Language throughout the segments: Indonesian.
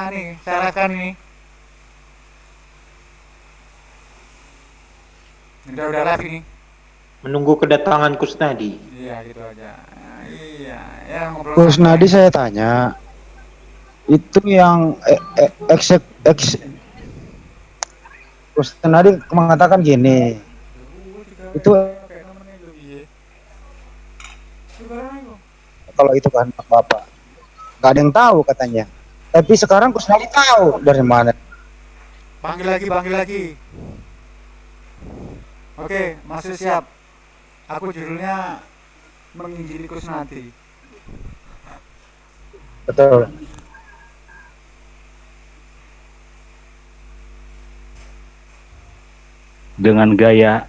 nih, syaratkan nih. Udah live ini. Menunggu kedatangan Kusnadi. Iya gitu aja. Iya, ya ngobrol Kusnadi santai. saya tanya, itu yang Kusnadi mengatakan gini, itu kalau itu kan bapak, nggak ada yang tahu katanya. Tapi sekarang Kusnadi tahu dari mana. Panggil lagi. Oke, masih siap. Aku judulnya menginjili Kusnadi. Betul. Dengan gaya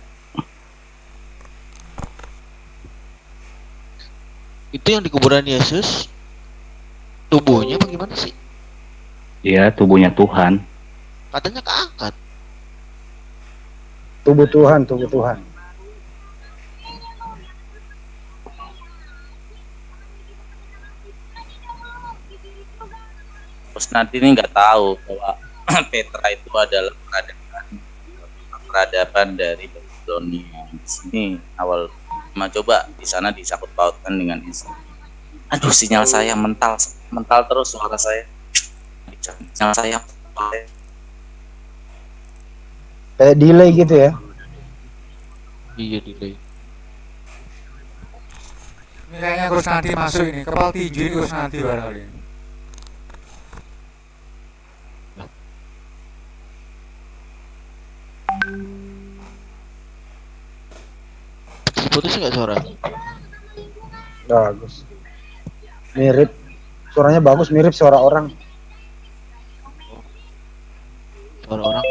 itu yang di kuburan Yesus tubuhnya bagaimana sih? ya tubuhnya Tuhan. Katanya keangkat. Tubuh Tuhan. Kusnadi ini nggak tahu bahwa Petra itu adalah peradaban dari Babilonia. Di sini awal coba di sana disangkut pautkan dengan Islam. Aduh, sinyal saya mental terus suara saya. Sinyal saya Kayak delay gitu ya. Iya delay. Ini kayaknya Kusnadi masuk ini, kepala tinju ini Kusnadi barangkali. Putus nggak suara? Bagus. Mirip. Suaranya bagus, mirip suara orang. Suara orang.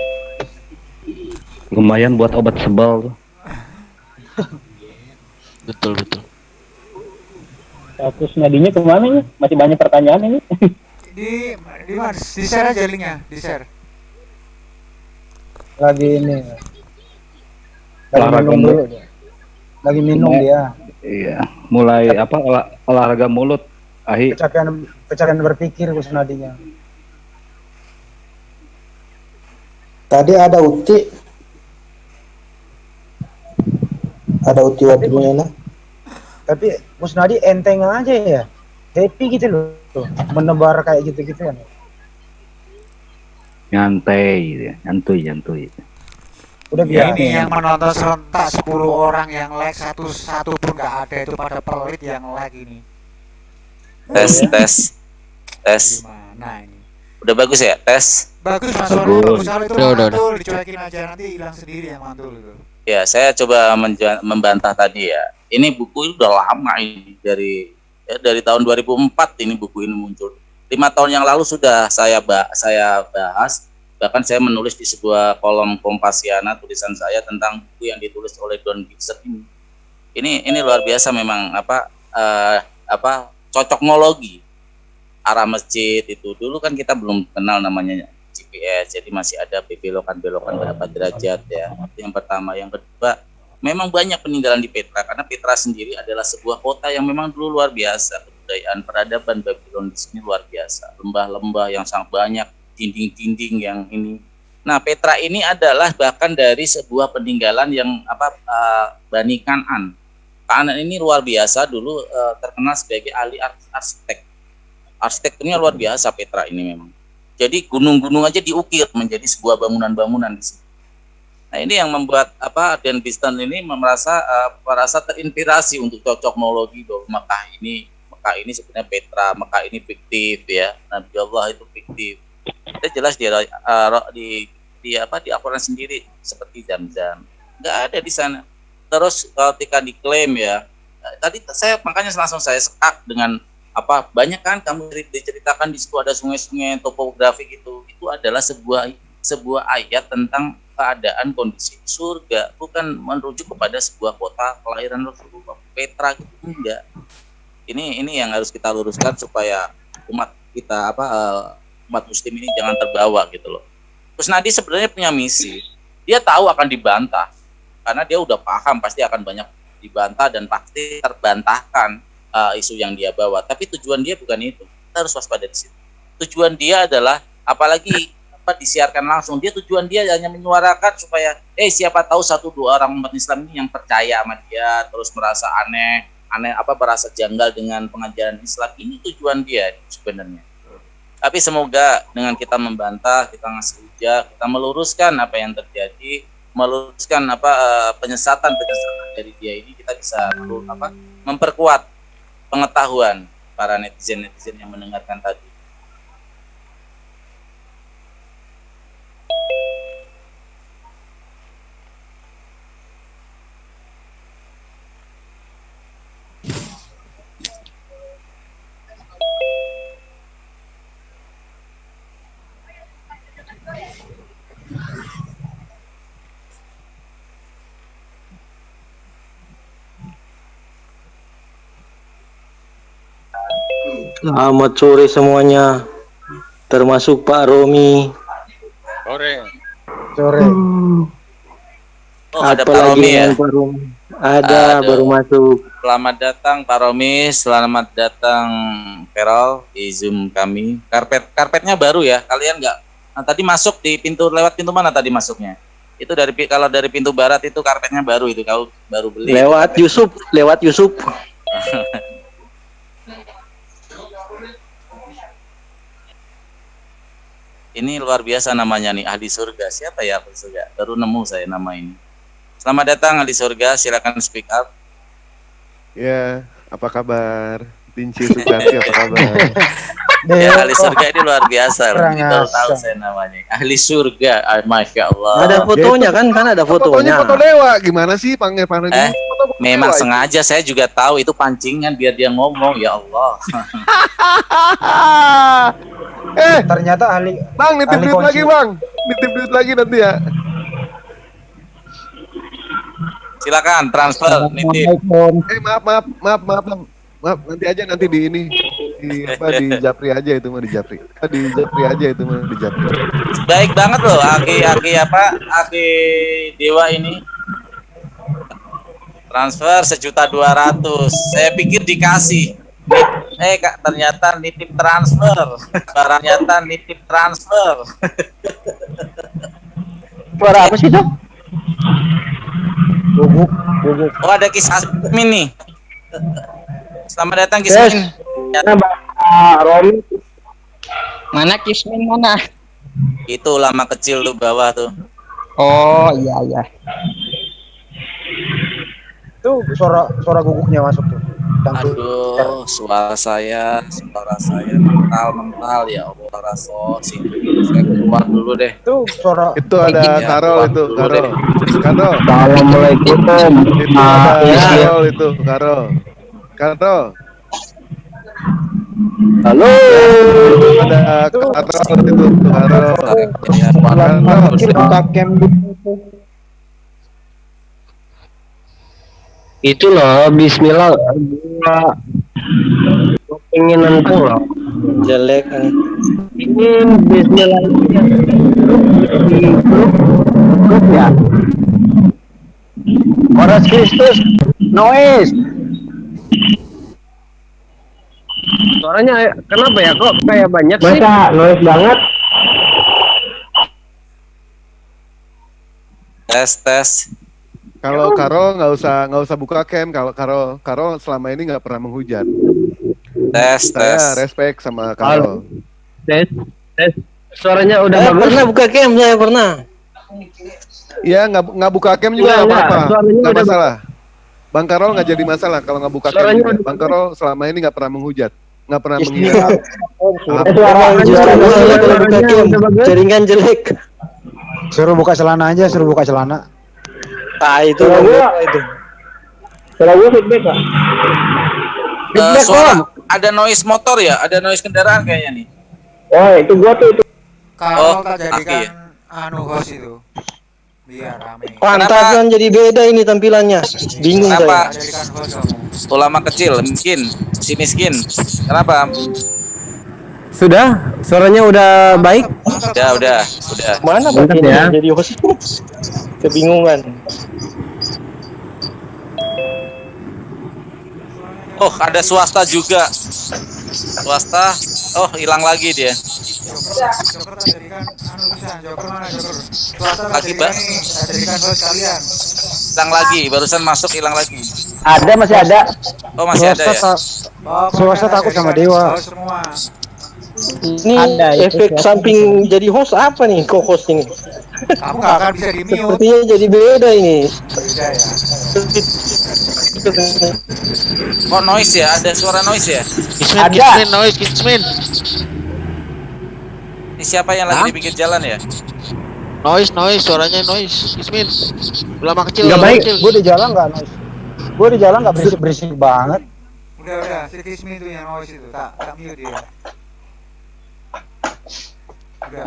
Lumayan buat obat sebal tuh. Betul. Status nadinya kemana ya? Masih banyak pertanyaan ini. Di mana? Di share aja linknya, di share. Lagi ini. Lagi Olahraga minum mulut. dulu dia. Lagi minum dia. Iya, mulai olahraga mulut. Ahi. Kecapean berpikir Kusnadinya. Tadi ada Uti waktu mana? Tapi Kusnadi enteng aja ya. Happy gitu loh. Menebar kayak gitu-gitu kan. Nyantai, nyantuy. Udah Ya, biasa. ini yang menonton serentak 10 orang yang like, satu pun nggak ada, itu pada pelit yang like ini. tes. Gimana ini? Udah bagus ya tes? Bagus mas, suaranya bagus. Kalau itu Udah. mantul, dicuekin aja, nanti hilang sendiri yang mantul itu. Ya, saya coba membantah tadi ya. Ini buku udah lama ini dari tahun 2004 ini buku ini muncul. 5 tahun yang lalu sudah saya bahas. Bahkan saya menulis di sebuah kolom Kompasiana tulisan saya tentang buku yang ditulis oleh Don Gibson ini. Ini luar biasa memang cocokmologi arah masjid itu. Dulu kan kita belum kenal namanya GPS, jadi masih ada belokan berapa derajat ya. Itu yang pertama. Yang kedua, memang banyak peninggalan di Petra karena Petra sendiri adalah sebuah kota yang memang dulu luar biasa. Kebudayaan peradaban Babylon di sini luar biasa. Lembah-lembah yang sangat banyak, dinding-dinding yang ini. Nah, Petra ini adalah bahkan dari sebuah peninggalan yang Bani Kan'an. Kan'an ini luar biasa dulu terkenal sebagai ahli arsitek. Arsitekturnya luar biasa Petra ini memang. Jadi gunung-gunung aja diukir menjadi sebuah bangunan-bangunan di sini. Nah, ini yang membuat Dan Bistan ini merasa terinspirasi untuk cocoknologi bahwa Mekah ini sebenarnya Petra, Mekah ini fiktif ya. Nabi Allah itu fiktif. Itu jelas di Al-Quran sendiri seperti Zam-Zam. Nggak ada di sana. Terus ketika diklaim ya, tadi makanya langsung saya sekak dengan banyak kan kamu diceritakan di situ ada sungai-sungai topografi gitu. Itu adalah sebuah ayat tentang keadaan kondisi surga, bukan merujuk kepada sebuah kota kelahiran Rasulullah. Petra gitu enggak. Ini yang harus kita luruskan supaya umat kita umat muslim ini jangan terbawa gitu loh. Kusnadi sebenarnya punya misi. Dia tahu akan dibantah karena dia udah paham pasti akan banyak dibantah dan pasti terbantahkan isu yang dia bawa. Tapi tujuan dia bukan itu. Kita harus waspada di situ. Tujuan dia adalah apalagi disiarkan langsung. Tujuan dia hanya menyuarakan supaya siapa tahu 1-2 orang umat Islam ini yang percaya sama dia, terus merasa aneh merasa janggal dengan pengajaran Islam. Ini tujuan dia sebenarnya. Tapi semoga dengan kita membantah, kita ngasih hujah, kita meluruskan apa yang terjadi, meluruskan penyesatan dari dia ini, kita bisa memperkuat pengetahuan para netizen yang mendengarkan tadi. Selamat sore semuanya, termasuk Pak Romi. Sore. Oh, ada Pak Apalagi Romi ya? Pak Romi. Ada, baru masuk. Selamat datang Pak Romi, selamat datang Carol di Zoom kami. Karpetnya baru ya, kalian nggak? Tadi masuk di lewat pintu mana tadi masuknya? Itu kalau dari pintu barat itu karpetnya baru, itu kau baru beli. Lewat Yusuf. Ini luar biasa namanya nih, ahli surga. Siapa ya ahli surga? Baru nemu saya nama ini. Selamat datang ahli surga, silakan speak up. Ya, apa kabar? Dinci Sukarti, apa kabar? Ya, ahli surga ini luar biasa. Kurang Baru tahu asam. saya namanya. Ahli surga, Masya Allah. Ada fotonya kan ada Fotonya fotonya. foto dewa, gimana sih panggil ini? Memang sengaja, saya juga tahu itu pancingan biar dia ngomong, ya Allah. Ternyata ahli Bang, nitip ahli duit kunci. lagi bang, nitip duit lagi nanti ya. Silakan transfer, nitip. Maaf, nanti di ini di Japri aja itu mah di Japri. Baik banget loh, Aki Dewa ini. Transfer 1.200.000. Saya pikir dikasih. Kak, ternyata nitip transfer. Ternyata nitip transfer. Suara apa sih, Dok? Guguk. Oh, ada kisah nih. Selamat datang Kismin. Romi. Mana Kismin mana? Itu lama kecil tuh bawah tuh. Oh iya. Tuh suara guguknya masuk tuh. Aduh, suara saya mental ya Allah, sini. Saya keluar dulu deh. Tuh suara Itu ada Ya, Karol itu, Karol. Assalamualaikum. Itu ada Karol itu, Karol. Halo. Ada Karol itu, Karol. buka cam Itu loh, bismillah. Gua pengen nonton loh. Jelek kan. Ini bismillah. Di grup ya. Oras Kristus, noise. Suaranya kenapa ya kok kayak banyak sih? Masa noise banget? Tes. Kalau Karol nggak usah buka cam. Kalau Karol selama ini nggak pernah menghujat. Tes. Saya respect sama Karol. Tes. Suaranya udah bagus. Pernah buka cam, saya pernah. Iya, nggak buka cam juga nggak apa-apa, nggak masalah. Bang Karol nggak jadi masalah kalau nggak buka cam. Bang Karol selama ini nggak pernah menghujat, nggak pernah menghina. Jaringan jelek. suruh buka celana aja, Ah itu. Kalau gue feedback Kak. Suara ada noise motor ya, ada noise kendaraan kayaknya nih. Oh itu gua tuh itu. Kalau Aki ya? jadikan host itu biar rame. Pantasan jadi beda ini tampilannya. Bingung Kenapa? saya. Jadikan host. Ulama kecil, si miskin. Kenapa? Sudah, suaranya udah baik. Udah. Mana Bang ya? Jadi host. Kebingungan. Oh, ada swasta juga. Swasta. Oh, hilang lagi dia. Joker tak jadikan anu pisan. Joker mana Joker? Swasta tak Lagi, jadikan Pak. nih, tak jadikan host kalian. Hilang lagi, barusan masuk hilang lagi. Ada, masih ada. Oh, masih ada ya? Swasta takut sama dewa. Host semua. Ini Ada, itu efek siapa samping jadi host apa nih kok host ini? Kamu nggak akan bisa di mute. Sepertinya jadi beda ini. Beda ya. Kok noise ya? Ada suara noise ya? Kismin, Ada. Kismin, noise, Kismin. Ini siapa yang lagi di pinggir jalan ya? Noise, suaranya noise. Kismin. Ulama kecil, Nggak ulama baik. kecil. Gue di jalan nggak noise. Gue di jalan nggak berisik banget. Udah, si Kismi itu yang noise itu, tak mute dia. Udah,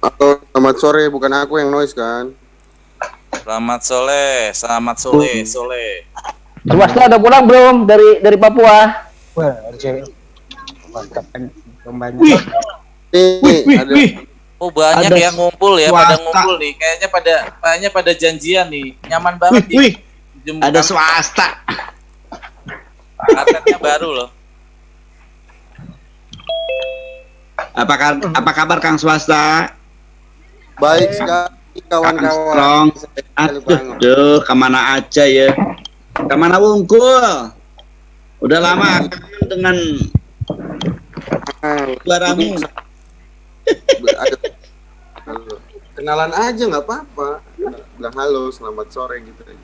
Atau selamat sore, bukan aku yang noise kan? Selamat sore, sore. Swasta udah pulang belum dari Papua? Wah, ada cewek. Mantap. Nih, ada. Oh, banyak yang ngumpul ya, pada ngumpul nih. Kayaknya pada janjian nih. Nyaman banget nih. Ada swasta. Kartetnya baru loh. Apa kabar Kang Swasta? Baik sekali kawan-kawan. Strong. Aduh, kemana aja ya? Kemana wungkul? Udah lama kangen dengan suaramu. Halo. Kenalan aja nggak apa-apa. Bilang halo, selamat sore gitu aja.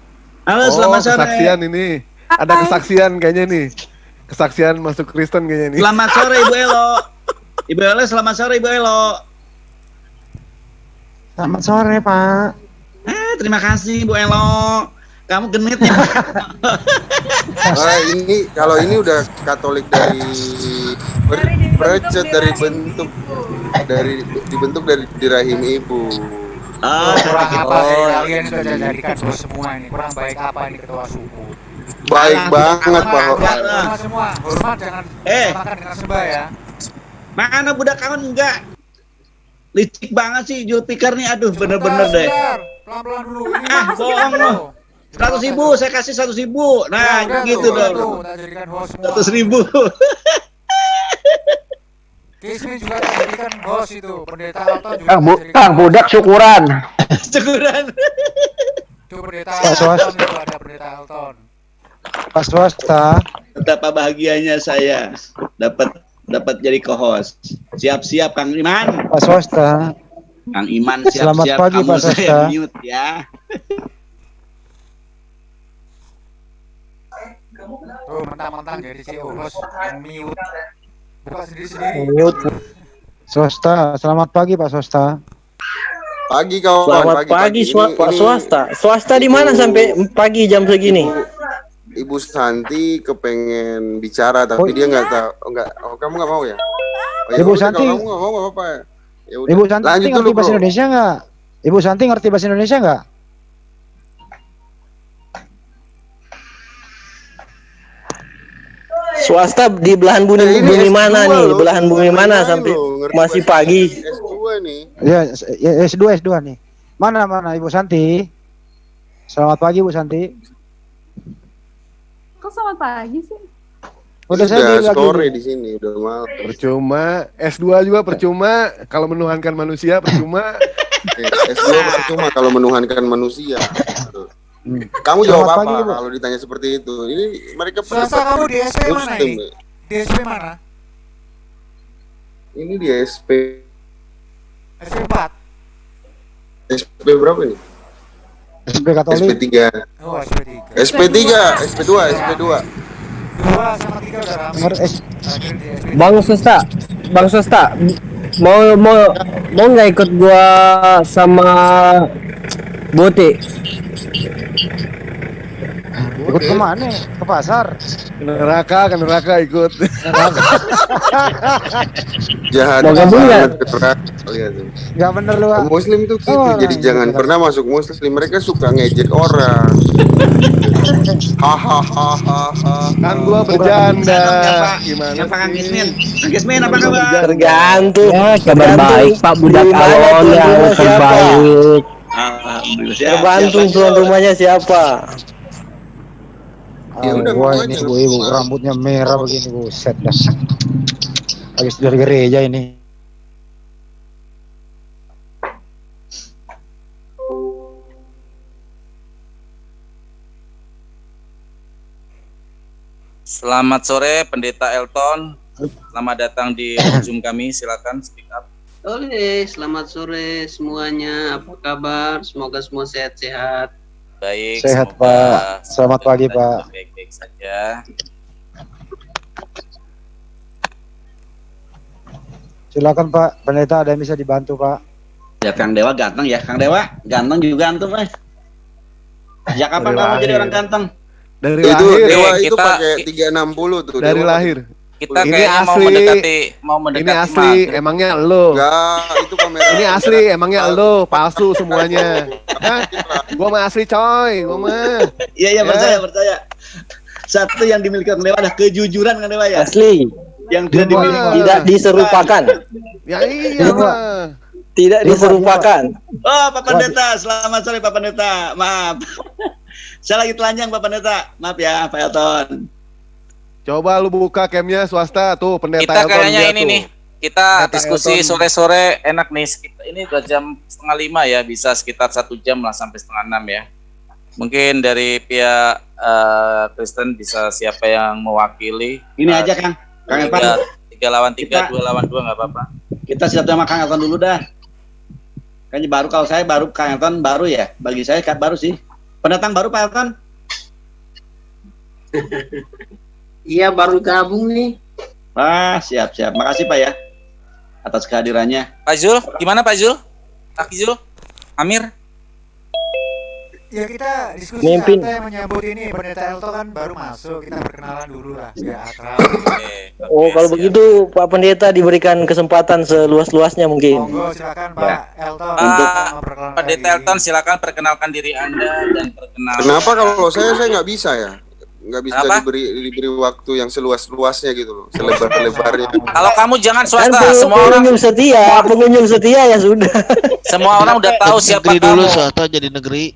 Halo, selamat sore. Kesaksian ini. Ada kesaksian kayaknya nih. Kesaksian masuk Kristen kayaknya nih. Selamat sore Ibu Elo. Ibu Elo, selamat sore Ibu Elo. Selamat sore, Pak. Terima kasih Bu Elo. Kamu genit ya. Ini kalau ini udah Katolik dari bercet dari dibentuk dari di rahim ibu. kurang apa sih kalian itu jadikan bos semua ini? Kurang baik apa ini ketua suku? Baik banget, Pak. Hormat semua, hormat jangan makan dengan sembah ya. Mana budak kawan enggak? Licik banget sih Julpikar nih, aduh bener-bener deh. Pelan-pelan dulu. Bohong lo. 100.000, saya kasih 100.000. Nah, gitu dong. 100.000. Kismin juga jadikan host itu, pendeta Alton juga. Kang budak syukuran. Syukuran. Itu pendeta Alton itu ada pendeta Alton. Pak Swasta. Betapa bahagianya saya dapat jadi co-host. Siap-siap Kang Iman. Pak Swasta. Kang Iman Selamat siap-siap, pagi, kamu Pak saya Swasta. mute ya. Tuh mentang-mentang jadi CEO host mute. Buka sendiri-sendiri. Mute. Swasta, selamat pagi Pak Swasta. Pagi kawan. Selamat pagi Pak Swasta. Swasta di mana sampai pagi jam segini? Ibu Santi kepengen bicara tapi dia nggak tahu. Kamu nggak mau ya? Ibu Santi. Kalau kamu nggak mau nggak apa-apa. Ya udah. Ibu Santi Lanjut ngerti dulu, bahasa bro. Indonesia nggak? Ibu Santi ngerti bahasa Indonesia nggak? Swasta di belahan bumi mana nih? Belahan bumi mana sampai masih pagi? S2 nih. Ya, S2 nih. Mana Ibu Santi? Selamat pagi Bu Santi. Kok selamat pagi sih? Udah saya lagi sore di sini udah malam. Percuma, S2 juga percuma kalau menuhankan manusia percuma. S2 percuma kalau menuhankan manusia. Kamu jawab apa kalau ditanya seperti itu? Ini mereka Swasta kamu di SP mana ini? Di SP mana? Ini di SP. SP 4. SP berapa nih? SP Katolik. SP3. Oh, SP3. SP3, SP2, SP2. 2 sama 3 udah ramai. Bang Swasta, mau nggak ikut gua sama Bote? Ikut kemana? Ke pasar. Ke neraka ikut. Jahat Mau gabung banget nggak? ke neraka. Lihat tuh. Nggak bener lu. Muslim tuh gitu, jadi jangan pernah masuk Muslim. Mereka suka ngejek orang. Hahaha. Kan gua bercanda. Gimana? Siapa Kang Gismin? Kang Gismin apa kabar? Tergantung. Ya, kabar baik Pak budak alon yang terbaik. Alhamdulillah. Tergantung tuan rumahnya siapa. Ya udah, gua mau ini aja. ibu rambutnya merah begini buset dah. Habis dari gereja ini. Selamat sore Pendeta Elton. Selamat datang di Zoom kami. Silakan speak up. Oke, selamat sore semuanya. Apa kabar? Semoga semua sehat-sehat. Baik. Sehat Pak. Selamat pagi Pak. Baik-baik saja. Silakan Pak, pendeta ada yang bisa dibantu Pak. Ya Kang Dewa ganteng ya, Kang Dewa ganteng juga antum Sejak kapan kamu jadi orang ganteng? Dari Itu lahir. Dewa itu pakai 360 tuh. Dari Dewa. lahir. Kita Ini kayaknya asli. mau mendekati Ini asli, emangnya lo. Enggak, itu kamera. Ini asli, emangnya lo, palsu semuanya. Hah? Gua mah asli coy, gua mah. Iya percaya. Satu yang dimiliki Kang Dewa adalah kejujuran Kang Dewa ya. Asli. Yang tidak dimiliki Tidak diserupakan. Ya iya mah. Tidak diserupakan. Oh Pak Pendeta, selamat sore Pak Pendeta. Maaf. Saya lagi telanjang Pak Pendeta. Maaf ya Pak Elton. Coba lu buka camnya swasta tuh pendeta kita Elton kayaknya dia ini tuh. nih. Kita Pendeta diskusi Elton. sore-sore enak nih. Ini udah jam 4:30 ya, bisa sekitar 1 jam lah sampai 5:30 ya. Mungkin dari pihak Kristen bisa siapa yang mewakili. Ini aja Kang. Kang Elton. 3 lawan 3, Kita- 2 lawan 2 nggak apa-apa. Kita siap sama Kang Elton dulu dah. Kayaknya baru, kalau saya baru, Kang Elton baru ya. Bagi saya baru sih. Pendatang baru Pak Elton. Iya, baru gabung nih. Siap. Makasih Pak ya atas kehadirannya. Pak Zul, gimana Pak Zul? Pak Zul? Amir? Ya kita diskusi Mimpin. santai menyambut ini pendeta Elton kan baru masuk, kita perkenalan dulu lah biar akrab. Oh, kalau begitu Pak Pendeta diberikan kesempatan seluas-luasnya mungkin. Monggo silakan Pak Elton. Pendeta Elton silakan perkenalkan diri Anda dan perkenalkan. Kenapa kalau saya nggak bisa ya? Nggak bisa Apa? diberi waktu yang seluas-luasnya gitu loh, selebar-lebarnya. Kalau kamu jangan Kan swasta, semua orang pengunjung setia ya sudah. semua orang udah tahu siapa Negeri dulu kamu. swasta jadi negeri.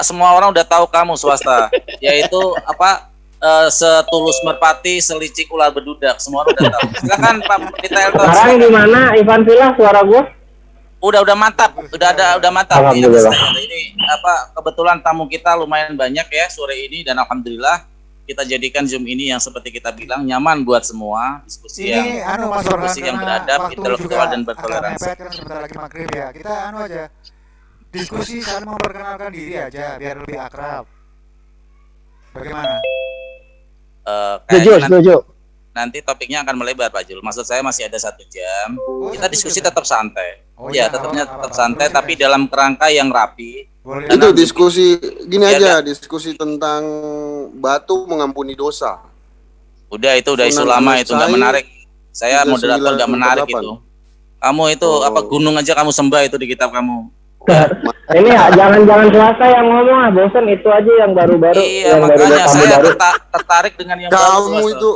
Semua orang udah tahu kamu swasta. Yaitu apa? Setulus merpati, selicik ular bedudak. Semua orang udah tahu. Silakan Pak Pendeta Elton. Sekarang gimana Ivan Villa suara gua? Udah mantap, udah mantap. Alhamdulillah. Ini apa kebetulan tamu kita lumayan banyak ya sore ini dan alhamdulillah kita jadikan Zoom ini yang seperti kita bilang nyaman buat semua, diskusi Ini Mas Orhan, diskusi yang karena beradab, waktu intelektual juga dan agak bertoleransi. mepet kan sebentar lagi maghrib ya. Kita aja. Diskusi saling memperkenalkan diri aja biar lebih akrab. Bagaimana? Setuju. Nanti topiknya akan melebar Pak Jul. Maksud saya masih ada 1 jam. Kita diskusi jam. tetap santai. Oh, Ya, iya, tetapnya apa-apa. tetap santai Boleh, tapi dalam kerangka yang rapi. Boleh. Itu diskusi gini Ya, aja, diskusi tentang batu mengampuni dosa. Udah itu udah isu Sunan lama Ahmad itu nggak Syahid, menarik. Saya 39, moderator nggak menarik 48. itu. Kamu itu apa gunung aja kamu sembah itu di kitab kamu. Ini ya, jangan swasta yang ngomong ah, bosan itu aja yang baru-baru. Iya, yang makanya tamu saya baru. tertarik dengan yang baru. Kamu Swasta. itu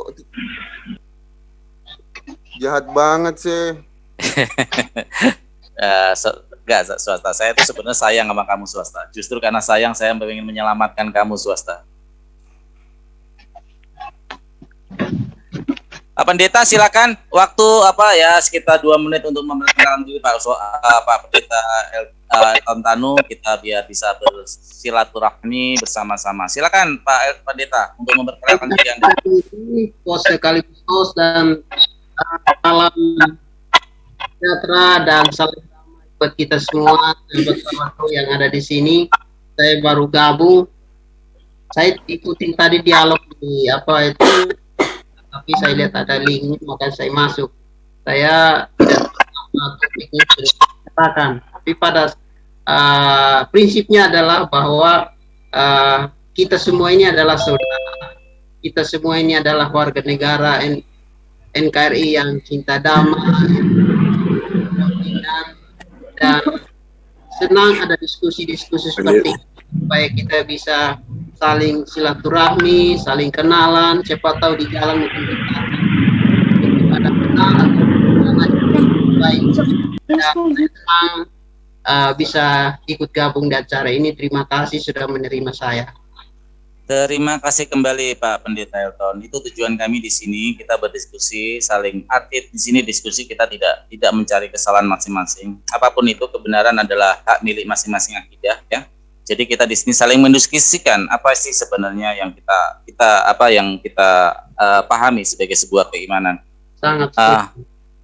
jahat banget sih. Enggak swasta. Saya itu sebenarnya sayang sama kamu swasta. Justru karena sayang saya ingin menyelamatkan kamu swasta. Pak Pendeta silakan waktu apa ya sekitar 2 menit untuk memperkenalkan diri Pak Pendeta Elton Tanu, kita biar bisa bersilaturahmi bersama-sama. Silakan Pak Pendeta untuk memperkenalkan diri Anda. Pos sekaligus dan salam sejahtera dan salam damai buat kita semua, sahabat-sahabatku yang ada di sini. Saya baru gabung. Saya ikutin tadi dialog di apa itu, tapi saya lihat ada linknya maka saya masuk. Saya tidak tahu topiknya sudah dikatakan, tapi pada prinsipnya adalah bahwa kita semua ini adalah saudara. Kita semua ini adalah warga negara NKRI yang cinta damai dan senang ada diskusi-diskusi seperti ini supaya kita bisa saling silaturahmi, saling kenalan, siapa tahu di jalan mungkin kita ada kenal atau baik dan senang bisa ikut gabung di acara ini. Terima kasih sudah menerima saya. Terima kasih kembali Pak Pendeta Elton. Itu tujuan kami di sini, kita berdiskusi, saling aktif di sini diskusi, kita tidak mencari kesalahan masing-masing. Apapun itu kebenaran adalah hak milik masing-masing akidah ya. Jadi kita di sini saling mendiskusikan apa sih sebenarnya yang kita pahami sebagai sebuah keimanan. Sangat.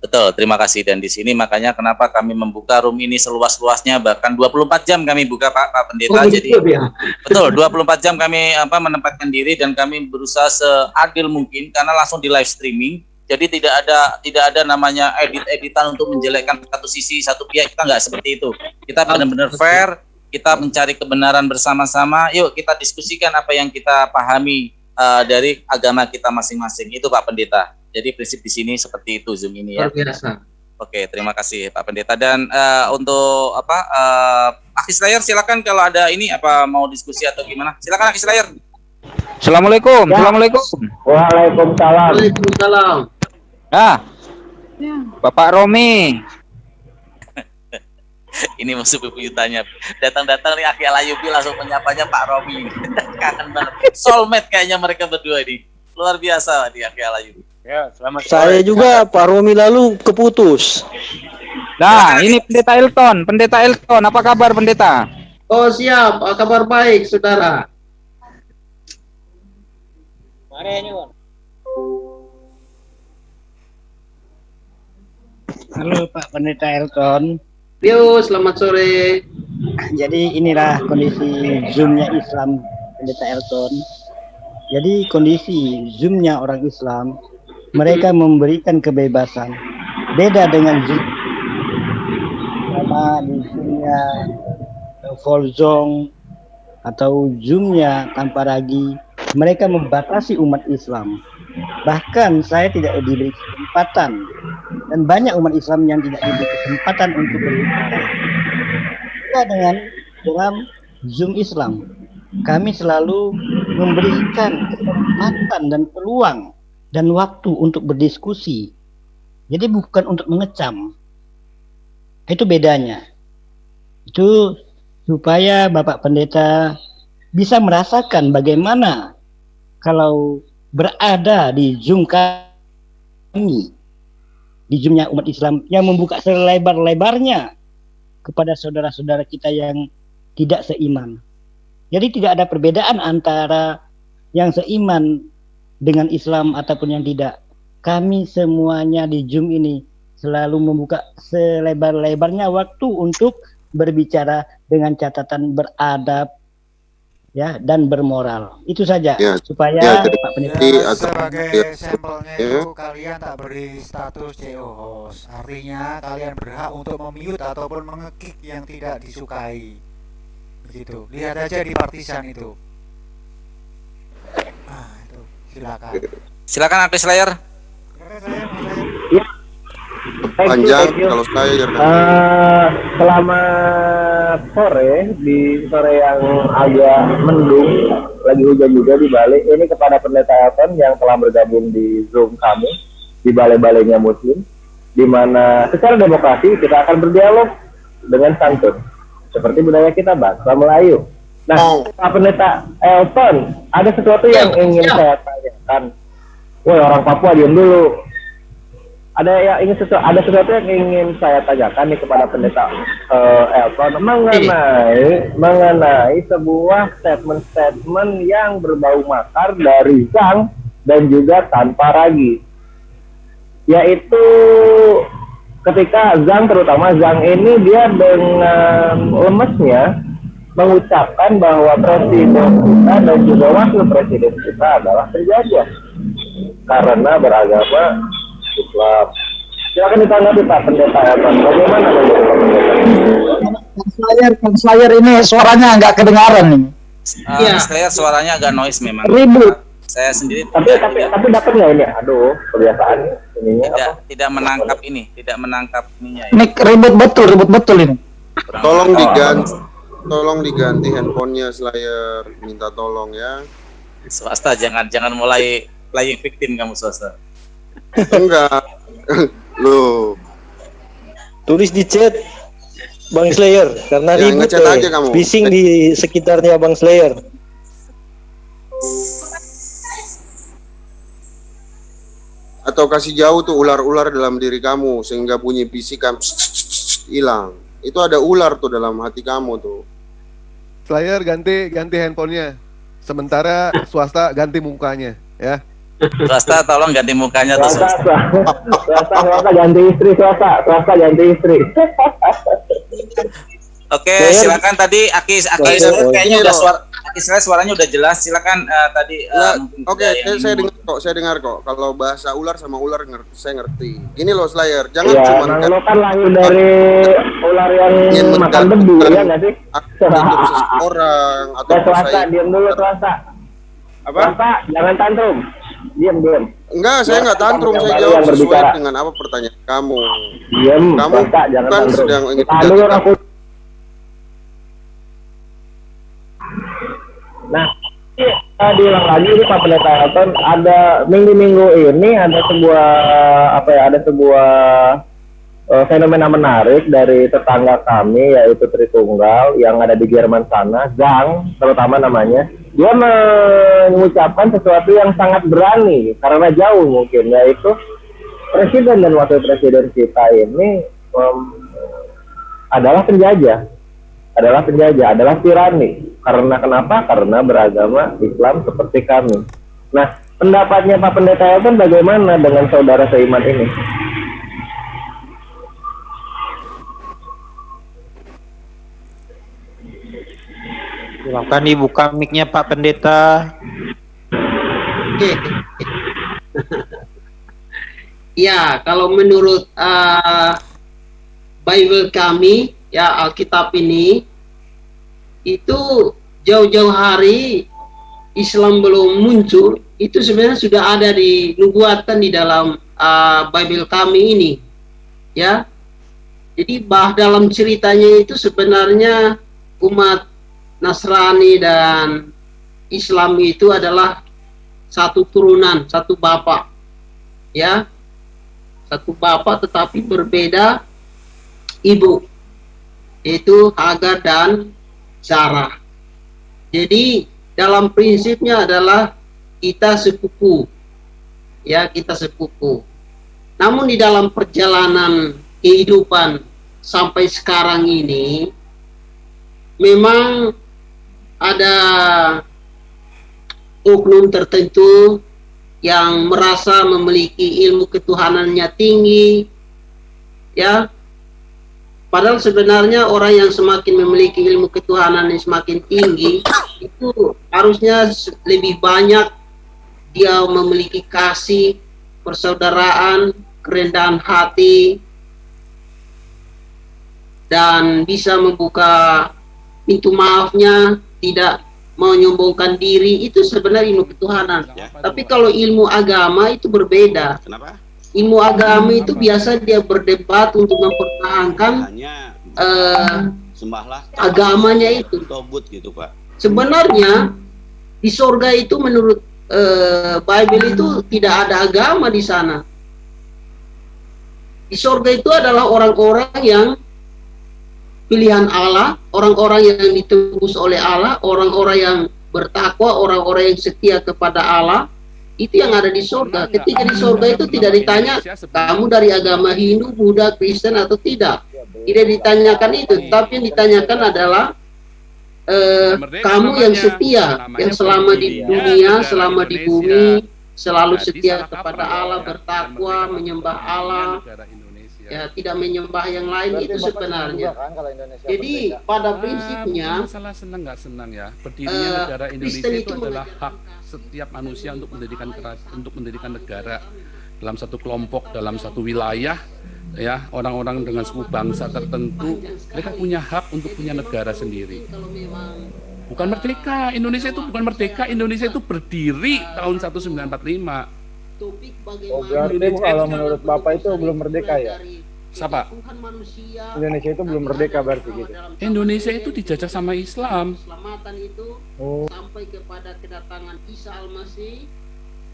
Betul, terima kasih. Dan di sini makanya kenapa kami membuka room ini seluas-luasnya, bahkan 24 jam kami buka Pak Pendeta. Jadi betul, 24 jam kami menempatkan diri dan kami berusaha seadil mungkin karena langsung di live streaming. Jadi tidak ada namanya edit-editan untuk menjelekkan satu sisi, satu pihak. Kita nggak seperti itu. Kita benar-benar fair, kita mencari kebenaran bersama-sama. Yuk kita diskusikan apa yang kita pahami dari agama kita masing-masing. Itu Pak Pendeta. Jadi prinsip di sini seperti itu Zoom ini ya. Luar biasa. Oke, terima kasih Pak Pendeta. Dan untuk Akhi Slayer silakan kalau ada ini mau diskusi atau gimana. Silakan Akhi Slayer. Assalamualaikum. Ya. Assalamualaikum. Waalaikumsalam. Waalaikumsalam. Bapak Romi. Ini musuh bebuyutannya. Datang-datang nih Akhi Alayubi langsung menyapanya Pak Romi. Kangen banget. Soulmate kayaknya mereka berdua ini. Luar biasa di Akhi Alayubi. Ya, selamat Saya juga Pak Romi lalu keputus. Nah, ini Pendeta Elton. Pendeta Elton, apa kabar Pendeta? Oh siap, kabar baik saudara. Halo Pak Pendeta Elton. Yo, selamat sore. Jadi inilah kondisi Zoom-nya Islam Pendeta Elton. Jadi kondisi Zoom-nya orang Islam, mereka memberikan kebebasan. Beda dengan Zoom. Sama di Zoom-nya Volzong atau Zoom-nya tanpa ragi, mereka membatasi umat Islam. Bahkan saya tidak diberi kesempatan, dan banyak umat Islam yang tidak diberi kesempatan untuk berbicara. Beda dengan dalam Zoom Islam, kami selalu memberikan kesempatan dan peluang dan waktu untuk berdiskusi. Jadi bukan untuk mengecam. Itu bedanya. Itu supaya Bapak Pendeta bisa merasakan bagaimana kalau berada di Zoom kami, di Zoom-nya umat Islam yang membuka selebar-lebarnya kepada saudara-saudara kita yang tidak seiman. Jadi tidak ada perbedaan antara yang seiman dengan Islam ataupun yang tidak. Kami semuanya di Zoom ini selalu membuka selebar-lebarnya waktu untuk berbicara dengan catatan beradab ya dan bermoral. Itu saja Ya, supaya ya, Pak Pendeta Sebagai sampelnya itu kalian tak beri status CO host. Artinya kalian berhak untuk memute ataupun mengekick yang tidak disukai. Begitu. Lihat aja di partisan itu. Nah, itu. Silakan. Silakan Akhi Slayer. Panjang kalau saya Selamat sore di sore yang agak mendung, lagi hujan juga di Bali. Ini kepada Pendeta Elton yang telah bergabung di Zoom kami di balai-balainya Muslim, di mana secara demokrasi kita akan berdialog dengan santun seperti budaya kita bangsa Melayu. Nah, Pak Pendeta Elton, ada sesuatu yang ingin saya tanyakan. Woi, orang Papua diam dulu. Ada sesuatu yang ingin saya tanyakan nih kepada Pendeta Elton mengenai sebuah statement yang berbau makar dari Zhang dan juga tanpa ragi, yaitu ketika terutama Zhang ini dia dengan lemesnya mengucapkan bahwa presiden kita dan juga wakil presiden kita adalah penjajah karena beragama Islam. Silakan ditanggapi Pak Pendeta Elton. Bagaimana Kang Slayer ini suaranya nggak kedengaran nih. Slayer suaranya agak noise memang. Ribut. Saya sendiri tapi dapat nggak ini? Aduh, kebiasaan ininya. Tidak menangkap ini, tidak menangkap ininya. Ini ribut betul ini. Tolong diganti handphonenya Slayer, minta tolong ya. Swasta jangan mulai playing victim kamu swasta. Enggak. Loh. Tulis di chat Bang Slayer karena Ya, ribut ngechat aja kamu. bising di sekitarnya Bang Slayer. Atau kasih jauh tuh ular-ular dalam diri kamu sehingga bunyi bisikan hilang. Itu ada ular tuh dalam hati kamu tuh. Slayer ganti handphonenya. Sementara swasta ganti mukanya, ya. Swasta tolong ganti mukanya tuh. Swasta ganti istri, swasta ganti istri. Oke, silakan tadi Aki kayaknya udah suaranya udah jelas. Silakan tadi. Oke, saya dengar kok. Kalau bahasa ular sama ular saya ngerti. Gini loh Slayer, jangan cuma lo kan lahir dari ular yang makan debu ya nggak sih? Orang atau swasta, diam dulu swasta. Apa? Swasta, jangan tantrum. Diam. Enggak, saya nggak tantrum. Saya jawab sesuai dengan apa pertanyaan kamu. Diam. Kamu swasta, jangan kan tantrum. sedang ingin Nah, diulang lagi ini Pak Pendeta Elton, ada minggu-minggu ini ada sebuah fenomena menarik dari tetangga kami yaitu Tritunggal yang ada di Jerman sana, Zhang terutama namanya. Dia mengucapkan sesuatu yang sangat berani karena jauh mungkin, yaitu presiden dan wakil presiden kita ini adalah penjajah, adalah tirani. Karena kenapa? Karena beragama Islam seperti kami. Nah, pendapatnya Pak Pendeta Elton bagaimana dengan saudara seiman ini? Silakan dibuka mic-nya Pak Pendeta. Ya, kalau menurut Bible kami, ya Alkitab ini, itu jauh-jauh hari Islam belum muncul, itu sebenarnya sudah ada di nubuatan di dalam Bible kami ini, ya. Jadi dalam ceritanya itu sebenarnya umat Nasrani dan Islam itu adalah satu turunan, satu bapak, ya, satu bapak tetapi berbeda ibu, yaitu Hagar dan Sarah. Jadi dalam prinsipnya adalah kita sepupu, ya, kita sepupu. Namun di dalam perjalanan kehidupan sampai sekarang ini memang ada oknum tertentu yang merasa memiliki ilmu ketuhanannya tinggi, ya. Padahal sebenarnya orang yang semakin memiliki ilmu ketuhanan yang semakin tinggi itu harusnya lebih banyak dia memiliki kasih, persaudaraan, kerendahan hati, dan bisa membuka pintu maafnya, tidak menyombongkan diri. Itu sebenarnya ilmu ketuhanan. Tapi kalau ilmu agama itu berbeda. Kenapa? Ilmu agama itu biasa dia berdebat untuk mempertahankan sembahlah agamanya itu. Tobut gitu Pak. Sebenarnya di surga itu menurut Bible itu tidak ada agama di sana. Di surga itu adalah orang-orang yang pilihan Allah, orang-orang yang ditebus oleh Allah, orang-orang yang bertakwa, orang-orang yang setia kepada Allah. Itu yang ada di surga. Ketika di surga itu tidak ditanya kamu dari agama Hindu, Buddha, Kristen atau tidak. Tidak ditanyakan itu, tapi yang ditanyakan adalah kamu yang setia, yang selama di dunia, selama di bumi, selalu setia kepada Allah, bertakwa, menyembah Allah, ya, tidak menyembah yang lain. Itu sebenarnya. Jadi pada prinsipnya masalah senang nggak senang ya, berdirinya negara Indonesia itu adalah hak setiap manusia untuk mendirikan negara dalam satu kelompok, dalam satu wilayah, ya. Orang-orang dengan suku bangsa tertentu mereka punya hak untuk punya negara sendiri. Bukan merdeka, Indonesia itu bukan merdeka, Indonesia itu berdiri tahun 1945. Oh, berarti kalau menurut Bapak itu belum merdeka ya? Siapa? Indonesia itu belum merdeka berarti gitu. Indonesia itu dijajah sama Islam. Keselamatan itu sampai kepada kedatangan Isa Al-Masih,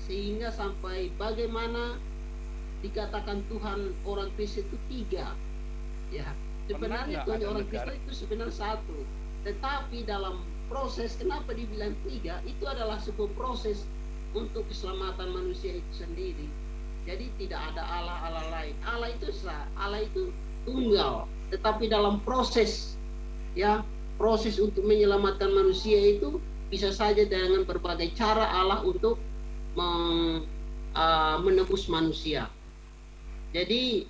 sehingga sampai bagaimana dikatakan Tuhan orang Kristen itu tiga. Ya, sebenarnya Tuhan orang Kristen itu sebenarnya satu. Tetapi dalam proses kenapa dibilang tiga, itu adalah sebuah proses untuk keselamatan manusia itu sendiri. Jadi tidak ada Allah lain. Allah itu tunggal, tetapi dalam proses, ya, proses untuk menyelamatkan manusia itu bisa saja dengan berbagai cara Allah untuk menebus manusia. Jadi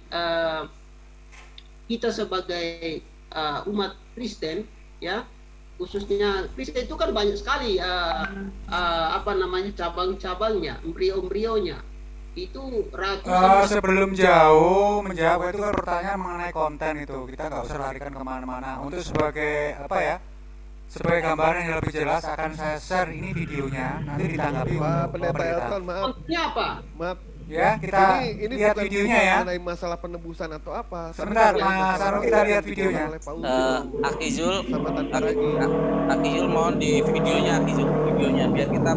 kita sebagai umat Kristen, ya, khususnya Kristen itu kan banyak sekali cabang-cabangnya, embrio-embrionya. Itu sebelum jauh menjawab itu kan pertanyaan mengenai konten itu, kita nggak usah larikan kemana-mana. Untuk sebagai sebagai gambaran yang lebih jelas akan saya share ini videonya, nanti ditanggapi Pendeta Elton, maaf. Kontennya apa? Maaf. Ya, kita ini lihat bukan videonya ya. mengenai masalah penebusan atau apa. Sebentar, Mas Arul, kita lihat videonya. Akizul mohon di videonya, biar kita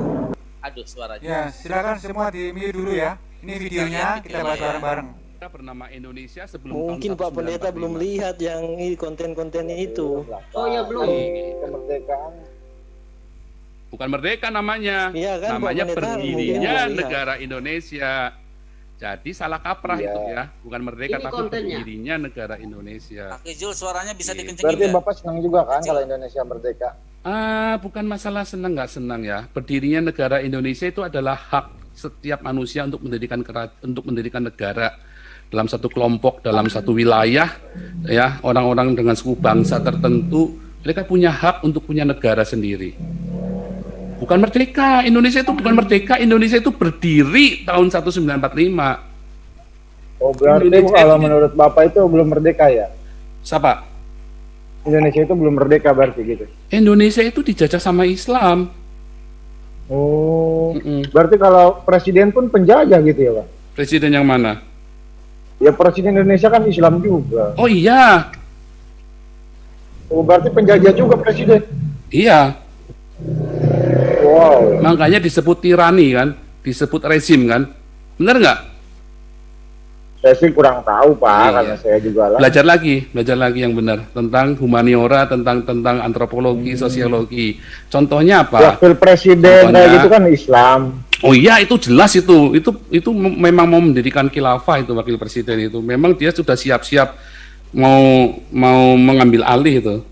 suaranya. Ya, silakan semua di mute dulu ya. Ini videonya, kita bahas bareng-bareng. Bernama Indonesia sebelum Mungkin Pak Pendeta belum lihat yang konten-kontennya itu. Oh ya, belum. Kemerdekaan. Bukan merdeka namanya. Iya kan, namanya Pak Pendeta berdirinya negara Indonesia. Jadi salah kaprah itu ya. Bukan merdeka Ini tapi kontennya. berdirinya negara Indonesia. Akizul suaranya bisa dikencengin. Berarti Bapak senang juga kan kalau Indonesia merdeka? Bukan masalah senang nggak senang ya. Berdirinya negara Indonesia itu adalah hak setiap manusia untuk mendirikan negara dalam satu kelompok, dalam satu wilayah, ya, orang-orang dengan suku bangsa tertentu, mereka punya hak untuk punya negara sendiri. Bukan merdeka, Indonesia itu bukan merdeka, Indonesia itu berdiri tahun 1945. Oh, berarti kalau menurut Bapak itu belum merdeka ya? Siapa? Indonesia itu belum merdeka berarti gitu. Indonesia itu dijajah sama Islam. Oh, berarti kalau presiden pun penjajah gitu ya, Pak? Presiden yang mana? Ya presiden Indonesia kan Islam juga. Oh iya. Oh, berarti penjajah juga presiden. Iya. Wow. Makanya disebut tirani kan, disebut rezim kan. Benar nggak? Saya sih kurang tahu Pak, karena saya juga lah. Belajar lagi yang benar tentang humaniora, tentang antropologi, sosiologi. Contohnya apa? Wakil presiden kayak gitu kan Islam. Oh iya, itu jelas itu memang mau mendirikan khilafah itu wakil presiden itu. Memang dia sudah siap-siap mau mengambil alih itu.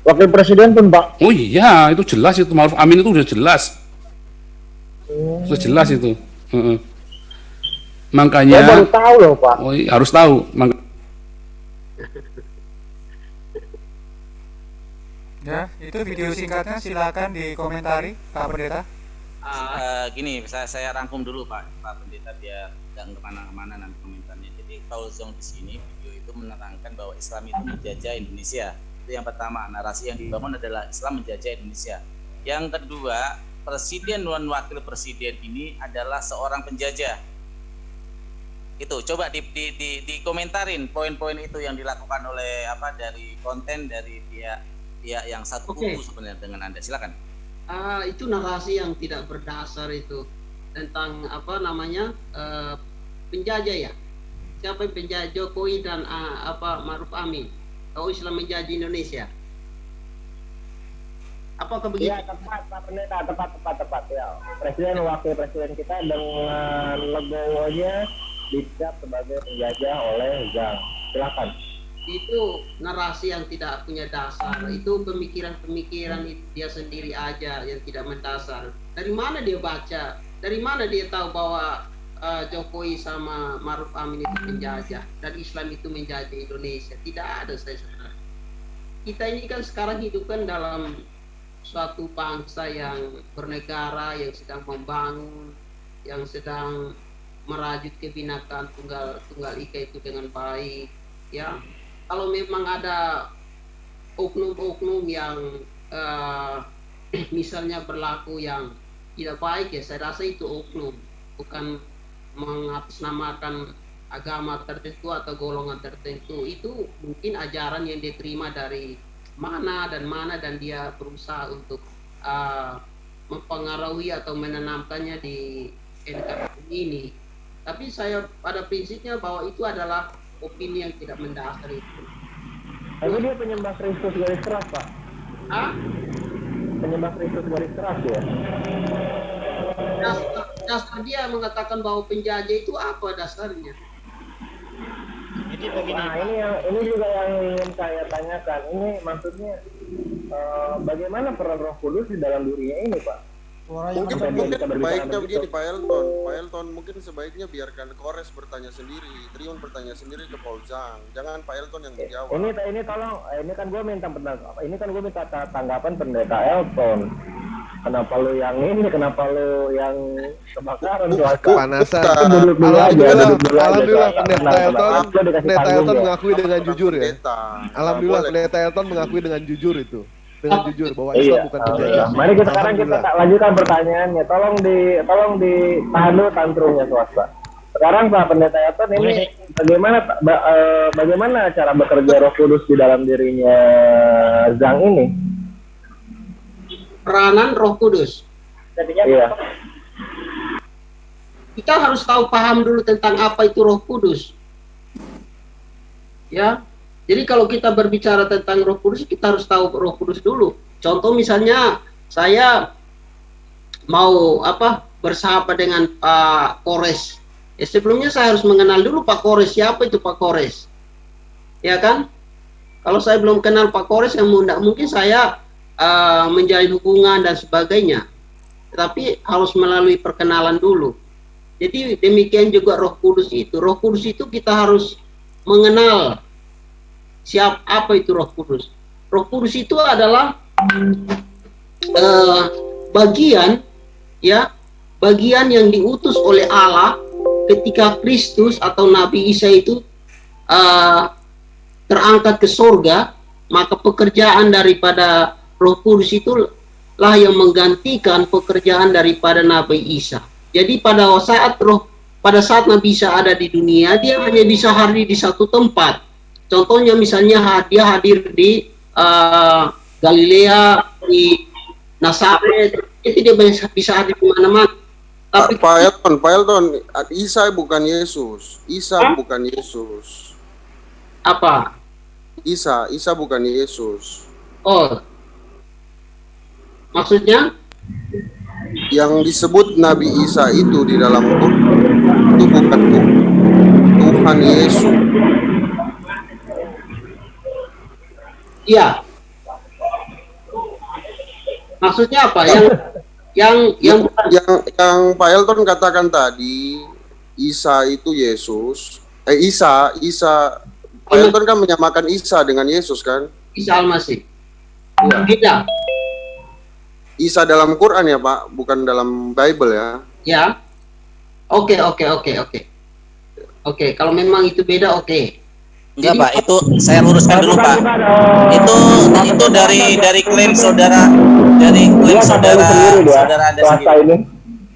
Wakil presiden pun Pak. Oh iya, itu jelas itu. Ma'ruf Amin itu udah jelas. Sudah jelas itu. Makanya saya baru tahu loh Pak. Oh iya, harus tahu. Ya, itu video singkatnya, silakan dikomentari Pak Pendeta. Gini, saya rangkum dulu Pak Pendeta biar nggak kemana-mana nanti komentarnya. Jadi Paul Zong di sini video itu menerangkan bahwa Islam itu menjajah Indonesia. Itu yang pertama, narasi yang dibangun adalah Islam menjajah Indonesia. Yang kedua, presiden dan wakil presiden ini adalah seorang penjajah. Itu coba dikomentarin poin-poin itu yang dilakukan oleh dari konten dari pihak yang satu kubu sebenarnya dengan Anda. Silakan. Itu narasi yang tidak berdasar itu tentang penjajah ya. Siapa yang penjajah? Jokowi dan Ma'ruf Amin. Kalau Islam menjajah Indonesia. Apakah begitu? Ya, tepat Pak Pendeta, tepat ya. Presiden wakil presiden kita dengan legowonya dicap sebagai penjajah oleh Zhang. Silakan. Itu narasi yang tidak punya dasar. Itu pemikiran dia sendiri aja yang tidak mendasar. Dari mana dia baca? Dari mana dia tahu bahwa Jokowi sama Ma'ruf Amin itu penjajah dan Islam itu menjajah Indonesia? Tidak ada saya sadar. Kita ini kan sekarang hidup kan dalam suatu bangsa yang bernegara, yang sedang membangun, yang sedang merajut kebinakan tunggal ika itu dengan baik, ya. Kalau memang ada oknum-oknum yang misalnya berlaku yang tidak baik, ya saya rasa itu oknum, bukan mengatasnamakan agama tertentu atau golongan tertentu. Itu mungkin ajaran yang diterima dari mana dan dia berusaha untuk mempengaruhi atau menanamkannya di NKRI ini. Tapi saya pada prinsipnya bahwa itu adalah opini yang tidak mendasar itu. Tapi dia penyembah Kristus garis keras Pak. Penyembah Kristus garis keras ya. Dasar dia mengatakan bahwa penjajah itu apa dasarnya? Nah, ini juga yang ingin saya tanyakan. Ini maksudnya bagaimana peran Roh Kudus di dalam dirinya ini, Pak? Mungkin baiknya begini Pak Elton mungkin sebaiknya biarkan Kores bertanya sendiri, Triun bertanya sendiri ke Paul Zhang, jangan Pak Elton yang menjawab. Ini tolong, ini kan gue minta tanggapan pendeta Elton. Kenapa lu yang ini? Kenapa lu yang kebakaran? Kepanasan. Alhamdulillah pendeta Elton mengakui dengan jujur ya. Alhamdulillah pendeta Elton mengakui dengan jujur itu. Dengan jujur bahwa Islam bukan penjajah. Mari sekarang kita lanjutkan pertanyaannya. Tolong ditahan dulu tantrumnya swasta. Sekarang Pak Pendeta Elton ini bagaimana cara bekerja Roh Kudus di dalam dirinya Zhang ini? Peranan Roh Kudus. Iya. Kita harus paham dulu tentang apa itu Roh Kudus. Ya. Jadi kalau kita berbicara tentang Roh Kudus, kita harus tahu Roh Kudus dulu. Contoh misalnya saya mau bersahabat dengan Pak Kores. Ya sebelumnya saya harus mengenal dulu Pak Kores. Siapa itu Pak Kores? Ya kan? Kalau saya belum kenal Pak Kores, yang mungkin saya menjalin hubungan dan sebagainya. Tetapi harus melalui perkenalan dulu. Jadi demikian juga Roh Kudus itu. Roh Kudus itu kita harus mengenal apa itu Roh Kudus. Roh Kudus itu adalah bagian yang diutus oleh Allah ketika Kristus atau Nabi Isa itu terangkat ke surga. Maka pekerjaan daripada Roh Kudus itulah yang menggantikan pekerjaan daripada Nabi Isa. Jadi pada saat Nabi Isa ada di dunia, dia hanya bisa hadir di satu tempat. Contohnya misalnya dia hadir di Galilea, di Nazaret, itu dia bisa hadir di mana-mana. Tapi Pak Elton, Isa bukan Yesus. Bukan Yesus. Apa? Isa bukan Yesus. Oh. Maksudnya? Yang disebut Nabi Isa itu di dalam Quran itu bukan Tuhan Yesus. Iya. Maksudnya apa? Yang Pak Elton katakan tadi, Isa itu Yesus. Isa. Pak Elton kan menyamakan Isa dengan Yesus kan? Isa Al-Masih. Beda. Isa dalam Quran ya Pak, bukan dalam Bible ya? Ya. Oke. Kalau memang itu beda, oke. Enggak Pak, itu saya luruskan dulu Pak. Itu dari klaim saudara Anda sendiri.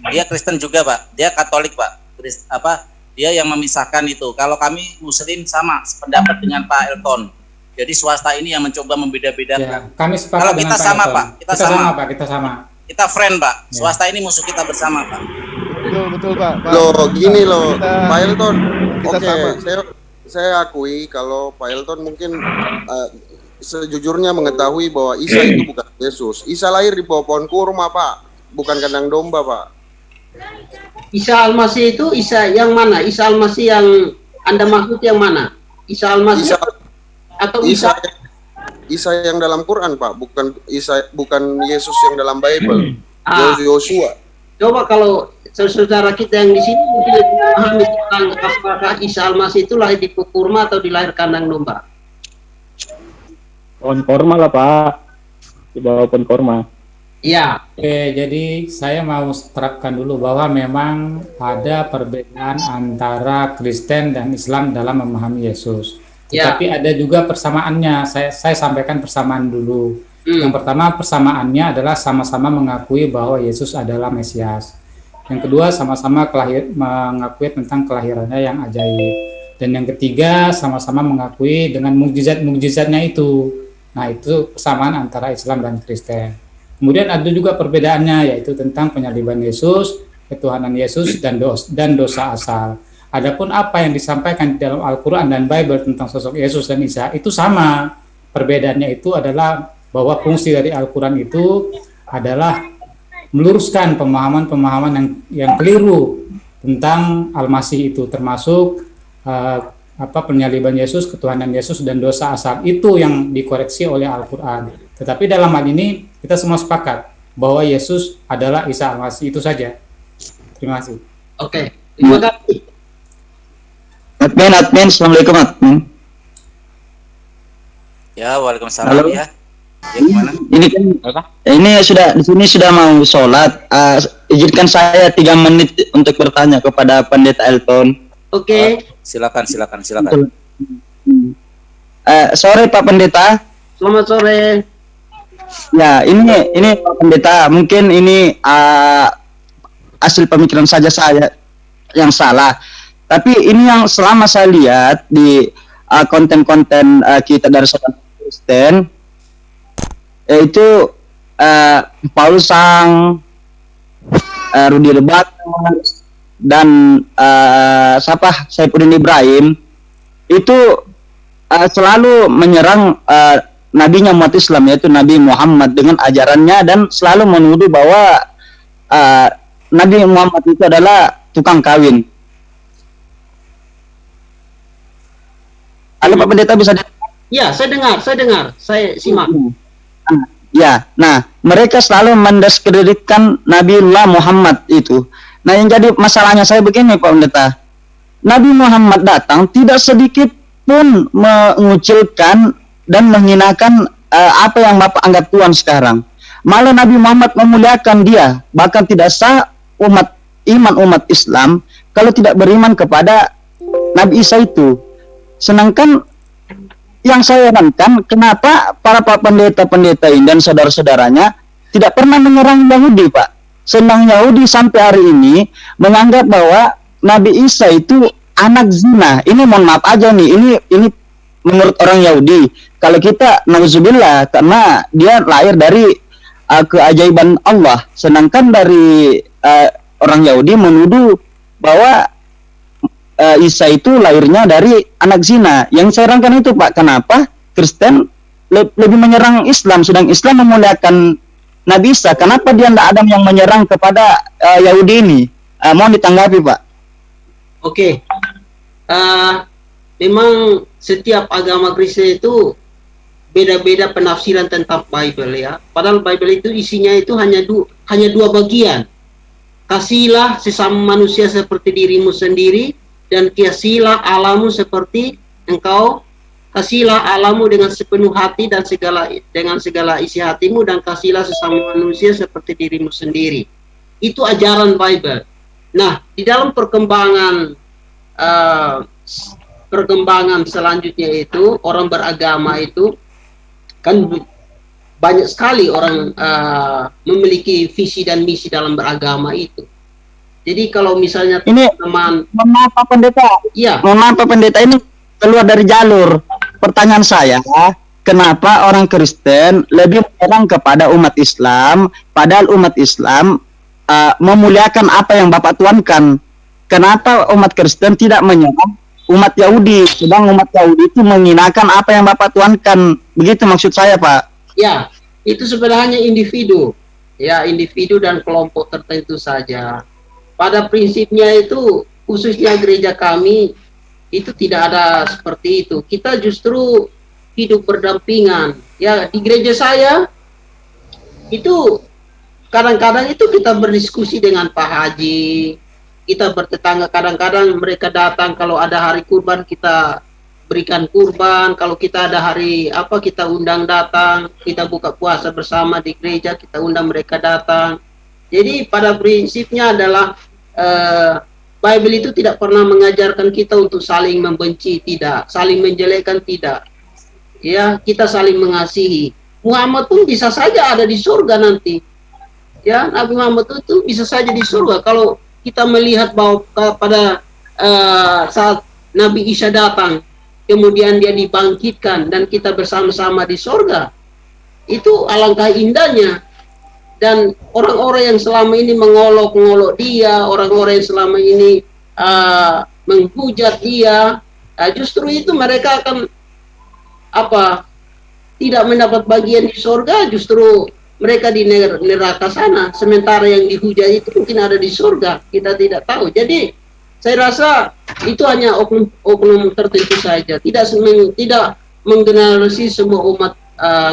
Dia Kristen juga Pak, dia Katolik Pak. Dia yang memisahkan itu. Kalau kami Muslim sama pendapat dengan Pak Elton. Jadi swasta ini yang mencoba membeda-bedakan. Ya, kami sepakat. Kalau kita sama Pak, kita sama. Kita friend Pak. Ya. Swasta ini musuh kita bersama Pak. Betul Pak. Gini loh, Pak Elton. Saya akui kalau Pak Elton mungkin sejujurnya mengetahui bahwa Isa itu bukan Yesus. Isa lahir di pohon kurma Pak, bukan kandang domba Pak. Isa Al-Masih itu Isa yang mana? Isa Al-Masih yang Anda maksud yang mana? Isa Al-Masih atau Isa yang dalam Quran Pak, bukan Yesus yang dalam Bible. Yosua. Coba kalau saudara kita yang di sini mungkin lebih memahami tentang apakah Isa Al-Masih itu lahir di kurma atau di lahir kandang domba? Pohon korma lah Pak, di bawah pohon korma. Iya. Oke, jadi saya mau terapkan dulu bahwa memang ada perbedaan antara Kristen dan Islam dalam memahami Yesus. Tapi ada juga persamaannya. Saya sampaikan persamaan dulu. Yang pertama persamaannya adalah sama-sama mengakui bahwa Yesus adalah Mesias. Yang kedua sama-sama mengakui tentang kelahirannya yang ajaib. Dan yang ketiga sama-sama mengakui dengan mukjizat-mukjizatnya itu. Nah itu persamaan antara Islam dan Kristen. Kemudian ada juga perbedaannya, yaitu tentang penyaliban Yesus, ketuhanan Yesus, dan dosa asal. Adapun apa yang disampaikan di dalam Al-Quran dan Bible tentang sosok Yesus dan Isa itu sama. Perbedaannya itu adalah bahwa fungsi dari Al-Quran itu adalah meluruskan pemahaman-pemahaman yang keliru tentang Al-Masih itu, termasuk penyaliban Yesus, ketuhanan Yesus, dan dosa asal. Itu yang dikoreksi oleh Al-Quran. Tetapi dalam hal ini kita semua sepakat bahwa Yesus adalah Isa Al-Masih. Itu saja. Terima kasih. Oke, terima kasih. Admin, assalamualaikum admin. Ya, waalaikumsalam. Halo. Ya. Ya, gimana? Ini kan, ini sudah di sini sudah mau sholat. Izinkan saya 3 menit untuk bertanya kepada Pendeta Elton. Oke. Silakan. Sore Pak Pendeta. Selamat sore. Ya, ini Pak Pendeta, mungkin ini hasil pemikiran saja saya yang salah. Tapi ini yang selama saya lihat di konten-konten kita dari saudara Kristen, yaitu Paul Sang, Rudi Lebatas, dan Saifuddin Ibrahim itu selalu menyerang nabinya umat Islam, yaitu Nabi Muhammad dengan ajarannya, dan selalu menuduh bahwa Nabi Muhammad itu adalah tukang kawin. Halo Pak Pendeta, bisa Ya, saya dengar, saya simak. Ya, nah mereka selalu mendiskreditkan Nabiullah Muhammad itu. Nah yang jadi masalahnya saya begini Pak Pendeta, Nabi Muhammad datang tidak sedikit pun mengucilkan dan menghinakan apa yang Bapak anggap Tuhan sekarang. Malah Nabi Muhammad memuliakan dia, bahkan tidak sah umat Islam kalau tidak beriman kepada Nabi Isa itu. Sedangkan yang saya herankan, kenapa para pendeta-pendeta ini dan saudara-saudaranya tidak pernah menyerang Yahudi, Pak. Sedang Yahudi sampai hari ini menganggap bahwa Nabi Isa itu anak zina. Ini mohon maaf aja nih, ini menurut orang Yahudi. Kalau kita nauzubillah, karena dia lahir dari keajaiban Allah. Sedangkan dari orang Yahudi menuduh bahwa Isa itu lahirnya dari anak zina. Yang saya herankan itu Pak, kenapa Kristen lebih menyerang Islam, sedang Islam memuliakan Nabi Isa? Kenapa dia tidak ada yang menyerang kepada Yahudi ini? Mohon ditanggapi Pak. Oke. Memang setiap agama Kristen itu beda-beda penafsiran tentang Bible ya. Padahal Bible itu isinya itu hanya dua bagian. Kasihilah sesama manusia seperti dirimu sendiri, dan kasihilah Allahmu seperti engkau kasihilah Allahmu dengan sepenuh hati dan dengan segala isi hatimu, dan kasihilah sesama manusia seperti dirimu sendiri. Itu ajaran Bible. Nah, di dalam perkembangan selanjutnya itu orang beragama itu kan banyak sekali orang memiliki visi dan misi dalam beragama itu. Jadi kalau misalnya teman-teman, mohon maaf Pak Pendeta. Iya. Mohon maaf Pak Pendeta, ini keluar dari jalur. Pertanyaan saya, kenapa orang Kristen lebih menyerang kepada umat Islam, padahal umat Islam memuliakan apa yang Bapak tuankan? Kenapa umat Kristen tidak menyerang umat Yahudi, sedang umat Yahudi itu menghinakan apa yang Bapak tuankan? Begitu maksud saya Pak. Ya, itu sebenarnya individu. Ya, individu dan kelompok tertentu saja. Pada prinsipnya itu, khususnya gereja kami, itu tidak ada seperti itu. Kita justru hidup berdampingan. Ya, di gereja saya, itu kadang-kadang itu kita berdiskusi dengan Pak Haji, kita bertetangga, kadang-kadang mereka datang, kalau ada hari kurban, kita berikan kurban, kalau kita ada hari apa, kita undang datang, kita buka puasa bersama di gereja, kita undang mereka datang. Jadi pada prinsipnya adalah Bible itu tidak pernah mengajarkan kita untuk saling membenci, tidak, saling menjelekkan, tidak. Ya, kita saling mengasihi. Muhammad pun bisa saja ada di surga nanti. Ya, Nabi Muhammad itu bisa saja di surga. Kalau kita melihat bahwa pada saat Nabi Isa datang, kemudian dia dibangkitkan dan kita bersama-sama di surga, itu alangkah indahnya. Dan orang-orang yang selama ini mengolok-ngolok dia, orang-orang yang selama ini menghujat dia, justru itu mereka akan tidak mendapat bagian di surga, justru mereka di neraka sana. Sementara yang dihujat itu mungkin ada di surga, kita tidak tahu. Jadi Saya rasa itu hanya oknum tertentu saja, tidak menggeneralisasi semua umat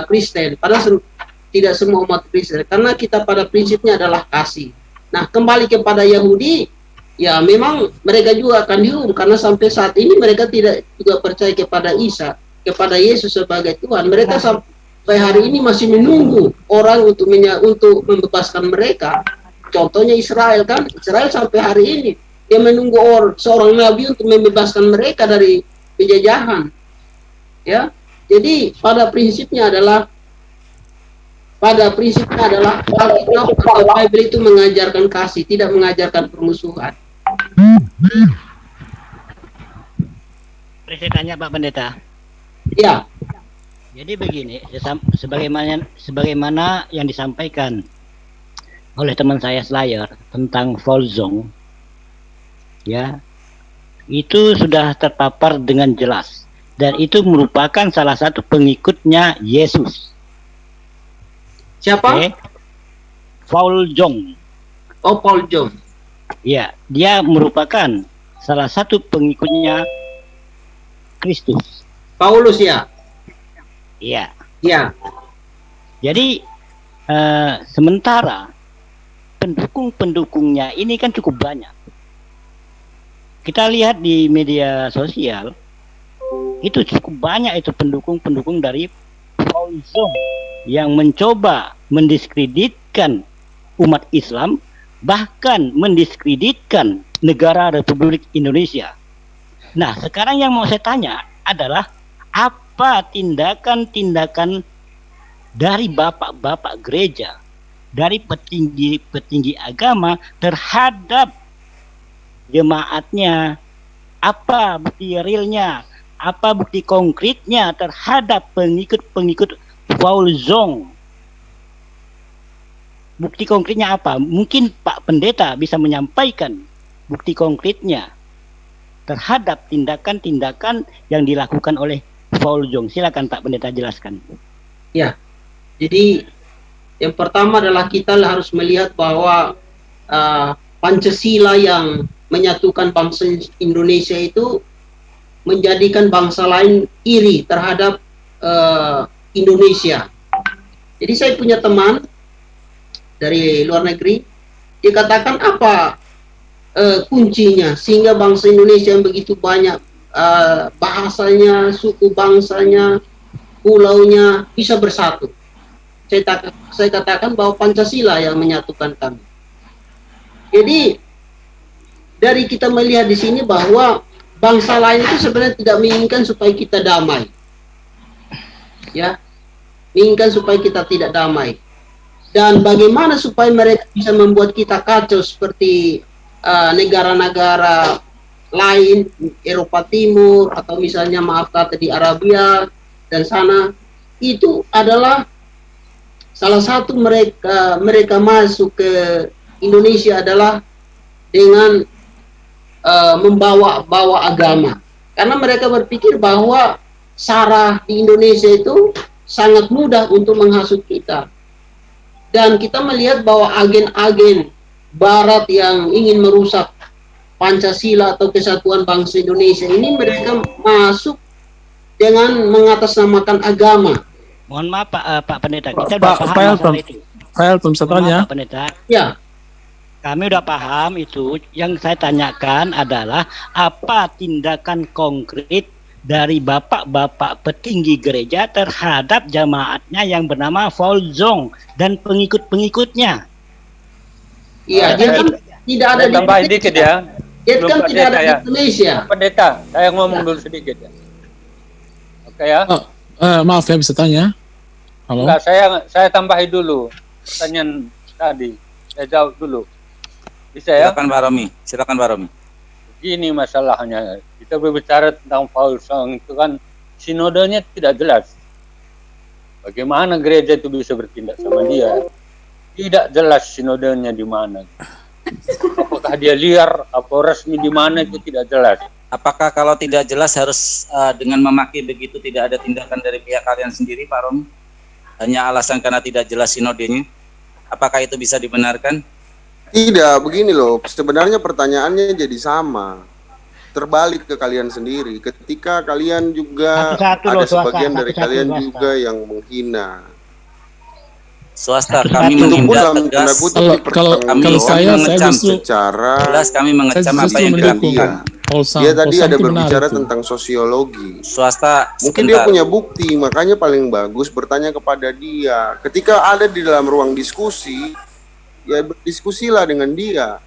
Kristen. Padahal tidak semua umat Kristen, karena kita pada prinsipnya adalah kasih. Nah, kembali kepada Yahudi, ya memang mereka juga akan dihukum karena sampai saat ini mereka tidak juga percaya kepada Isa, kepada Yesus sebagai Tuhan. Mereka sampai hari ini masih menunggu orang untuk membebaskan mereka. Contohnya Israel kan, Israel sampai hari ini dia menunggu seorang nabi untuk membebaskan mereka dari penjajahan. Ya, jadi pada prinsipnya adalah Alkitab atau Bible itu mengajarkan kasih, tidak mengajarkan permusuhan. Boleh saya tanya Pak Pendeta? Ya. Jadi begini, sebagaimana yang disampaikan oleh teman saya Slayer tentang Volzong, ya, itu sudah terpapar dengan jelas, dan itu merupakan salah satu pengikutnya Yesus. Siapa? Okay. Volzong. Oh, Volzong. Ya, dia merupakan salah satu pengikutnya Kristus. Paulus ya? Iya. Iya. Jadi sementara pendukung-pendukungnya ini kan cukup banyak. Kita lihat di media sosial itu cukup banyak itu pendukung-pendukung dari Volzong yang mencoba mendiskreditkan umat Islam, bahkan mendiskreditkan negara Republik Indonesia. Nah, sekarang yang mau saya tanya adalah apa tindakan-tindakan dari bapak-bapak gereja, dari petinggi-petinggi agama terhadap jemaatnya? Apa bukti realnya? Apa bukti konkretnya terhadap pengikut-pengikut Volzong? Bukti konkretnya apa? Mungkin Pak Pendeta bisa menyampaikan bukti konkretnya terhadap tindakan-tindakan yang dilakukan oleh Volzong. Silakan Pak Pendeta jelaskan. Ya, jadi yang pertama adalah kita harus melihat bahwa Pancasila yang menyatukan bangsa Indonesia itu menjadikan bangsa lain iri terhadap Indonesia. Jadi saya punya teman dari luar negeri, dia katakan apa kuncinya sehingga bangsa Indonesia yang begitu banyak bahasanya, suku bangsanya, pulaunya bisa bersatu. Saya katakan bahwa Pancasila yang menyatukan kami. Jadi dari kita melihat di sini bahwa bangsa lain itu sebenarnya tidak menginginkan supaya kita damai, ya, menginginkan supaya kita tidak damai. Dan bagaimana supaya mereka bisa membuat kita kacau seperti negara-negara lain, Eropa Timur, atau misalnya maaf kata di Arabia dan sana, itu adalah salah satu mereka masuk ke Indonesia adalah dengan membawa agama, karena mereka berpikir bahwa SARA di Indonesia itu sangat mudah untuk menghasut kita. Dan kita melihat bahwa agen-agen Barat yang ingin merusak Pancasila atau kesatuan bangsa Indonesia ini, mereka masuk dengan mengatasnamakan agama. Mohon maaf Pak Pendeta, kita sudah paham masalah itu. Pak Elton, saya tanya. Pak Pendeta. Ya. Kami udah paham itu. Yang saya tanyakan adalah apa tindakan konkret dari bapak-bapak petinggi gereja terhadap jamaatnya yang bernama Volzong dan pengikut-pengikutnya. Iya, dia kan tidak ada di tambahin dikit ya. Dia kan tidak ada di Indonesia. Pendeta, saya ngomong dulu sedikit ya. Oke ya. Maaf ya, bisa tanya. Halo. Enggak, saya tambahin dulu pertanyaan tadi. Saya jawab dulu. Bisa ya? Silakan Pak Romi. Begini masalahnya, kita berbicara tentang Volzong itu kan sinodenya tidak jelas. Bagaimana gereja itu bisa bertindak sama dia? Tidak jelas sinodenya di mana. Apakah dia liar atau resmi di mana itu tidak jelas. Apakah kalau tidak jelas harus dengan memaki begitu tidak ada tindakan dari pihak kalian sendiri, Pak Romi? Hanya alasan karena tidak jelas sinodenya? Apakah itu bisa dibenarkan? Tidak, begini loh. Sebenarnya pertanyaannya jadi sama. Terbalik ke kalian sendiri. Ketika kalian juga Satu-satu ada loh, swasta. sebagian dari Satu-satu, kalian swasta. juga yang menghina. Swasta, kami Itu pun menindak dalam tanda tegas. kutip Kalau Kami kalau saya mengecam justru secara jelas kami mengecam saya apa justru yang mendukung dilakukan. Polsam. dia tadi Polsam ada itu benar berbicara itu. tentang sosiologi. Swasta, Mungkin dia sebentar. punya bukti, makanya paling bagus bertanya kepada dia. Ketika ada di dalam ruang diskusi, ya berdiskusilah dengan dia.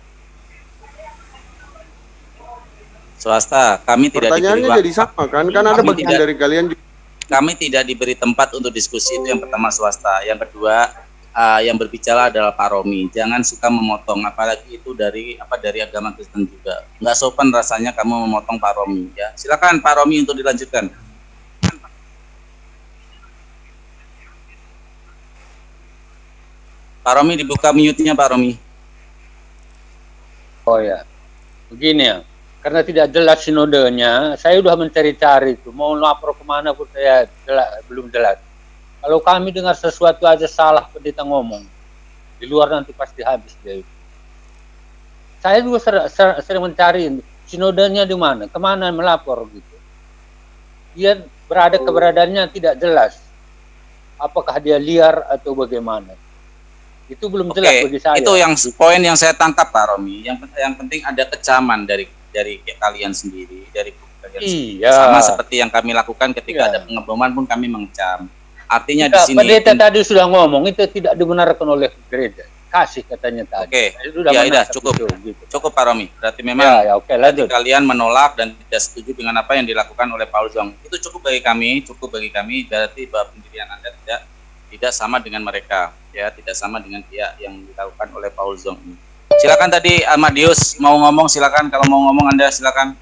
Swasta, kami tidak diberi Pertanyaannya waktu. jadi sama kan? Kan ada Kami bagian tidak- dari kalian juga. Kami tidak diberi tempat untuk diskusi, itu yang pertama swasta. Yang kedua, yang berbicara adalah Pak Romi. Jangan suka memotong, apalagi itu dari agama Kristen juga. Nggak sopan rasanya kamu memotong Pak Romi. Ya, silakan Pak Romi untuk dilanjutkan. Pak Romi dibuka mute-nya Pak Romi. Oh ya, begini ya. Karena tidak jelas sinodenya, saya sudah mencari-cari itu. Mau lapor kemana pun saya belum jelas. Kalau kami dengar sesuatu aja salah pendeta ngomong, di luar nanti pasti habis dia itu. Saya juga sering mencari sinodenya di mana, kemana melapor gitu. Dia keberadaannya tidak jelas. Apakah dia liar atau bagaimana? Itu belum jelas bagi saya. Itu yang poin yang saya tangkap Pak Romi. Yang penting ada kecaman dari kalian sendiri, dari kalian sendiri. Sama seperti yang kami lakukan ketika ada pengeboman pun kami mengecam. Artinya di sini pendeta tadi sudah ngomong itu tidak dibenarkan oleh gereja. Kasih katanya tadi. Oke. Ya cukup. Gitu. Cukup Pak Romi. Berarti memang lanjut. Kalian menolak dan tidak setuju dengan apa yang dilakukan oleh Paul Zong. Itu cukup bagi kami. Berarti bahwa pendirian Anda tidak sama dengan mereka, ya, tidak sama dengan pihak yang dilakukan oleh Paul Zong. Silakan tadi Amadius mau ngomong, silakan. Kalau mau ngomong Anda silakan.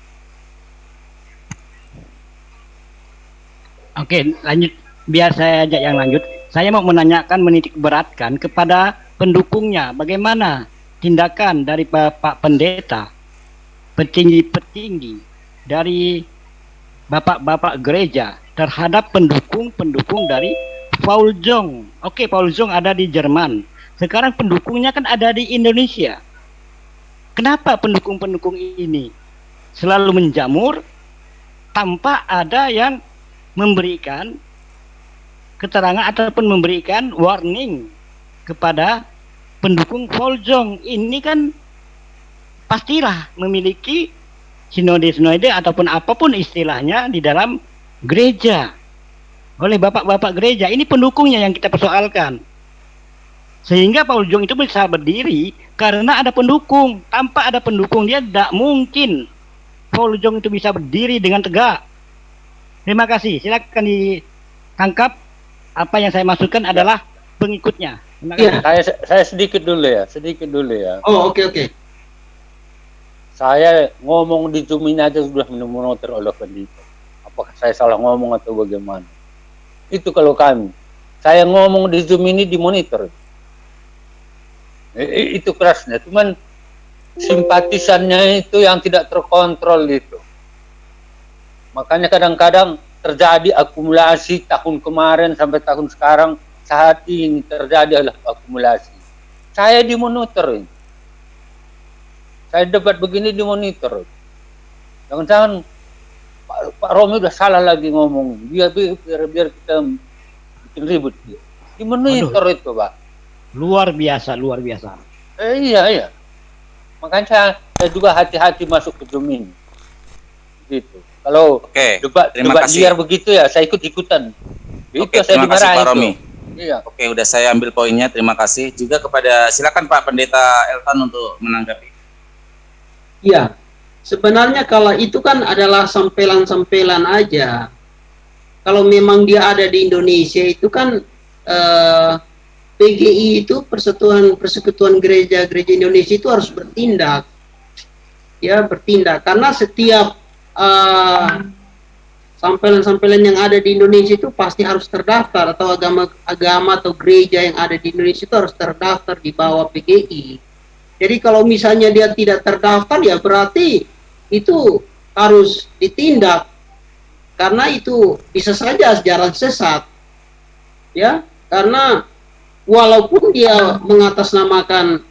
Oke, lanjut. Biar saya ajak yang lanjut. Saya mau menanyakan, menitik beratkan kepada pendukungnya. Bagaimana tindakan dari Pak Pendeta, petinggi-petinggi dari bapak-bapak gereja terhadap pendukung-pendukung dari Paul Zong. Oke, Paul Zong ada di Jerman. Sekarang pendukungnya kan ada di Indonesia. Kenapa pendukung-pendukung ini selalu menjamur tanpa ada yang memberikan keterangan ataupun memberikan warning kepada pendukung Paul Zong? Ini kan pastilah memiliki sinode-sinode ataupun apapun istilahnya di dalam gereja oleh bapak-bapak gereja. Ini pendukungnya yang kita persoalkan. Sehingga Paul Zong itu bisa berdiri karena ada pendukung. Tanpa ada pendukung dia tidak mungkin Paul Zong itu bisa berdiri dengan tegak. Terima kasih. Silakan ditangkap. Apa yang saya maksudkan adalah pengikutnya. Saya sedikit dulu ya. Oh, oke. Saya ngomong di Zoom ini aja sudah dimonitor oleh pendeta. Apakah saya salah ngomong atau bagaimana? Itu kalau kami. Saya ngomong di Zoom ini dimonitor. Itu kerasnya. Cuman simpatisannya itu yang tidak terkontrol itu. Makanya kadang-kadang terjadi akumulasi tahun kemarin sampai tahun sekarang. Saat ini terjadi adalah akumulasi. Saya dimonitor. Saya debat begini dimonitor. Jangan-jangan Pak Romi udah salah lagi ngomong. Biar kita bikin ribut. Dimonitor itu Pak. Luar biasa. Iya. Makanya saya juga hati-hati masuk ke Zoom ini. Gitu. Kalau debat liar begitu ya saya ikut-ikutan. Itu saya terima kasih Pak Romi. Iya. Oke, udah saya ambil poinnya. Terima kasih juga kepada, silakan Pak Pendeta Elton untuk menanggapi. Iya, sebenarnya kalau itu kan adalah sampelan-sampelan aja. Kalau memang dia ada di Indonesia itu kan PGI itu Persekutuan Gereja-Gereja Indonesia itu harus bertindak. Ya, bertindak karena setiap sampelan-sampelan yang ada di Indonesia itu pasti harus terdaftar, atau agama atau gereja yang ada di Indonesia itu harus terdaftar di bawah PGI. Jadi kalau misalnya dia tidak terdaftar ya berarti itu harus ditindak, karena itu bisa saja ajaran sesat. Ya, karena walaupun dia mengatasnamakan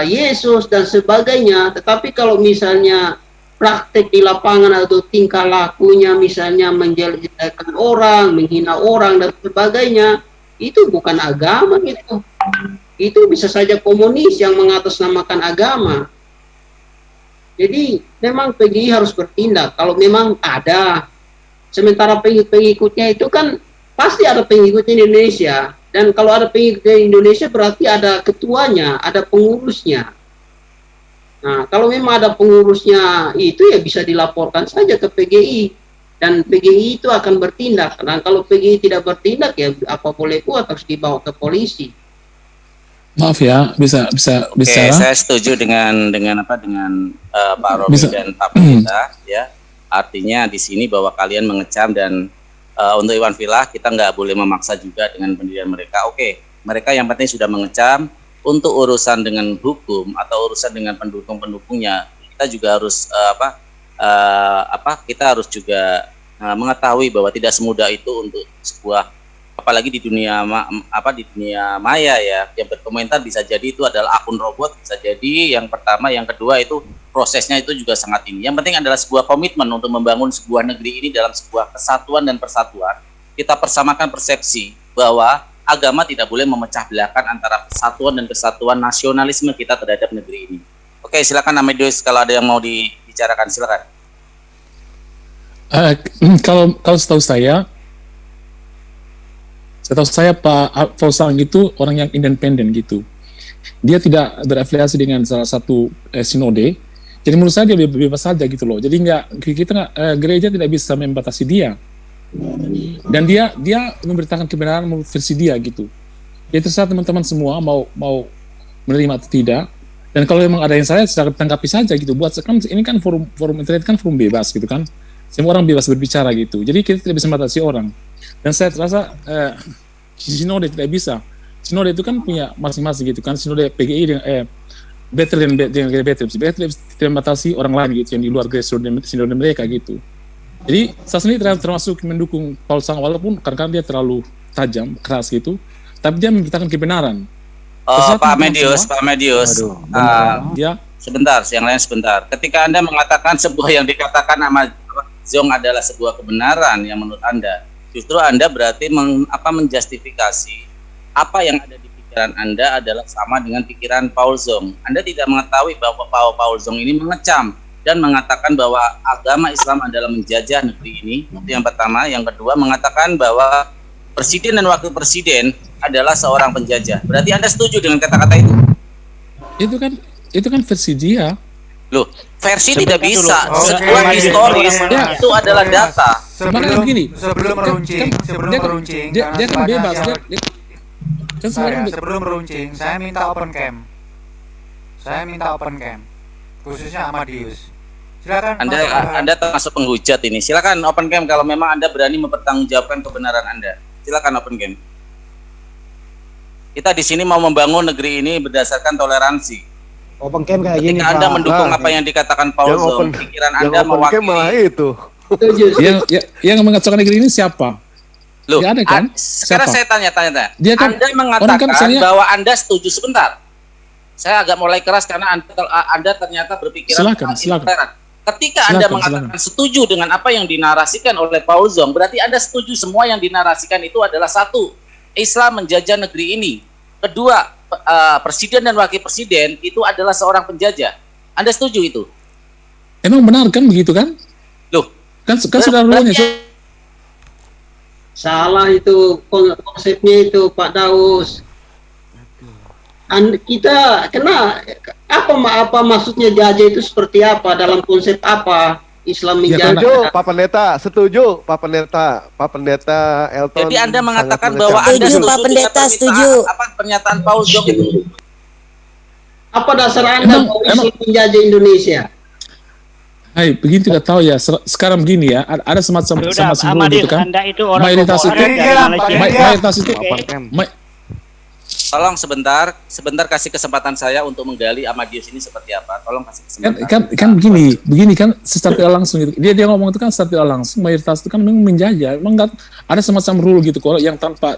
Yesus dan sebagainya, tetapi kalau misalnya praktek di lapangan atau tingkah lakunya misalnya menjelek-jelekan orang, menghina orang dan sebagainya, itu bukan agama gitu. Itu bisa saja komunis yang mengatasnamakan agama. Jadi memang PGI harus bertindak kalau memang ada. Sementara pengikutnya itu kan pasti ada pengikutnya di Indonesia. Dan kalau ada pengikutnya di Indonesia berarti ada ketuanya, ada pengurusnya. Nah, kalau memang ada pengurusnya itu ya bisa dilaporkan saja ke PGI. Dan PGI itu akan bertindak. Dan kalau PGI tidak bertindak ya apa boleh buat, harus dibawa ke polisi. Maaf ya, bisa Oke, saya setuju dengan Pak Romi dan Pak Pendeta ya. Artinya di sini bahwa kalian mengecam dan untuk Iwan Villa kita nggak boleh memaksa juga dengan pendirian mereka. Oke, mereka yang penting sudah mengecam. Untuk urusan dengan hukum atau urusan dengan pendukung-pendukungnya, kita juga harus kita harus juga mengetahui bahwa tidak semudah itu untuk sebuah, apalagi di dunia di dunia maya ya, yang berkomentar bisa jadi itu adalah akun robot, bisa jadi yang pertama, yang kedua itu prosesnya itu juga sangat ini. Yang penting adalah sebuah komitmen untuk membangun sebuah negeri ini dalam sebuah kesatuan dan persatuan. Kita persamakan persepsi bahwa agama tidak boleh memecah belahkan antara persatuan dan kesatuan nasionalisme kita terhadap negeri ini. Oke, silakan Amedius kalau ada yang mau dibicarakan, silakan. Kalau setahu saya Pak Fauzan itu orang yang independen gitu. Dia tidak berafiliasi dengan salah satu sinode. Jadi menurut saya dia bebas saja gitu loh. Jadi gereja tidak bisa membatasi dia. Dan dia memberitakan kebenaran menurut versi dia gitu. Ya terserah teman-teman semua mau menerima atau tidak. Dan kalau memang ada yang saya tanggapi saja gitu. Buat kan ini kan forum internet kan forum bebas gitu kan. Semua orang bebas berbicara gitu. Jadi kita tidak bisa membatasi orang. Dan saya terasa sinode tidak bisa. Sinode itu kan punya masing-masing gitu kan. Sinode PGI dengan Bethel dengan Bethel tidak membatasi orang lain gitu yang di luar sinode mereka gitu. Jadi saya sendiri termasuk mendukung Paul Sang walaupun karena dia terlalu tajam, keras gitu, tapi dia memberitakan kebenaran. Pak Medius, sebentar, yang lain sebentar. Ketika Anda mengatakan sebuah yang dikatakan sama Zong adalah sebuah kebenaran yang menurut Anda, justru Anda berarti menjustifikasi apa yang ada di pikiran Anda adalah sama dengan pikiran Paul Zong. Anda tidak mengetahui bahwa Paul Zong ini mengecam dan mengatakan bahwa agama Islam adalah menjajah negeri ini. Itu yang pertama. Yang kedua, mengatakan bahwa presiden dan wakil presiden adalah seorang penjajah. Berarti Anda setuju dengan kata-kata itu? Itu kan versi dia. Loh, versi tidak bisa. Sebuah historis itu adalah data. Sebelum meruncing, dia kan bebas. Sebelum meruncing, saya minta open cam. Khususnya Amadius. Silakan. Anda termasuk penghujat ini. Silakan open cam kalau memang Anda berani mempertanggungjawabkan kebenaran Anda. Silakan open cam. Kita di sini mau membangun negeri ini berdasarkan toleransi. Open cam kayak gini. Ketika Anda mendukung apa yang dikatakan Paul Zong, pikiran Anda mewakili. Itu. Yang mengacaukan negeri ini siapa? Loh, ada kan? Sekarang saya tanya. Dia kan, Anda mengatakan bahwa Anda setuju sebentar. Saya agak mulai keras karena Anda ternyata berpikiran intoleran. Ketika Anda mengatakan setuju dengan apa yang dinarasikan oleh Paul Zong, berarti Anda setuju semua yang dinarasikan itu adalah satu, Islam menjajah negeri ini. Kedua, presiden dan wakil presiden itu adalah seorang penjajah. Anda setuju itu? Emang benar kan begitu kan? Loh, kan sudah rulenya. Salah itu konsepnya itu Pak Daus. Kita apa maksudnya jajah itu seperti apa, dalam konsep apa Islam menjajah? Setuju Pak Pendeta Elton. Jadi Anda mengatakan bahwa Anda setuju Pak Pendeta setuju pernyataan Paul Zong itu? Apa dasar Anda bahwa Islam menjajah Indonesia? Hai, begini tidak tahu ya. Sekarang begini ya, ada semacam gitu kan. Mayoritas itu Tolong sebentar kasih kesempatan saya untuk menggali Amadius ini seperti apa. Tolong kasih kesempatan. Kan begini kan secara tidak langsung gitu. Dia ngomong itu kan secara tidak langsung mayoritas itu kan memang menjajah. Memang ada semacam rule gitu kalau yang tanpa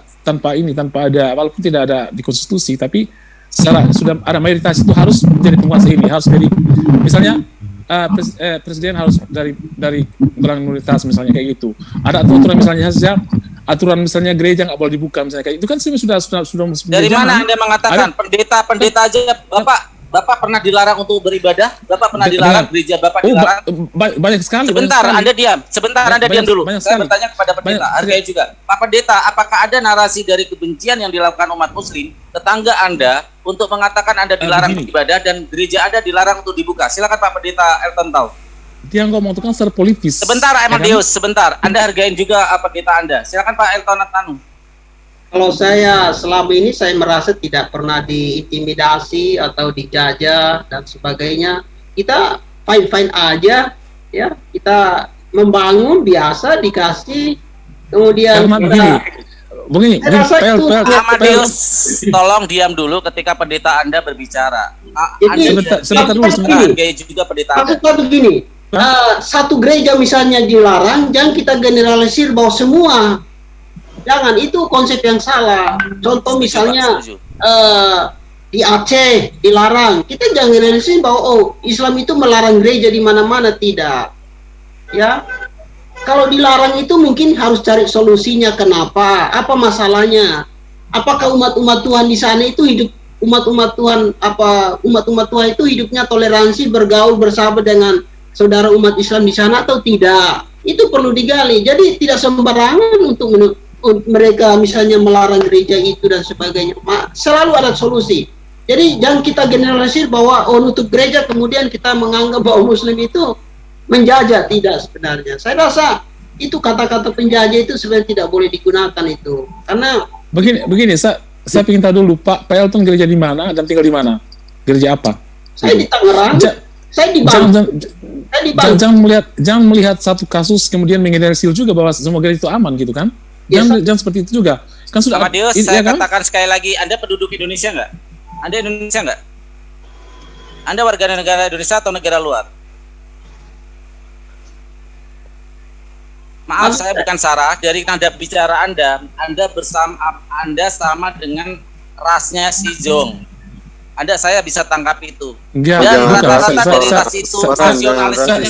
ada walaupun tidak ada di konstitusi tapi secara sudah ada mayoritas itu harus menjadi penguasa ini, harus dari misalnya presiden harus dari golongan minoritas misalnya kayak gitu. Ada aturan misalnya saja, aturan misalnya gereja nggak boleh dibuka misalnya kayak itu kan sudah Dari mana Anda mengatakan pendeta aja Bapak pernah dilarang untuk beribadah? Bapak pernah dilarang gereja Bapak dilarang? Banyak sekali. Sebentar, Anda diam. Anda diam dulu. Saya bertanya kepada pendeta. Hargai juga. Pak Pendeta, apakah ada narasi dari kebencian yang dilakukan umat muslim tetangga Anda untuk mengatakan Anda dilarang beribadah dan gereja Anda dilarang untuk dibuka? Silakan Pak Pendeta Elton tahu. Dia ngomong itu kan secara politis. Sebentar, Amadeus, sebentar. Anda hargain juga pendeta Anda. Silakan Pak Elton Natanu. Kalau saya selama ini saya merasa tidak pernah diintimidasi atau dijajah dan sebagainya. Kita fine-fine aja, ya. Kita membangun biasa dikasih, kemudian begini, Amadeus, tolong diam dulu ketika pendeta Anda berbicara. Sebentar dulu. Hargai juga pendeta Anda. Maksudnya begini, satu gereja misalnya dilarang, jangan kita generalisir bahwa semua. Jangan, itu konsep yang salah. Contoh misalnya di Aceh dilarang, kita jangan generalisir bahwa Islam itu melarang gereja di mana-mana, tidak. Ya, kalau dilarang itu mungkin harus cari solusinya. Kenapa? Apa masalahnya? Apakah umat-umat Tuhan di sana itu hidup umat-umat Tuhan umat-umat Tuhan itu hidupnya toleransi, bergaul, bersahabat dengan saudara umat Islam di sana atau tidak? Itu perlu digali. Jadi tidak sembarangan untuk mereka misalnya melarang gereja itu dan sebagainya. Selalu ada solusi. Jadi jangan kita generalisir bahwa nutup gereja kemudian kita menganggap bahwa muslim itu menjajah. Tidak, sebenarnya saya rasa itu kata-kata penjajah itu sebenarnya tidak boleh digunakan itu. Karena begini saya ingin tahu dulu Pak Elton gereja di mana dan tinggal di mana? Gereja apa? Saya di Tangerang. Saya di Bandung. Jangan melihat satu kasus kemudian menggeneralisir juga bahwa semua gereja itu aman gitu kan? Jangan seperti itu juga. Kan sudah Amadeus, saya katakan sekali lagi, Anda penduduk Indonesia nggak? Anda Indonesia nggak? Anda warga negara Indonesia atau negara luar? Maaf, saya bukan Sarah. Dari nada bicara Anda sama dengan rasnya si Jong. Saya bisa tangkap itu. Enggak, rata-rata dari ras itu nasionalisnya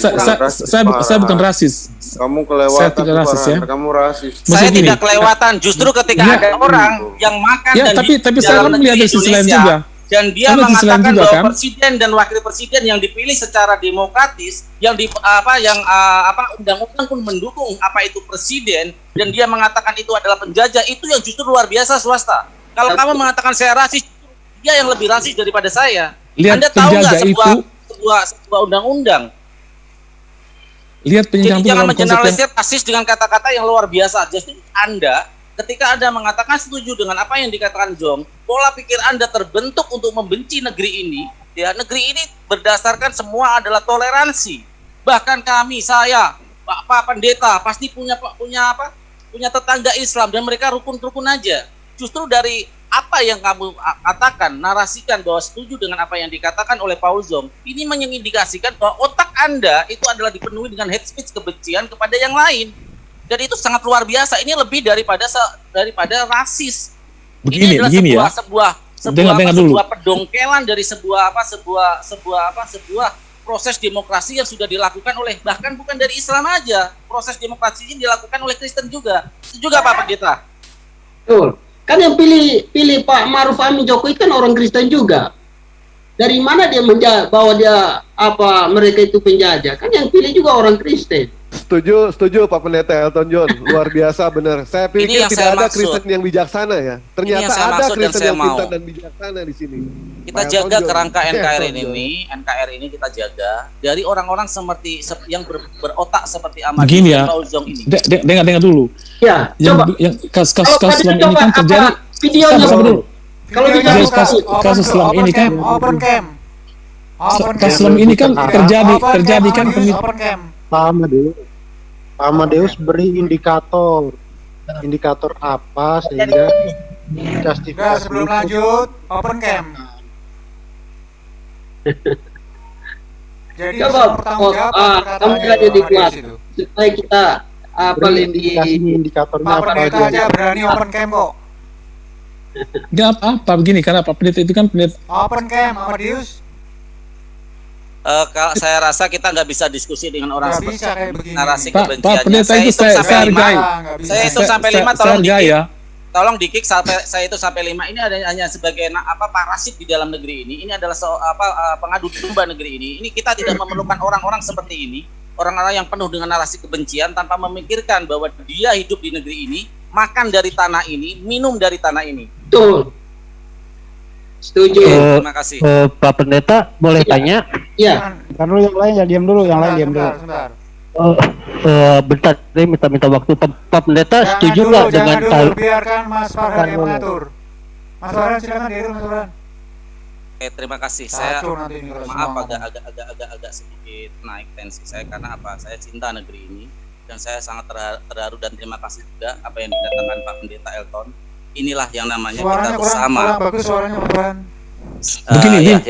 saya bukan rasis. Kamu kelewatan. Saya tidak rasis ya. Kamu rasis. Saya tidak kelewatan. Justru ketika ada orang yang makan dan tapi saya melihat dari sisi lain juga. Dan dia mengatakan bahwa presiden dan wakil presiden yang dipilih secara demokratis, undang-undang pun mendukung apa itu presiden, dan dia mengatakan itu adalah penjajah, itu yang justru luar biasa swasta. Kalau kamu mengatakan saya rasis, dia yang lebih rasis daripada saya. Lihat Anda tahu nggak sebuah undang-undang? Lihat penjajah. Jadi jangan mengeneralisir rasis dengan kata-kata yang luar biasa. Jadi Anda, ketika Anda mengatakan setuju dengan apa yang dikatakan Jong, pola pikir Anda terbentuk untuk membenci negeri ini. Ya, negeri ini berdasarkan semua adalah toleransi. Bahkan saya, Pak Pendeta, pasti punya tetangga Islam dan mereka rukun-rukun aja. Justru dari apa yang kamu katakan, narasikan bahwa setuju dengan apa yang dikatakan oleh Paul Zong, ini mengindikasikan bahwa otak Anda itu adalah dipenuhi dengan hate speech, kebencian kepada yang lain. Dan itu sangat luar biasa. Ini lebih daripada rasis. Ini adalah sebuah pedongkelan dari sebuah proses demokrasi yang sudah dilakukan oleh, bahkan bukan dari Islam aja. Proses demokrasi ini dilakukan oleh Kristen juga. Itu juga Pak Pendeta. Betul. Kan yang pilih Pak Ma'ruf Amin Jokowi kan orang Kristen juga. Dari mana dia bahwa dia mereka itu penjajah? Kan yang pilih juga orang Kristen. Setuju Pak Pendeta Elton John, luar biasa benar. Saya pikir tidak ada Kristen yang bijaksana ya. Ternyata ada Kristen yang pintar dan bijaksana di sini. Kita jaga kerangka NKRI ini kita jaga dari orang-orang yang berotak seperti Ahmad Paul Zong ini. Dengar dulu. Ya, yang kasus Islam ini kan terjadi. Videonya dulu. Kalau kasus Islam ini kan open cam. Kasus Islam ini kan terjadi kan Pak Amadeus beri indikator apa sehingga justifikasi. Sebelum lanjut open cam. Jadi coba kamu aja dibuat supaya kita indikatornya apa aja berani open cam kok. Nggak apa-apa begini, karena Pak Pendeta itu kan pendeta. Open cam, Amadius. Kalau saya rasa kita nggak bisa diskusi dengan orang Nggak seperti bisa kayak begini. narasi Pak kebenciannya. Pendeta itu saya hargai. Saya hitung sampai 5, Saya tolong hargai dikik. ya. Tolong dikik sampai saya itu sampai 5. Ini hanya sebagai parasit di dalam negeri ini. Ini adalah pengadu domba negeri ini. Ini kita tidak memerlukan orang-orang seperti ini, orang-orang yang penuh dengan narasi kebencian tanpa memikirkan bahwa dia hidup di negeri ini, makan dari tanah ini, minum dari tanah ini. Betul. Setuju. Terima kasih. Pak Pendeta boleh tanya? Iya. Kan dulu yang lain ya diam dulu, yang lain diam dulu. Sebentar. Bentar, saya minta waktu. Pak Pendeta setuju nggak dengan Jangan dulu, biarkan Mas Farhan yang mengatur. Mas Farhan silakan diatur, Mas Farhan. Oke, terima kasih. Saya Kacau nanti ini kalau maaf semua agak sedikit naik tensi saya karena apa? Saya cinta negeri ini dan saya sangat terharu dan terima kasih juga apa yang didatangkan Pak Pendeta Elton. Inilah yang namanya suaranya kita bersama. kurang bagus suaranya, Mas Farhan.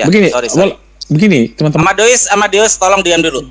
Begini, sorry. Begini, teman-teman. Amadeus, tolong diam dulu.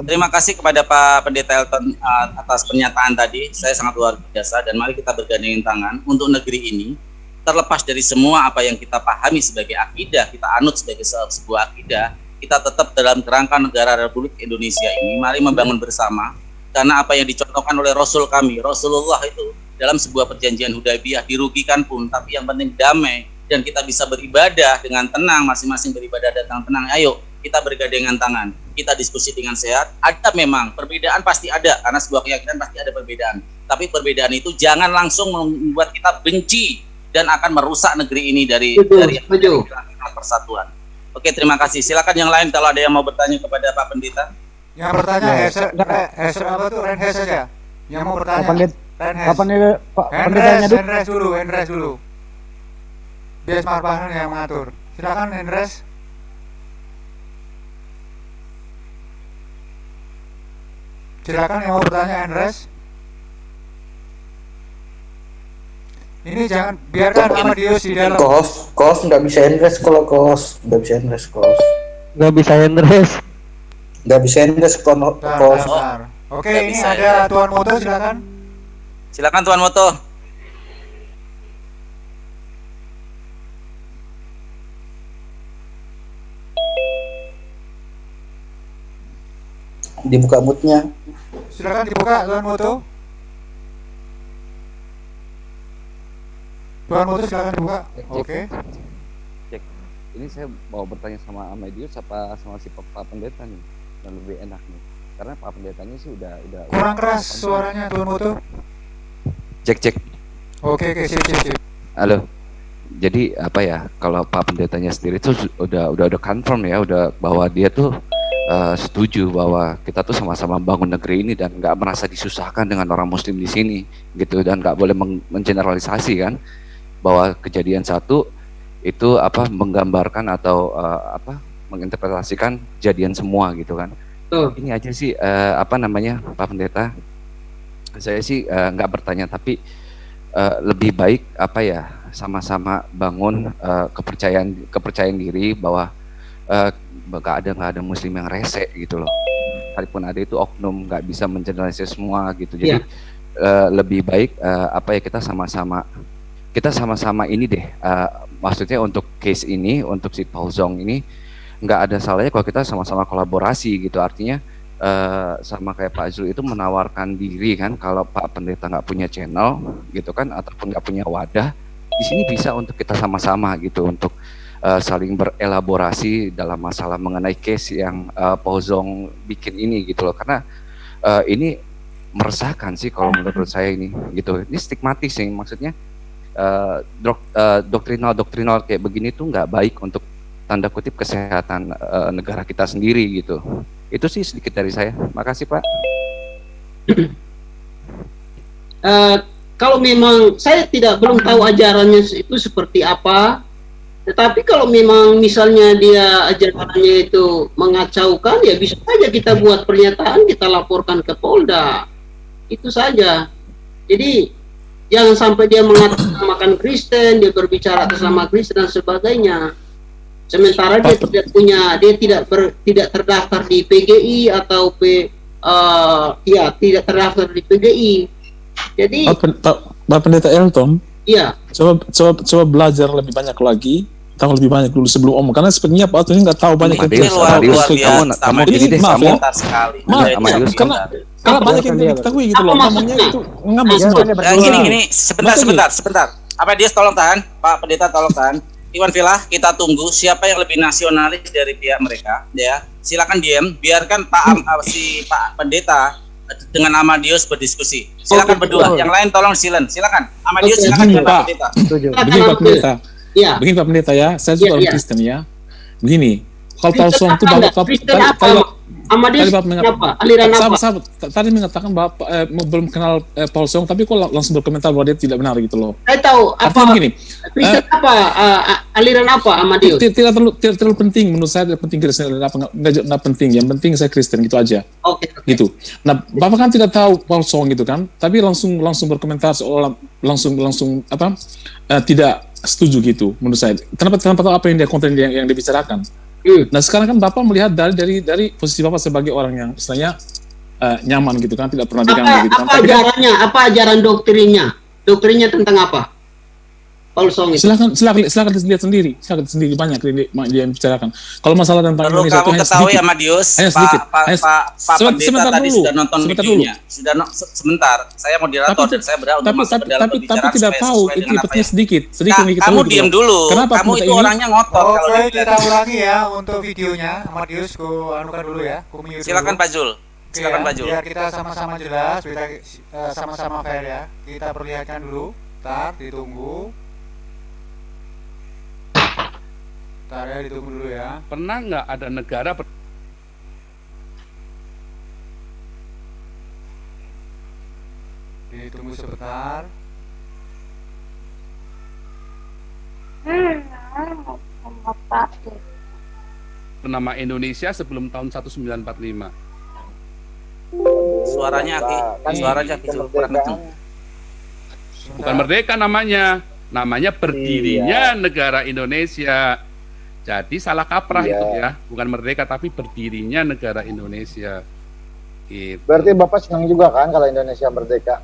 Terima kasih kepada Pak Pendeta Elton atas pernyataan tadi. Saya sangat luar biasa dan mari kita bergandengan tangan untuk negeri ini. Terlepas dari semua apa yang kita pahami sebagai akidah, kita anut sebagai sebuah akidah, kita tetap dalam kerangka negara Republik Indonesia ini. Mari membangun bersama. Karena apa yang dicontohkan oleh Rasul kami, Rasulullah itu dalam sebuah perjanjian Hudaybiyah dirugikan pun, tapi yang penting damai dan kita bisa beribadah dengan tenang, masing-masing beribadah dengan tenang. Ayo kita bergandengan tangan, kita diskusi dengan sehat. Ada memang perbedaan pasti ada, karena sebuah keyakinan pasti ada perbedaan. Tapi perbedaan itu jangan langsung membuat kita benci dan akan merusak negeri ini dari persatuan. Oke, terima kasih. Silakan yang lain kalau ada yang mau bertanya kepada Pak Pendeta. Yang bertanya Heser apa tuh? Renhes saja. Yang mau bertanya. Renhes dulu. Biar Mas Farhan yang mengatur. Silakan Hendres. Silakan yang mau bertanya Hendres. Ini jangan biarkan Amadius di dalam. Kos nggak bisa Hendres kalau kos nggak bisa Hendres kos. Nggak bisa Hendres. Nggak bisa Hendres kos. Oke, ini ada Tuan Moto, silakan. Silakan Tuan Moto. Dibuka moodnya. Silakan dibuka Tuan Moto. Tuan Moto silakan dibuka. Oke. Cek. Ini saya mau bertanya sama Amadius apa sama si Pak Pendeta nih, dan lebih enak nih. Karena Pak Pendetanya sih udah kurang keras suaranya Tuan Moto. Cek. Oke, sip. Halo. Jadi apa ya, kalau Pak Pendetanya sendiri tuh udah confirm ya, udah bahwa dia tuh setuju bahwa kita tuh sama-sama bangun negeri ini dan nggak merasa disusahkan dengan orang Muslim di sini gitu, dan nggak boleh mengeneralisasi kan bahwa kejadian satu itu menggambarkan atau menginterpretasikan kejadian semua gitu kan. Ini aja sih Pak Pendeta, saya sih nggak bertanya tapi lebih baik sama-sama bangun kepercayaan diri bahwa nggak ada Muslim yang rese gitu loh. Sekalipun ada itu oknum, nggak bisa mengeneralisasi semua gitu. Jadi lebih baik kita sama-sama ini deh. Maksudnya untuk case ini, untuk si Paul Zong ini nggak ada salahnya kalau kita sama-sama kolaborasi gitu. Artinya sama kayak Pak Zul itu menawarkan diri kan, kalau Pak Pendeta nggak punya channel gitu kan, ataupun nggak punya wadah, di sini bisa untuk kita sama-sama gitu untuk saling berelaborasi dalam masalah mengenai case yang Paul Zong bikin ini gitu loh. Karena ini meresahkan sih kalau menurut saya ini gitu. Ini stigmatis sih, maksudnya doktrinal kayak begini tuh nggak baik untuk tanda kutip kesehatan negara kita sendiri gitu. Itu sih sedikit dari saya. Makasih Pak. Kalau memang saya belum tahu ajarannya itu seperti apa. Tetapi kalau memang misalnya dia ajarannya itu mengacaukan, ya bisa saja kita buat pernyataan, kita laporkan ke Polda. Itu saja. Jadi jangan sampai dia mengatasnamakan Kristen, dia berbicara atas nama Kristen dan sebagainya. Sementara dia tidak terdaftar di PGI atau tidak terdaftar di PGI. Jadi Pak Pendeta Elton, Iya. Coba belajar lebih banyak lagi, tahu lebih banyak dulu sebelum omong. Karena sepertinya Pak Oto ini nggak tahu banyak Ini luar biasa. Kamu gini deh, maaf kamu ya. sekali. Karena banyak yang tidak diketahui gitu loh. Ngomongnya itu ngambil semua. Gini, sebentar. Apa dia tolong tahan, Pak Pendeta tolong tahan. Iwan Villa, kita tunggu siapa yang lebih nasionalis dari pihak mereka, ya. Silakan diam, biarkan Pak Pendeta dengan Amadius berdiskusi. Silakan berdua. Yang lain tolong silent. Silakan. Amadius silakan dengan Pak Pendeta. Begini Pak Pendeta. Iya. Begini Pak Pendeta ya, saya juga orang Kristen ya. Begini, kalau Paulson itu Amadius apa? Aliran apa? Tadi mengatakan bahwa belum kenal Paulson, tapi kok langsung berkomentar bahwa dia tidak benar gitu loh. Saya tahu apa. Artinya begini, Kristen apa? Aliran apa Amadius? Tidak terlalu penting menurut saya. Tidak penting Kristen apa nggak penting. Yang penting saya Kristen gitu aja. Oke. Gitu. Nah, Bapak kan tidak tahu Paulson gitu kan, tapi langsung berkomentar seolah langsung apa? Tidak setuju gitu menurut saya. Kenapa tahu apa yang dia konten yang dibicarakan? Nah sekarang kan Bapak melihat dari posisi Bapak sebagai orang yang istilahnya nyaman gitu kan, tidak pernah diganggu gitu kan. Apa ajarannya? Apa ajaran doktrinnya? Doktrinnya tentang apa? Paulson itu. Silakan lihat sendiri. Silakan sendiri banyak dia yang bicarakan. Kalau masalah tentang perlu Indonesia kamu ketahui ya Madius, Pak Pendeta tadi sudah nonton videonya. Sebentar, saya moderator dan saya berhak untuk masuk ke dalam pembicaraan. Tapi tidak tahu, itu penting sedikit. Kamu diam dulu. Kamu itu orangnya ngotot. Oke, kita ulangi ya untuk videonya. Madius, ku anukan dulu ya. Silakan Pak Jul. Silakan Pak Jul. Biar kita sama-sama jelas, kita sama-sama fair ya. Kita perlihatkan dulu. Ntar ditunggu. Ntar ya, ditunggu dulu ya. Pernah nggak ada negara ditunggu sebentar. bernama Indonesia sebelum tahun 1945? Suaranya kurang kencang. Bukan merdeka namanya berdirinya negara Indonesia. Jadi salah kaprah itu ya, bukan merdeka tapi berdirinya negara Indonesia. Gitu. Berarti Bapak senang juga kan kalau Indonesia merdeka?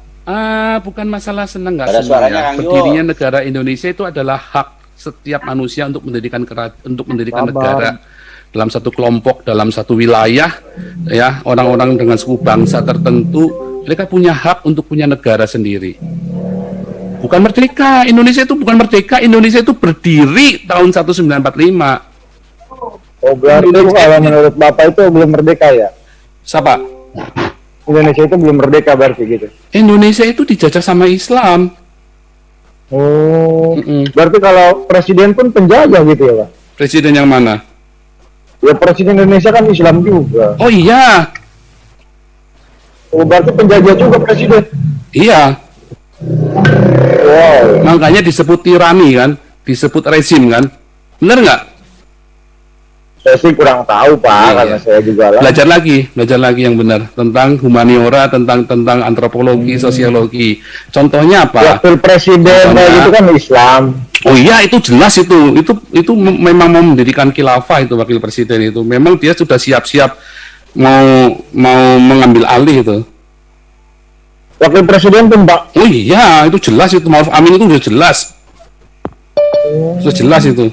Bukan masalah senang nggak senang ya. Berdirinya negara Indonesia itu adalah hak setiap manusia untuk mendirikan negara dalam satu kelompok, dalam satu wilayah, ya, orang-orang dengan suku bangsa tertentu, mereka punya hak untuk punya negara sendiri. Bukan merdeka, Indonesia itu bukan merdeka, Indonesia itu berdiri tahun 1945. Oh, berarti kalau menurut Bapak itu belum merdeka ya? Siapa? Indonesia itu belum merdeka berarti gitu? Indonesia itu dijajah sama Islam. Oh, berarti kalau presiden pun penjajah gitu ya Pak? Presiden yang mana? Ya presiden Indonesia kan Islam juga. Oh iya. Oh, berarti penjajah juga presiden? Iya. Wow. Makanya disebut tirani kan, disebut rezim kan, bener nggak? Saya sih kurang tahu Pak, karena saya juga belajar lagi yang benar tentang humaniora, tentang antropologi, sosiologi. Contohnya apa? Wakil presiden itu kan Islam. Oh iya, itu jelas itu memang mau mendirikan khilafah itu wakil presiden itu. Memang dia sudah siap-siap mau mengambil alih itu. Wakil presiden pun Pak. Oh iya, itu jelas itu. Ma'ruf Amin itu udah jelas. Sudah jelas itu.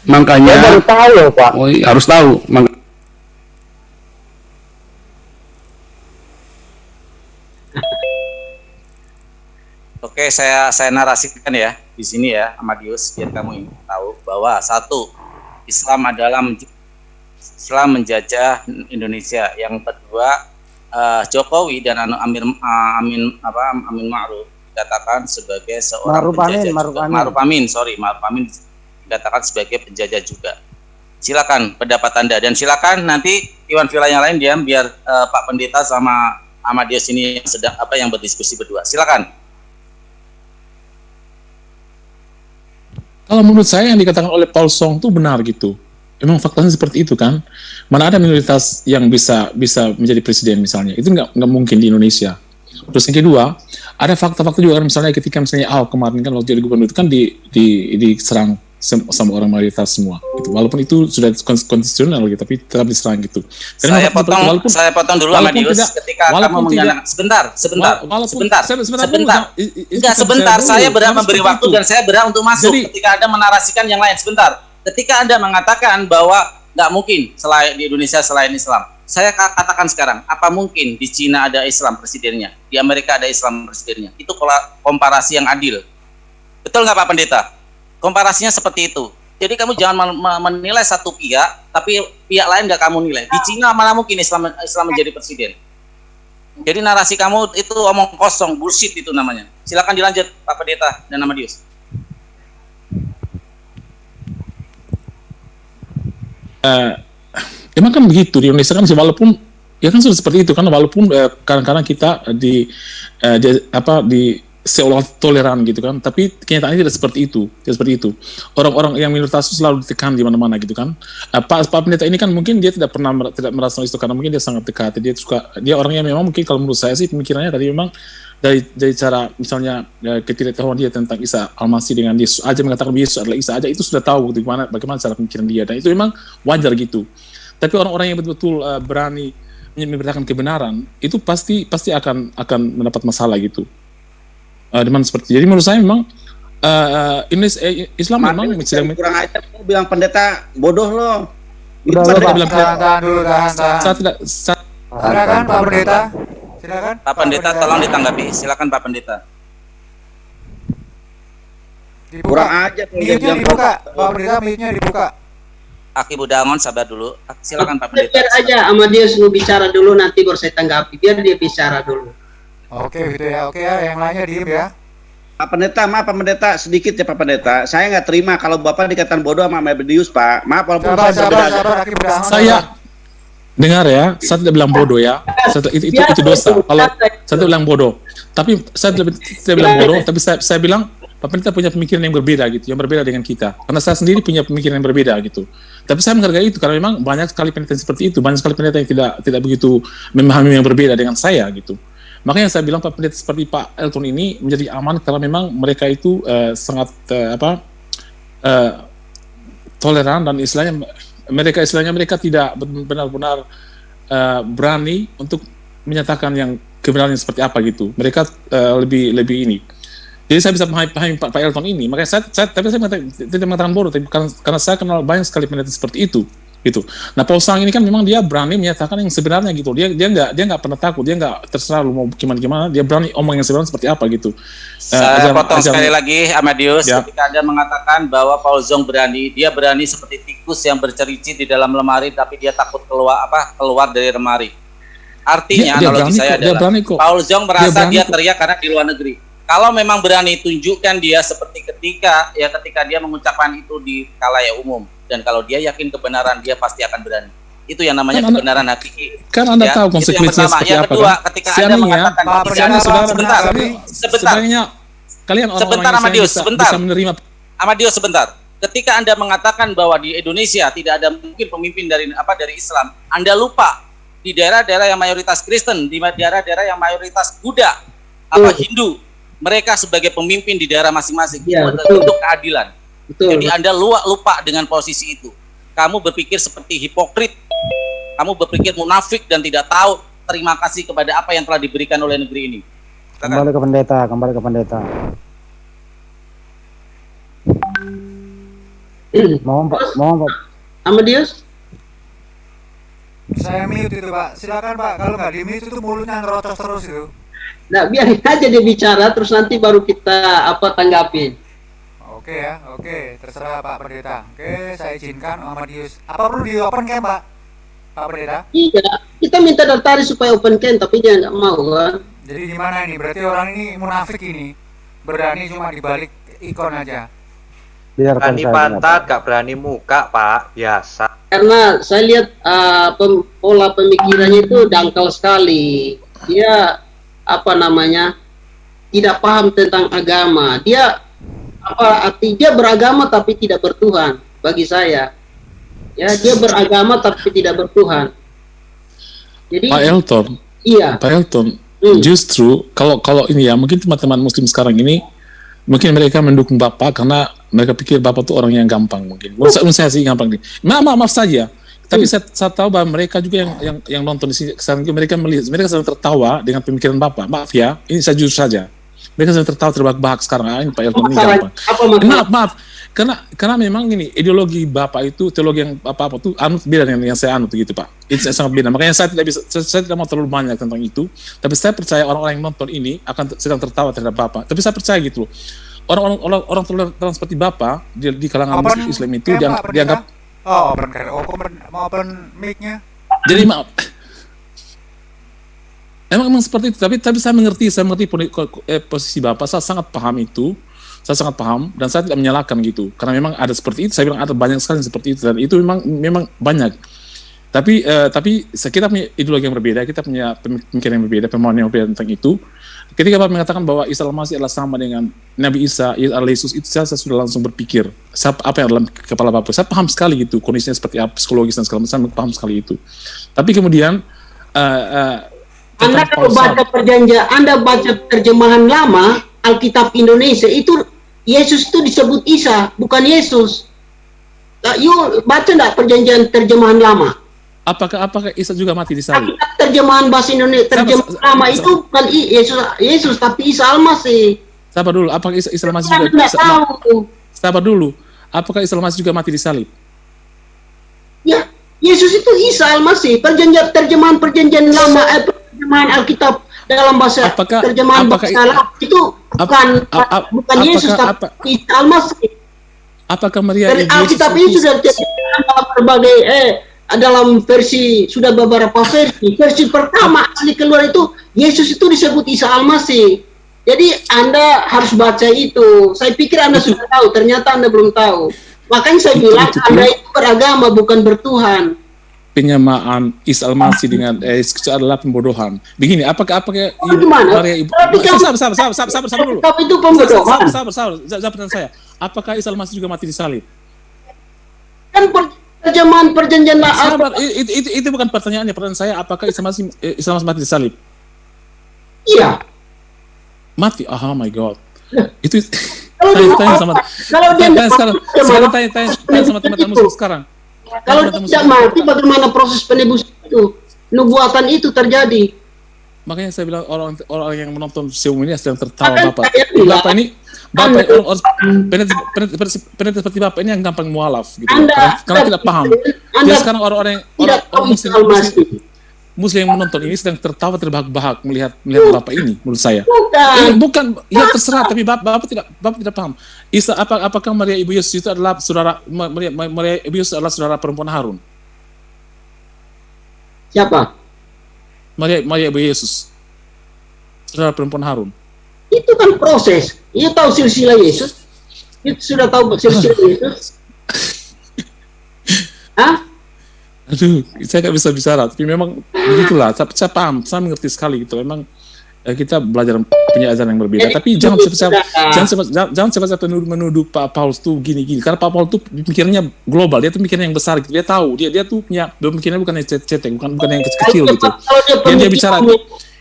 Makanya saya baru tahu ya Pak. Oh iya, harus tahu. Oke, saya narasikan ya di sini ya, Amadius, biar kamu tahu bahwa satu, Islam menjajah Indonesia. Yang kedua, Jokowi dan Amin Ma'ruf dikatakan sebagai seorang penjajah juga. Ma'ruf Amin dikatakan sebagai penjajah juga. Silakan pendapat Anda, dan silakan nanti Iwan Villa yang lain diam biar Pak Pendeta sama Amadius ini yang berdiskusi berdua. Silakan. Kalau menurut saya yang dikatakan oleh Paul Song itu benar gitu. Memang faktanya seperti itu kan. Mana ada minoritas yang bisa menjadi presiden misalnya. Itu nggak mungkin di Indonesia. Terus yang kedua, ada fakta-fakta juga kan, misalnya ketika Ahok kemarin kan waktu jadi gubernur itu kan diserang sama orang mayoritas semua. Gitu. Walaupun itu sudah konstitusional gitu, tapi tetap diserang gitu. Saya potong dulu Amadius ketika kamu menyatakan sebentar. Saya berhak memberi waktu dan saya berhak untuk masuk ketika Anda menarasikan yang lain. Sebentar. Ketika Anda mengatakan bahwa nggak mungkin selain di Indonesia selain Islam, saya katakan sekarang, apa mungkin di Cina ada Islam presidennya, di Amerika ada Islam presidennya? Itu komparasi yang adil. Betul nggak Pak Pendeta? Komparasinya seperti itu. Jadi kamu jangan menilai satu pihak, tapi pihak lain nggak kamu nilai. Di Cina mana mungkin Islam menjadi presiden? Jadi narasi kamu itu omong kosong, bullshit itu namanya. Silakan dilanjut Pak Pendeta dan Amadius. Emang kan begitu di Indonesia kan sih, walaupun ya kan sudah seperti itu kan, walaupun kadang-kadang kita di seolah toleran gitu kan, tapi kenyataannya tidak seperti itu, Orang-orang yang minoritas itu selalu ditekan di mana-mana gitu kan. Pak Pendeta ini kan mungkin dia tidak merasa itu karena mungkin dia sangat dekat, dia orangnya memang mungkin kalau menurut saya sih pemikirannya tadi memang dari cara misalnya ketidaktahuan dia tentang Isa Al-Masih dengan Yesus aja, mengatakan Yesus adalah Isa aja, itu sudah tahu gitu, bagaimana cara pemikiran dia, dan itu memang wajar gitu. Tapi orang-orang yang betul-betul berani memberitakan kebenaran itu pasti akan mendapat masalah gitu. Jadi menurut saya memang Islam memang kurang ajar, bilang pendeta bodoh loh. Tahan dulu. Silakan Pak Pendeta. Silakan. Pak Pendeta tolong ditanggapi. Silakan Pak Pendeta. Kurang ajar. Mic-nya dibuka. Pak Pendeta, mic-nya dibuka. Aki Budangon sabar dulu. Silakan Pak Pendeta. Biar aja Amadius mau bicara dulu, nanti baru saya tanggapi. Biar dia bicara dulu. Oke gitu ya. Oke ya, yang lainnya diem ya. Pak Pendeta, maaf Pak Pendeta, sedikit ya Pak Pendeta. Saya nggak terima kalau Bapak dikatakan bodoh sama Amadius, Pak. Maaf walaupun saya dengar ya, saya tidak bilang bodoh ya. Itu dosa. Kalau saya tidak bilang bodoh, tapi saya tidak bilang bodoh, tapi saya bilang Pak Pendeta punya pemikiran yang berbeda gitu, yang berbeda dengan kita. Karena saya sendiri punya pemikiran yang berbeda gitu. Tapi saya menghargai itu karena memang banyak sekali pendeta seperti itu, banyak sekali pendeta yang tidak begitu memahami yang berbeda dengan saya gitu. Makanya saya bilang Pak Pendeta seperti Pak Elton ini menjadi aman karena memang mereka itu sangat toleran, dan mereka tidak benar-benar berani untuk menyatakan yang kebenarannya seperti apa gitu. Mereka lebih ini. Jadi saya bisa memahami Pak Elton ini. Makanya saya tidak mengatakan bodoh, tapi karena saya kenal banyak sekali pendeta seperti itu. Gitu. Nah, Paul Sang ini kan memang dia berani menyatakan yang sebenarnya gitu. Dia nggak pernah takut, dia nggak terserah lu mau gimana, dia berani omong yang sebenarnya seperti apa gitu. Saya potong sekali lagi Amadius, ketika Anda mengatakan bahwa Paul Zong dia berani seperti tikus yang bercericit di dalam lemari tapi dia takut keluar dari lemari. Artinya analogi saya adalah Paul Zong merasa dia teriak karena di luar negeri. Kalau memang berani, tunjukkan dia seperti ketika dia mengucapkan itu di khalayak umum. Dan kalau dia yakin kebenaran, dia pasti akan berani. Itu yang namanya kebenaran hakiki. Kan Anda tahu konsekuensinya seperti apa. Yang kedua, ketika Anda mengatakan sebentar Amadius, sebentar. Ketika Anda mengatakan bahwa di Indonesia tidak ada mungkin pemimpin dari Islam, Anda lupa di daerah-daerah yang mayoritas Kristen, di daerah-daerah yang mayoritas Buddha, Hindu, mereka sebagai pemimpin di daerah masing-masing untuk keadilan. Jadi Anda lupa dengan posisi itu. Kamu berpikir seperti hipokrit. Kamu berpikir munafik dan tidak tahu terima kasih kepada apa yang telah diberikan oleh negeri ini. Kembali ke pendeta. Mohon Pak. Amadius? Saya mute itu Pak. Silakan Pak. Kalau nggak di mute itu mulutnya ngerocos terus itu. Nah, biarin aja dia bicara, terus nanti baru kita tanggapin. Oke ya, oke, terserah Pak Pendeta. Oke, saya izinkan Amadius. Apa perlu di open cam Pak Pendeta? Iya, kita minta daftar supaya open cam, tapi dia nggak mau kan. Jadi gimana ini? Berarti orang ini munafik ini, berani cuma dibalik ikon aja. Berani pantat, gak berani muka Pak, biasa. Karena saya lihat pola pemikirannya itu dangkal sekali. Dia tidak paham tentang agama. Dia beragama tapi tidak bertuhan bagi saya. Ya, dia beragama tapi tidak bertuhan. Jadi Pak Elton. Iya. Pak Elton, justru kalau ini ya, mungkin teman-teman muslim sekarang ini mungkin mereka mendukung Bapak karena Mereka pikir Bapak tuh orang yang gampang mungkin. Menurut saya sih gampang nih. Maaf saja. Tapi saya tahu bahwa mereka juga yang nonton di sini sekarang mereka sedang tertawa dengan pemikiran Bapak. Maaf ya, ini saya jujur saja. Mereka sedang tertawa terbahak-bahak sekarang. Ini Pak Elton ini gampang. Maaf. Karena memang ini ideologi Bapak itu teologi yang apa tuh anut beda dengan yang saya anut gitu Pak. Itu sangat beda. Makanya saya tidak mau terlalu banyak tentang itu. Tapi saya percaya orang-orang yang nonton ini akan sedang tertawa terhadap Bapak. Tapi saya percaya gitu loh. Orang toleran seperti Bapak di kalangan Islam itu dianggap open mic-nya. Jadi maaf. Emang seperti itu. Tapi saya mengerti posisi Bapak. Saya sangat paham itu. Saya sangat paham dan saya tidak menyalahkan gitu. Karena memang ada seperti itu. Saya bilang ada banyak sekali seperti itu dan itu memang banyak. Tapi kita punya ideologi yang berbeda. Kita punya pemikiran yang berbeda, pemahaman yang berbeda tentang itu. Ketika Bapak mengatakan bahwa Isa Al-Masih adalah sama dengan Nabi Isa Yesus, itu saya sudah langsung berpikir apa yang dalam kepala Bapak. Saya paham sekali gitu kondisinya seperti apa, psikologis dan segala macam, saya paham sekali itu. Tapi kemudian Anda kalau baca perjanjian, Anda baca terjemahan lama Alkitab Indonesia itu Yesus itu disebut Isa, bukan Yesus. Yuk baca enggak perjanjian terjemahan lama? Apakah Isa juga mati di salib? Terjemahan bahasa Indonesia, terjemahan lama itu bukan Yesus tapi Isa Al-Masih. Sabar dulu, apakah Isa Al-Masih juga Sabar dulu, apakah Isa Al-Masih juga mati di salib? Ya, Yesus itu Isa Al-Masih. Terjemahan perjanjian lama, terjemahan Alkitab dalam bahasa terjemahan bahasa Arab itu bukan Yesus tapi Isa Al-Masih. Apakah Maria Alkitab itu sudah dalam berbagai dalam versi sudah beberapa versi pertama asli keluar itu Yesus itu disebut Isa Al-Masih. Jadi Anda harus baca itu. Saya pikir Anda sudah tahu, ternyata Anda belum tahu. Makanya saya bilang Anda itu beragama bukan bertuhan. Penyamaan Isa Al-Masih dengan itu adalah pembodohan. Begini, apakah Maria Ibu sabar dulu. Tapi itu pembodohan. Sabar. Jawab pertanyaan saya. Apakah Isa Al-Masih juga mati di salib? Kan terjemahan perjanjian sabar, itu bukan pertanyaannya. Pertanyaan saya, apakah Isa Al-Masih mati di salib? Iya. Mati? Oh my god. Itu tanya sama teman-teman muslim sekarang. Kalau tidak mati, bagaimana proses penebusan itu? Nubuatan itu terjadi. Makanya saya bilang orang yang menonton show ini sedang tertawa Bapak ini peneliti seperti Bapak ini yang gampang mualaf gitu. Karena tidak paham. Dia sekarang orang Muslim yang menonton ini sedang tertawa terbahak-bahak melihat Bapak ini, menurut saya. Bukan, ya terserah, tapi Bapak tidak paham. Isa, apakah Maria Ibu Yesus itu adalah saudara Maria Ibu Yesus adalah saudara perempuan Harun? Siapa? Maria Ibu Yesus, saudara perempuan Harun. Itu kan proses. Ia tahu silsilah Yesus. Itu sudah tahu silsilah Yesus. Hah? Aduh, saya nggak bisa bicara, tapi memang begitulah. Saya paham, saya mengerti sekali gitu. Memang kita belajar punya ajaran yang berbeda. Tapi jangan cepat-cepat menuduh Pak Paulus tuh gini. Karena Pak Paulus tuh pikirnya global, dia tuh mikirnya yang besar gitu. Dia tahu, dia tuh punya pemikirannya bukan yang cetek, bukan yang kecil gitu.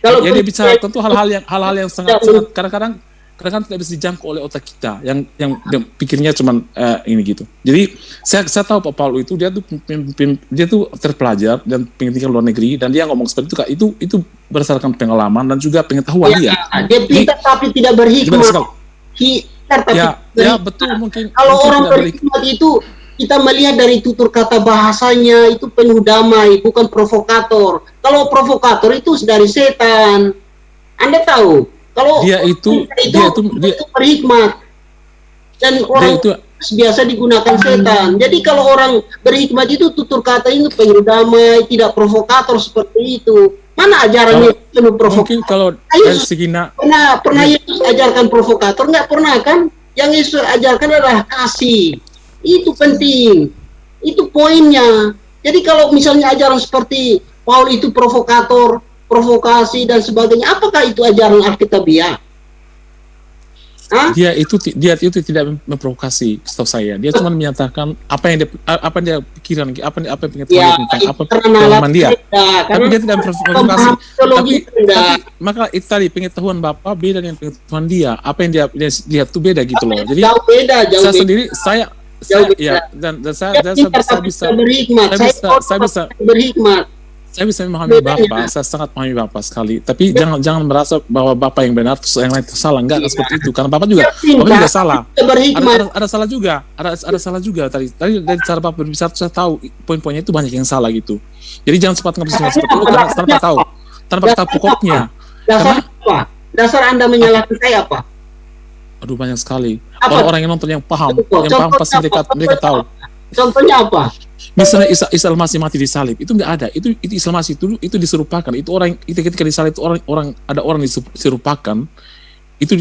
Dia bicara tentu hal-hal yang sangat kadang-kadang tidak bisa dijangkau oleh otak kita yang pikirnya cuman ini gitu. Jadi saya tahu Pak Paulus itu dia tuh terpelajar dan pengen tinggal luar negeri dan dia ngomong seperti itu berdasarkan pengalaman dan juga pengetahuan dia. Dia pintar tapi tidak berhikmat. Ya betul mungkin. Kalau orang berhikmat itu kita melihat dari tutur kata bahasanya itu penuh damai, bukan provokator. Kalau provokator itu dari setan. Anda tahu? Kalau dia itu berhikmat dan orang itu biasa digunakan setan. Jadi kalau orang berhikmat itu tutur kata itu penuh damai, tidak provokator seperti itu. Mana ajarannya penuh provokator? Mungkin kalau dari segi pernah Yesus ajarkan provokator? Nggak pernah kan? Yang Yesus ajarkan adalah kasih. Itu penting. Itu poinnya. Jadi kalau misalnya ajaran seperti Paul itu provokator, provokasi dan sebagainya, apakah itu ajaran Alkitabiah? Dia itu tidak memprovokasi, setahu saya. Dia cuma menyatakan apa yang dia pikiran, apa yang pengetahuan tentang apa pengalaman dia. Tapi dia tidak memprovokasi. Tapi maka itu tadi pengetahuan Bapak beda dengan pengetahuan dia. Apa yang dia lihat itu beda gitu loh. Jadi jauh beda. sendiri saya bisa berhikmat. Saya bisa memahami Bapak, saya sangat memahami Bapak sekali. Tapi jangan merasa bahwa Bapak yang benar, terus yang lain salah. Enggak seperti itu. Karena Bapak juga salah. Ada salah juga. Ada salah juga tadi. Dari cara Bapak berbicara, saya tahu poin-poinnya itu banyak yang salah gitu. Jadi jangan sempat ngambil seperti itu karena tanpa tahu pokoknya. Dasar Anda menyalahkan saya apa? Aduh, banyak sekali. Orang yang nonton yang paham pasti mereka tahu. Contohnya apa? Misalnya Isa Al-Masih mati disalib, itu nggak ada. Itu Isa Al-Masih itu diserupakan. Itu ketika disalib itu ada orang diserupakan. Itu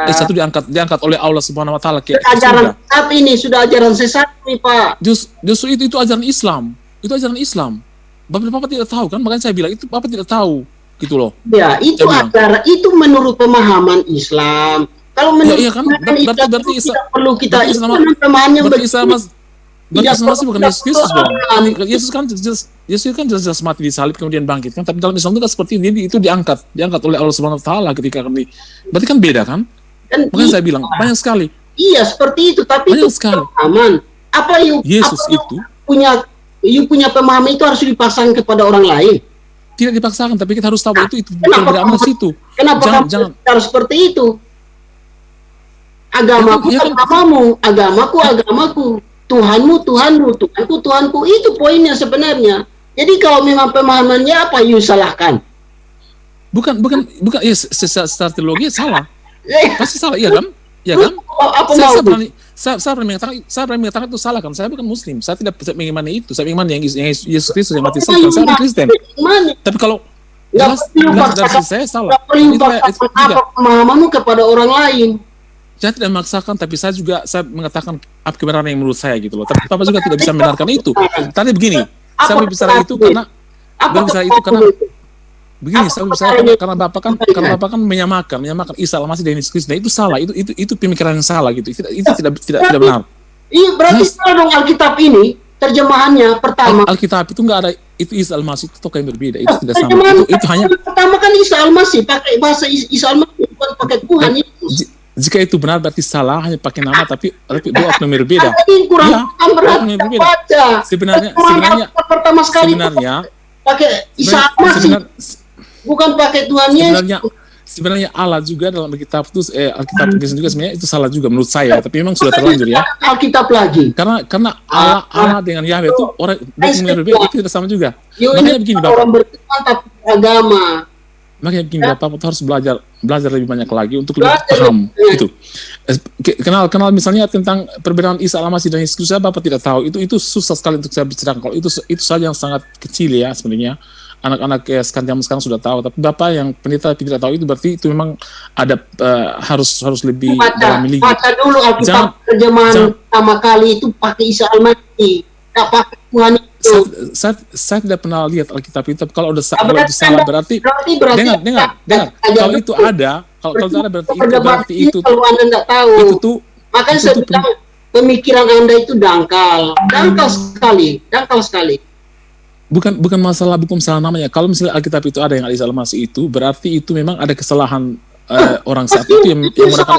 Isa itu diangkat oleh Allah Subhanahu Wa Taala. Ajaran sesat ini sudah ajaran sesat nih Pak. Justru itu ajaran Islam. Itu ajaran Islam. Bapak tidak tahu kan? Makanya saya bilang itu Bapak tidak tahu gitu loh. Ya itu ajaran itu menurut pemahaman Islam. Kalau menurut kan? Berarti Isa perlu kita pemahamannya Berarti Isa bukan Yesus dong. Yesus kan jelas mati disalib kemudian bangkit kan. Tapi dalam Islam itu kan seperti ini, itu diangkat oleh Allah Subhanahu Wa Taala ketika kami. Berarti kan beda kan? Makanya saya bilang banyak sekali. Iya seperti itu. Tapi banyak sekali. Aman. Apa Yesus itu punya pemahaman itu harus dipasang kepada orang lain. Tidak dipaksakan, tapi kita harus tahu itu perbedaan di situ. Kenapa jangan harus seperti itu? Agamaku agamamu, agamaku. Tuhanmu, Tuhanku, Tuhanku, itu poinnya sebenarnya. Jadi kalau memang pemahamannya apa you salahkan? Bukan, ya secara teologi salah. Pasti salah, iya kan? Iya kan? Saya berani mengatakan itu salah kan? Saya bukan Muslim, saya tidak mengimani itu. Saya mengimani yang Yesus Kristus yang mati salib. Saya Kristen. Tapi kalau jelas dari saya salah. Apa pemahamanmu kepada orang lain? Saya tidak memaksakan, tapi saya mengatakan apa kebenaran yang menurut saya gitu loh. Tapi Bapak juga tidak bisa membenarkan itu. Tadi begini, saya berbicara itu karena karena Bapak kan menyamakan Isa Al-Masih dan Yesus Kristus. Nah, itu salah, itu pemikiran yang salah gitu. Itu tidak benar. Iya, berarti salah dong Alkitab ini terjemahannya pertama. Alkitab itu enggak ada itu Isa Al-Masih, itu tokoh yang berbeda. Itu tidak sama. Itu hanya pertama kan Isa Al-Masih pakai bahasa Isa Al-Masih bukan pakai Tuhan itu. Jika itu benar berarti salah, hanya pakai nama tapi dua oknum berbeda. Kurang baca. Sebenarnya pertama sekali pakai Isa Al-Masih, bukan pakai Tuhannya. Sebenarnya Allah juga dalam Alkitab itu Alkitab Kristen juga sebenarnya itu salah juga menurut saya, tapi memang sudah terlanjur ya. Alkitab lagi. Karena Allah dengan Yahweh itu orang berbeda, itu tidak sama juga. Makanya begini Bapak. Orang bertentang agama. Makanya begini Bapak harus belajar lebih banyak lagi untuk lebih paham itu. Kenal misalnya tentang perbedaan Isa Al-Masih dan Yesus Kristus, Bapak tidak tahu. Itu susah sekali untuk saya bicarakan. Kalau itu saja yang sangat kecil ya sebenarnya. Anak-anak sekarang sudah tahu, tapi Bapak yang pendeta tidak tahu itu berarti itu memang ada harus lebih dalam lagi. Baca dulu Alkitab terjemahan pertama kali itu pakai Isa Al-Masih, tidak pakai Tuhan itu. Saya tidak pernah lihat Alkitab itu, tapi kalau salah berarti dengar. Kalau itu ada, kalau ada berarti itu. Kalau Anda tidak tahu, makanya saya bilang pemikiran Anda itu dangkal sekali. Bukan masalah namanya. Kalau misalnya Alkitab itu ada yang Isa Al-Masih itu, berarti itu memang ada kesalahan orang saat itu yang menggunakan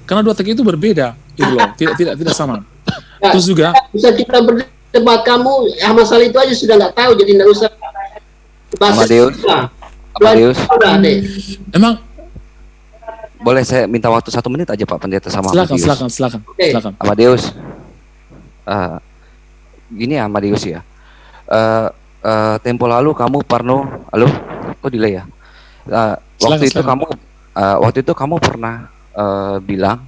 karena dua teks itu berbeda, itu loh, tidak sama. Terus juga bisa kita berdebat, kamu masalah itu aja sudah nggak tahu, jadi nggak usah bahas. Amadeus. Emang boleh saya minta waktu 1 menit aja Pak Pendeta sama Amadeus. Silakan. Amadeus. Gini ya Amadeus ya. Tempo lalu kamu halo, kok delay ya? Waktu itu kamu pernah bilang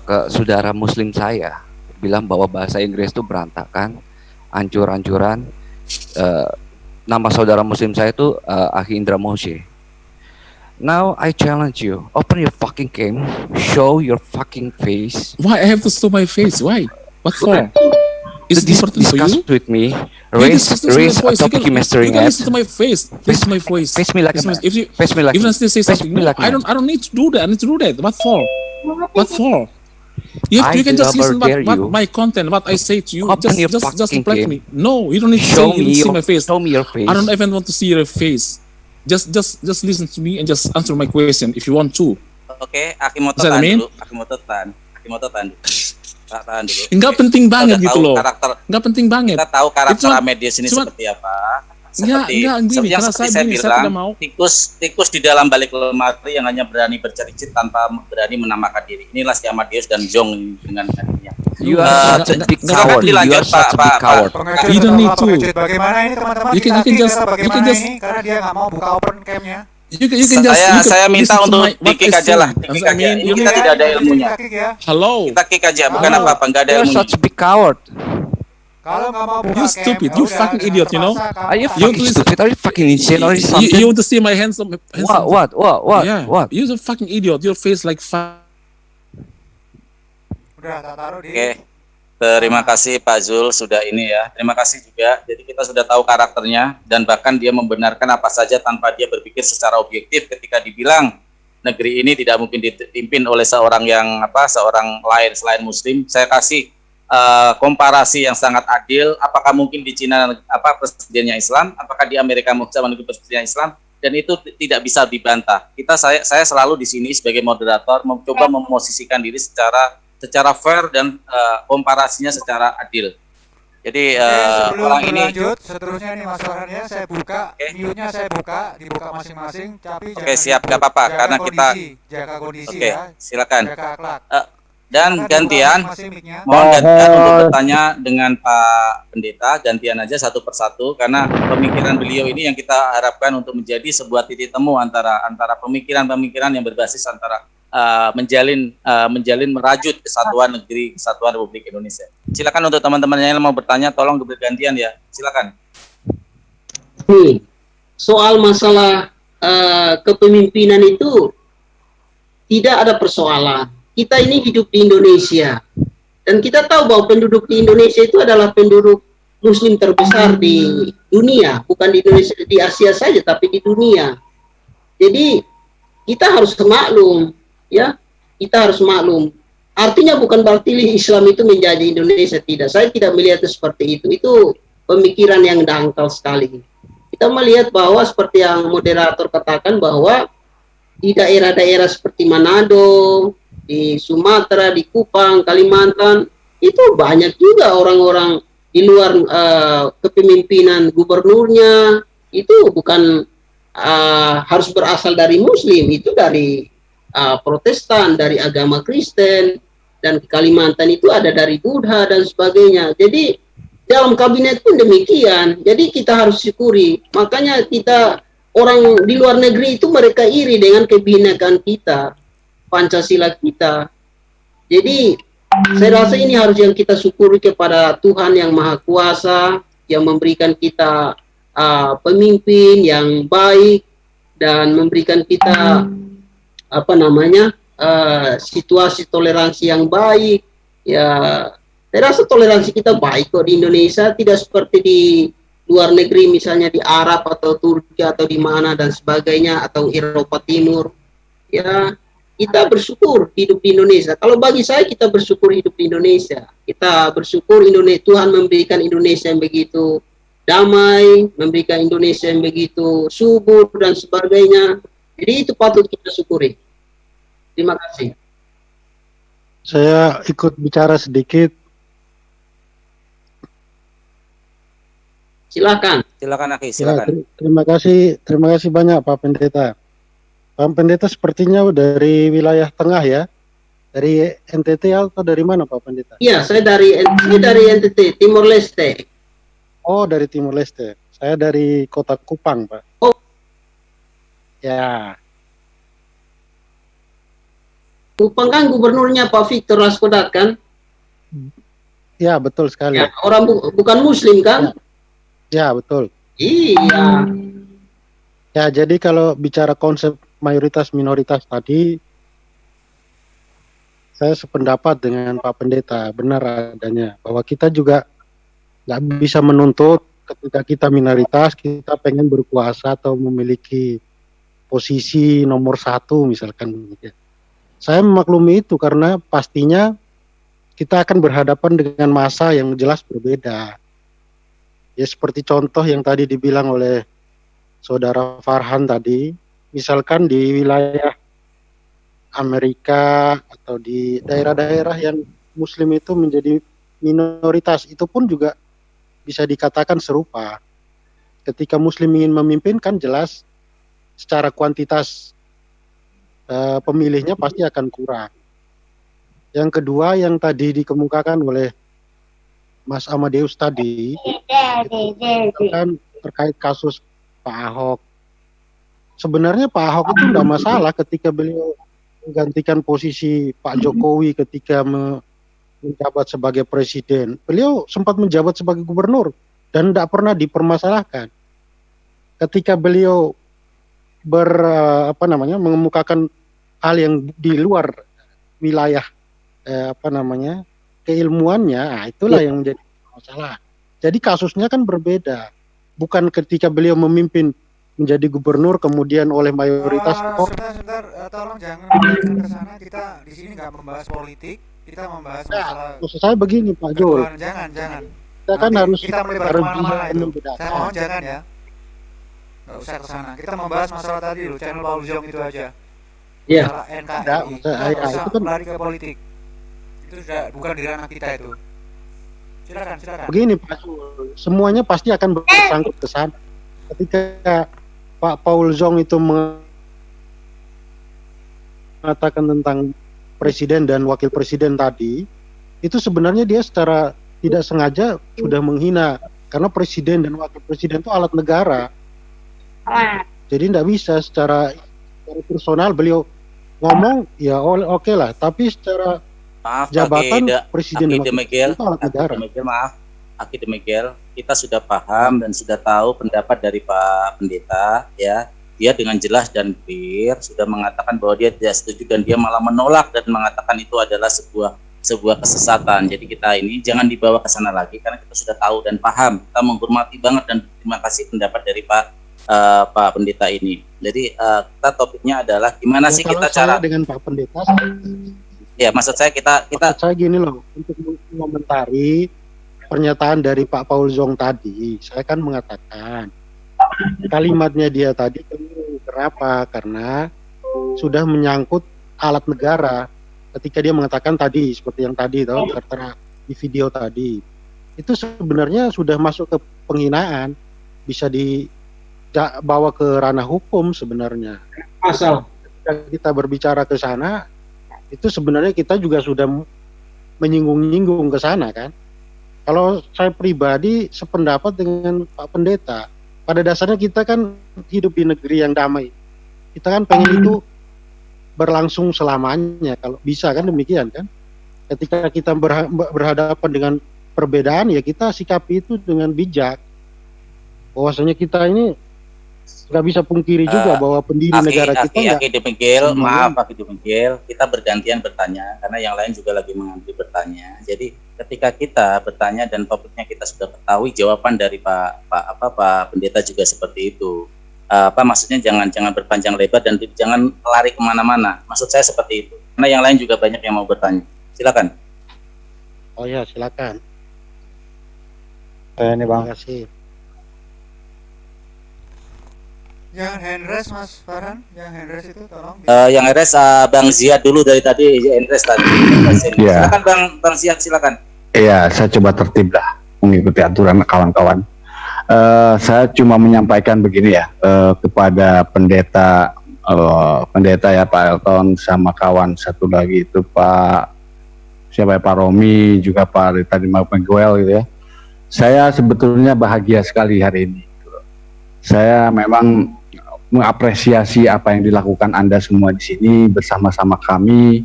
ke saudara Muslim saya, bilang bahwa bahasa Inggris itu berantakan, hancur-hancuran. Nama saudara Muslim saya itu Akhi Indra Moshe. Now I challenge you, open your fucking cam, show your fucking face. Why I have to show my face? Why? What for? Is it important for discuss you? with me, You raise discuss this with a my voice. topic you're You mastering can at. listen to my face. Listen to my voice. Face me like Listen a to my- if you face me like if you still say face something, me no, like a I don't need to do that. I need to do that. What for? What for? You can just never listen dare what you. my content, what I say to you. Open your Just fucking reply to game. me. No, you don't need to Show say. You me need to see your- my face. show me your face. I don't even want to see your face. Just listen to me and just answer my question if you want to. Oke, Akimoto Is that tahan what I mean? dulu. Akimoto tahan dulu. Tahan dulu. Enggak penting Kita banget udah gitu tahu loh. karakter- Enggak penting banget. Kita tahu karakter Itu Amedius ini cuma- seperti apa. Enggak, Seperti begini, yang karena seperti saya saya begini, saya bilang, tidak mau. tikus di dalam balik lemari yang hanya berani bercericit tanpa berani menamakan diri. Inilah si Amedius dan Zhong dengan adiknya. You are such a big coward. You are such a big coward. You don't need to. Bagaimana ini teman-teman? You can just Bagaimana ini? Karena dia nggak mau buka open cam-nya. You can just Saya minta listen to untuk what di-kick I aja say. lah, di-kick Understand aja. me? Ini You kita need- tidak ada ilmunya. Hello. Kita kick aja, bukan Halo. apa-apa, nggak ada You are ilmunya. such a big coward. Kalau nggak mau buka You cam, stupid. ya You udah, fucking jangan idiot. You know. terpaksa kamu Are you tahan. fucking stupid? Are you fucking insane or something? You want to see my handsome? What? Yeah. What? You're a fucking idiot. Your face like Udah tak taruh di. Oke. Terima kasih Pak Zul sudah ini ya. Terima kasih juga. Jadi kita sudah tahu karakternya dan bahkan dia membenarkan apa saja tanpa dia berpikir secara objektif ketika dibilang negeri ini tidak mungkin dipimpin oleh seorang lain selain Muslim. Saya kasih komparasi yang sangat adil. Apakah mungkin di Cina presidennya Islam? Apakah di Amerika mungkin presidennya Islam? Dan itu tidak bisa dibantah. Saya selalu di sini sebagai moderator mencoba memosisikan diri secara fair dan komparasinya secara adil. Jadi Sebelum orang ini berlanjut, seterusnya nih Mas Farhan ya, saya buka, mute-nya saya buka, dibuka masing-masing, tapi Oke, siap, nggak apa-apa, jaga karena kita- jaga kondisi Oke, ya, silakan. jaga akhlak. Dan Silakan gantian, dibuka masing-masing mic-nya. mohon gantian untuk bertanya dengan Pak Pendeta, gantian aja satu persatu karena pemikiran beliau ini yang kita harapkan untuk menjadi sebuah titik temu antara pemikiran-pemikiran yang berbasis antara menjalin merajut kesatuan Republik Indonesia. Silakan untuk teman-teman yang mau bertanya, tolong bergantian ya. Silakan. Nih, soal masalah kepemimpinan itu tidak ada persoalan. Kita ini hidup di Indonesia dan kita tahu bahwa penduduk di Indonesia itu adalah penduduk Muslim terbesar di dunia, bukan di Indonesia, di Asia saja, tapi di dunia. Jadi kita harus maklum, ya, kita harus maklum. Artinya bukan berarti Islam itu menjadi Indonesia, tidak. Saya tidak melihat itu seperti itu. Itu pemikiran yang dangkal sekali. Kita melihat bahwa seperti yang moderator katakan bahwa di daerah-daerah seperti Manado, di Sumatera, di Kupang, Kalimantan, itu banyak juga orang-orang di luar kepemimpinan gubernurnya, itu bukan harus berasal dari Muslim, itu dari Protestan, dari agama Kristen, dan di Kalimantan itu ada dari Buddha dan sebagainya. Jadi dalam kabinet pun demikian. Jadi kita harus syukuri. Makanya kita orang di luar negeri itu mereka iri dengan kebinekaan kita, Pancasila kita. Jadi saya rasa ini harus yang kita syukuri kepada Tuhan yang Maha Kuasa yang memberikan kita pemimpin yang baik dan memberikan kita situasi toleransi yang baik. Ya, saya rasa toleransi kita baik kok di Indonesia, tidak seperti di luar negeri misalnya di Arab atau Turki atau di mana dan sebagainya atau Eropa Timur. Ya, kita bersyukur hidup di Indonesia. Kalau bagi saya kita bersyukur hidup di Indonesia. Kita bersyukur Tuhan memberikan Indonesia yang begitu damai, memberikan Indonesia yang begitu subur dan sebagainya. Jadi itu patut kita syukuri. Terima kasih. Saya ikut bicara sedikit. Silakan Aki, silakan. Ya, terima kasih banyak Pak Pendeta. Pak Pendeta sepertinya dari wilayah tengah ya, dari NTT atau dari mana Pak Pendeta? Iya, saya dari NTT, Timor Leste. Oh, dari Timor Leste. Saya dari kota Kupang, Pak. Oh. Ya. Kupang kan gubernurnya Pak Victor Raskodat kan? Ya, betul sekali. Ya, orang bukan Muslim kan? Ya, betul. Iya. Ya, jadi kalau bicara konsep mayoritas minoritas tadi, saya sependapat dengan Pak Pendeta, benar adanya bahwa kita juga nggak bisa menuntut ketika kita minoritas kita pengen berkuasa atau memiliki posisi nomor 1 misalkan begitu. Saya memaklumi itu karena pastinya kita akan berhadapan dengan massa yang jelas berbeda. Ya seperti contoh yang tadi dibilang oleh saudara Farhan tadi, misalkan di wilayah Amerika atau di daerah-daerah yang Muslim itu menjadi minoritas, itu pun juga bisa dikatakan serupa. Ketika Muslim ingin memimpin kan jelas secara kuantitas pemilihnya pasti akan kurang. Yang kedua yang tadi dikemukakan oleh Mas Amadeus tadi, itu kan terkait kasus Pak Ahok. Sebenarnya Pak Ahok itu tidak masalah ketika beliau menggantikan posisi Pak Jokowi ketika menjabat sebagai presiden. Beliau sempat menjabat sebagai gubernur dan tidak pernah dipermasalahkan. Ketika beliau mengemukakan hal yang di luar wilayah keilmuannya, itulah yang menjadi masalah. Jadi kasusnya kan berbeda. Bukan ketika beliau memimpin menjadi gubernur kemudian oleh mayoritas. Sebentar, tolong jangan mengalihkan ke sana. Kita di sini nggak membahas politik, kita membahas masalah. Maksud saya begini Pak Jul. Jangan. Kita kan harus kita melebar kemana-mana itu. Saya mohon jangan ya. Nggak usah ke sana. Kita membahas masalah tadi dulu, channel Paul Jong itu aja. Iya. Masalah NKRI. Nggak usah itu kan lari ke politik. Itu sudah bukan di ranah kita itu. Silakan. Begini Pak Jul, semuanya pasti akan bersangkut ke sana. Ketika Pak Paul Zong itu mengatakan tentang presiden dan wakil presiden tadi, itu sebenarnya dia secara tidak sengaja sudah menghina, karena presiden dan wakil presiden itu alat negara. Jadi tidak bisa secara personal beliau ngomong ya oke lah, tapi secara jabatan presiden dan wakil presiden itu alat negara. Aki Demegel, kita sudah paham dan sudah tahu pendapat dari Pak Pendeta, ya. Dia dengan jelas dan clear sudah mengatakan bahwa dia tidak setuju dan dia malah menolak dan mengatakan itu adalah sebuah kesesatan. Jadi kita ini jangan dibawa ke sana lagi karena kita sudah tahu dan paham. Kita menghormati banget dan terima kasih pendapat dari Pak Pendeta ini. Jadi kita topiknya adalah gimana sih kita cara dengan Pak Pendeta. Ya, maksud saya maksud saya gini loh, untuk mengomentari pernyataan dari Pak Paul Zong tadi, saya kan mengatakan kalimatnya dia tadi kenapa? Karena sudah menyangkut alat negara. Ketika dia mengatakan tadi seperti yang tadi tertera di video tadi, itu sebenarnya sudah masuk ke penghinaan, bisa dibawa ke ranah hukum sebenarnya. Asal kita berbicara ke sana, itu sebenarnya kita juga sudah menyinggung-nyinggung ke sana kan. Kalau saya pribadi sependapat dengan Pak Pendeta, pada dasarnya kita kan hidup di negeri yang damai. Kita kan pengen itu berlangsung selamanya, kalau bisa kan demikian kan. Ketika kita berhadapan dengan perbedaan, ya kita sikapi itu dengan bijak. Bahwasanya kita ini nggak bisa pungkiri juga bahwa pendiri negara kita Aki Demegel, maaf Aki Demegel, kita bergantian bertanya karena yang lain juga lagi mengambil bertanya. Jadi ketika kita bertanya dan topiknya kita sudah ketahui jawaban dari Pak Pendeta juga seperti itu. Maksudnya jangan berpanjang lebar dan jangan lari kemana-mana. Maksud saya seperti itu. Karena yang lain juga banyak yang mau bertanya. Silakan. Oh ya, silakan. Ini Bang. Terima kasih. Yang handres Mas Farhan, yang handres itu tolong. Yang handres Bang Ziad dulu dari tadi, handres tadi. Ya. Silakan Bang Ziad, silakan. Iya, saya coba tertib lah mengikuti aturan kawan-kawan. Saya cuma menyampaikan begini ya kepada pendeta ya Pak Elton sama kawan satu lagi itu Pak Romi juga Pak tadi Miguel gitu ya. Saya sebetulnya bahagia sekali hari ini. Saya memang mengapresiasi apa yang dilakukan Anda semua di sini bersama-sama kami,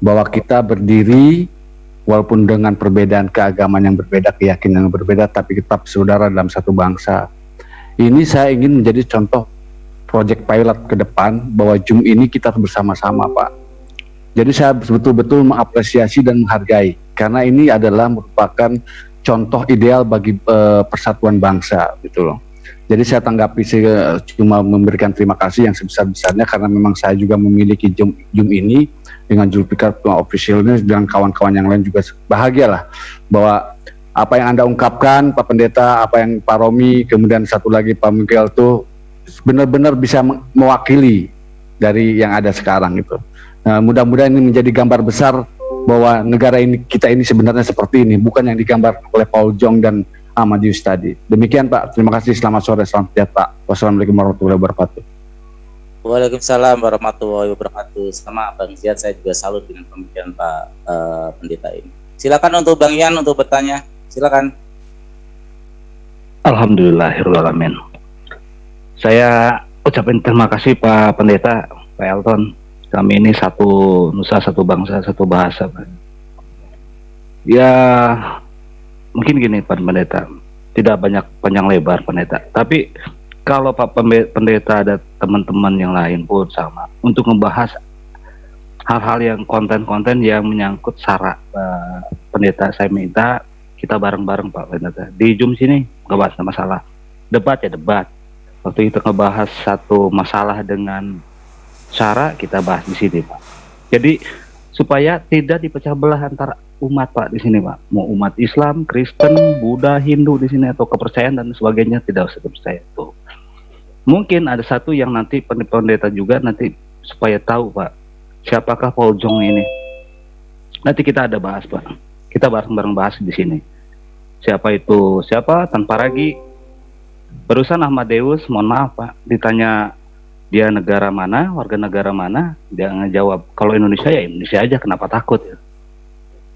bahwa kita berdiri walaupun dengan perbedaan keagamaan yang berbeda, keyakinan yang berbeda, tapi tetap saudara dalam satu bangsa. Ini saya ingin menjadi contoh proyek pilot ke depan bahwa Zoom ini kita bersama-sama Pak. Jadi saya betul-betul mengapresiasi dan menghargai karena ini adalah merupakan contoh ideal bagi persatuan bangsa gitu loh. Jadi saya tanggapi saya cuma memberikan terima kasih yang sebesar-besarnya karena memang saya juga memiliki Zoom ini dengan Julfikar officialnya dan kawan-kawan yang lain juga bahagialah bahwa apa yang Anda ungkapkan Pak Pendeta, apa yang Pak Romi, kemudian satu lagi Pak Miguel tuh benar-benar bisa mewakili dari yang ada sekarang gitu. Nah, mudah-mudahan ini menjadi gambar besar bahwa negara ini kita ini sebenarnya seperti ini, bukan yang digambar oleh Paul Jong dan Ahmadius tadi. Demikian Pak, terima kasih, selamat sore, salam sejahtera. Wassalamualaikum warahmatullahi wabarakatuh. Waalaikumsalam warahmatullahi wabarakatuh. Sama Bang Ziad, saya juga salut dengan pemikiran Pak Pendeta ini. Silakan untuk Bang Ian untuk bertanya. Silakan. Alhamdulillahirrahmanirrahim. Saya ucapin terima kasih Pak Pendeta, Pak Elton. Kami ini satu nusa, satu bangsa, satu bahasa, Pak. Ya, mungkin gini Pak Pendeta, tidak banyak panjang lebar Pendeta, tapi kalau Pak Pendeta ada teman-teman yang lain pun sama untuk membahas hal-hal yang konten-konten yang menyangkut SARA, Pendeta, saya minta kita bareng-bareng Pak Pendeta di Zoom sini, nggak bahas masalah debat ya debat. Waktu kita ngebahas satu masalah dengan SARA, kita bahas di sini Pak. Jadi supaya tidak dipecah belah antara umat Pak di sini Pak, mau umat Islam, Kristen, Buddha, Hindu di sini atau kepercayaan dan sebagainya, tidak usah percaya itu. Mungkin ada satu yang nanti pendeta juga nanti supaya tahu Pak, siapakah Paul Jong ini. Nanti kita ada bahas Pak, kita bareng-bareng bahas di sini. Siapa itu siapa tanpa ragu. Barusan Ahmadeus, mohon maaf Pak, ditanya dia negara mana, warga negara mana, dia ngejawab kalau Indonesia ya Indonesia aja, kenapa takut ya.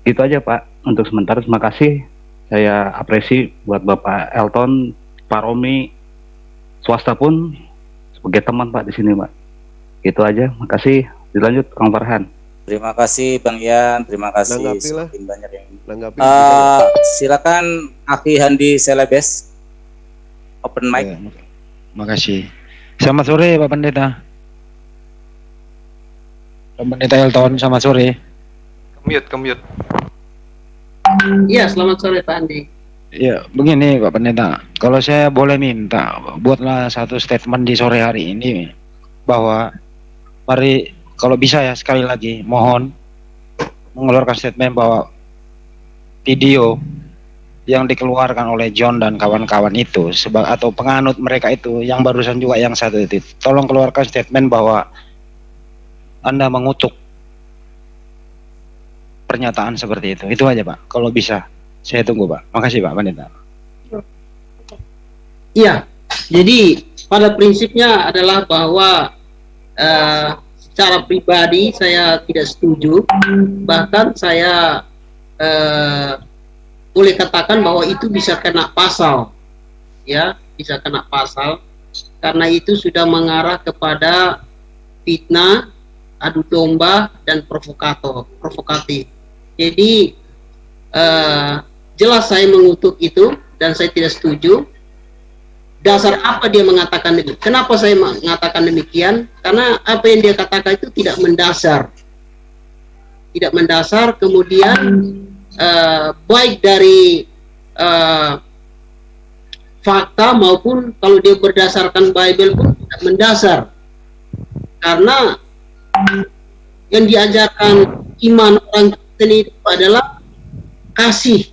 Itu aja Pak, untuk sementara terima kasih. Saya apresi buat Bapak Elton, Pak Romi, swasta pun sebagai teman Pak di sini Pak. Itu aja, makasih. Dilanjut Kang Farhan. Terima kasih Bang Ian, terima kasih Nanggapilah. semakin banyak yang Silakan. silakan Aki Handi Selebes, open mic. Makasih. Selamat sore Pak Pendeta. Pak Pendeta Elton, selamat sore. Kemute. Iya, selamat sore Pak Andi. Ya, begini Pak Pendeta. Kalau saya boleh minta, buatlah satu statement di sore hari ini bahwa mari kalau bisa ya sekali lagi mohon mengeluarkan statement bahwa video yang dikeluarkan oleh John dan kawan-kawan itu atau penganut mereka itu yang barusan juga yang satu itu, tolong keluarkan statement bahwa Anda mengutuk pernyataan seperti itu. Itu aja Pak, kalau bisa saya tunggu Pak. Makasih Pak Pendeta. Iya, jadi pada prinsipnya adalah bahwa secara pribadi saya tidak setuju, bahkan saya boleh katakan bahwa itu bisa kena pasal, ya, bisa kena pasal, karena itu sudah mengarah kepada fitnah, adu domba, dan provokatif. Jadi jelas saya mengutuk itu dan saya tidak setuju. Dasar apa dia mengatakan demikian? Kenapa saya mengatakan demikian? Karena apa yang dia katakan itu tidak mendasar. Tidak mendasar, kemudian baik dari fakta maupun kalau dia berdasarkan Bible pun tidak mendasar. Karena yang diajarkan iman orang Kristen itu adalah kasih,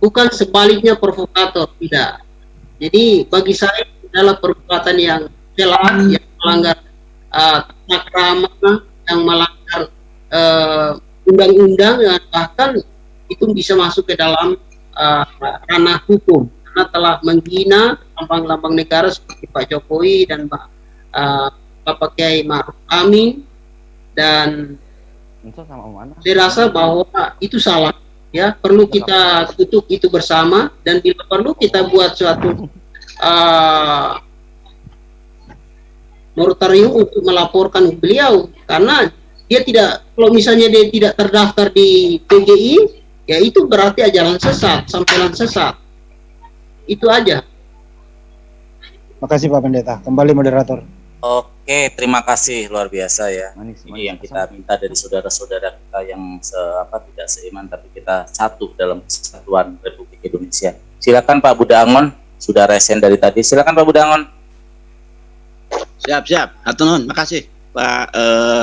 bukan sebaliknya provokator, tidak. Jadi bagi saya adalah perbuatan yang jelas, yang melanggar tata krama, yang melanggar undang-undang, bahkan itu bisa masuk ke dalam ranah hukum karena telah menghina lambang-lambang negara seperti Pak Jokowi dan Bapak Kiai Ma'ruf Amin, dan saya rasa bahwa itu salah. Ya, perlu kita tutup itu bersama, dan bila perlu kita buat suatu moratorium untuk melaporkan beliau, karena dia tidak, kalau misalnya dia tidak terdaftar di PGI, ya itu berarti ajaran sesat, sampaian sesat. Itu aja. Makasih Pak Pendeta. Kembali moderator. Oke, terima kasih, luar biasa ya. Ini yang kita minta dari saudara-saudara kita yang tidak seiman, tapi kita satu dalam kesatuan Republik Indonesia. Indonesia. Silakan Pak Budangon, sudah resen dari tadi. Silakan Pak Budangon. Siap. Hatur nuhun, makasih Pak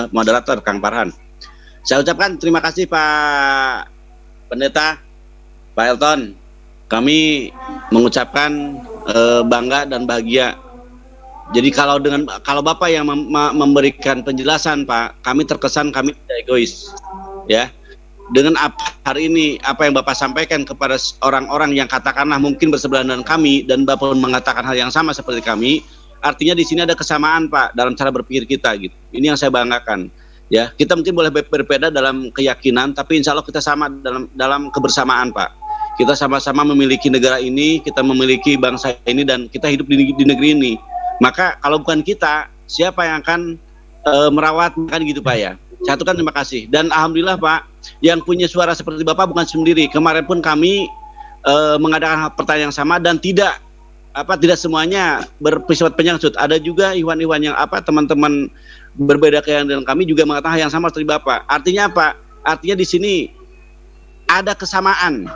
moderator Kang Farhan. Saya ucapkan terima kasih Pak Pendeta, Pak Elton. Kami mengucapkan bangga dan bahagia. Jadi kalau Bapak yang memberikan penjelasan Pak, kami terkesan kami tidak egois, ya. Dengan hari ini apa yang Bapak sampaikan kepada orang-orang yang katakanlah mungkin bersebelahan dengan kami dan Bapak pun mengatakan hal yang sama seperti kami, artinya di sini ada kesamaan Pak dalam cara berpikir kita gitu. Ini yang saya banggakan. Ya, kita mungkin boleh berbeda dalam keyakinan, tapi insya Allah kita sama dalam kebersamaan Pak. Kita sama-sama memiliki negara ini, kita memiliki bangsa ini dan kita hidup di negeri ini. Maka kalau bukan kita, siapa yang akan merawat kan gitu Pak ya. Satu kan terima kasih dan alhamdulillah Pak, yang punya suara seperti Bapak bukan sendiri. Kemarin pun kami mengadakan pertanyaan yang sama dan tidak semuanya bersifat penyangsut. Ada juga iwan-iwan yang teman-teman berbeda keyakinan dengan kami juga mengatakan hal yang sama seperti Bapak. Artinya apa? Artinya di sini ada kesamaan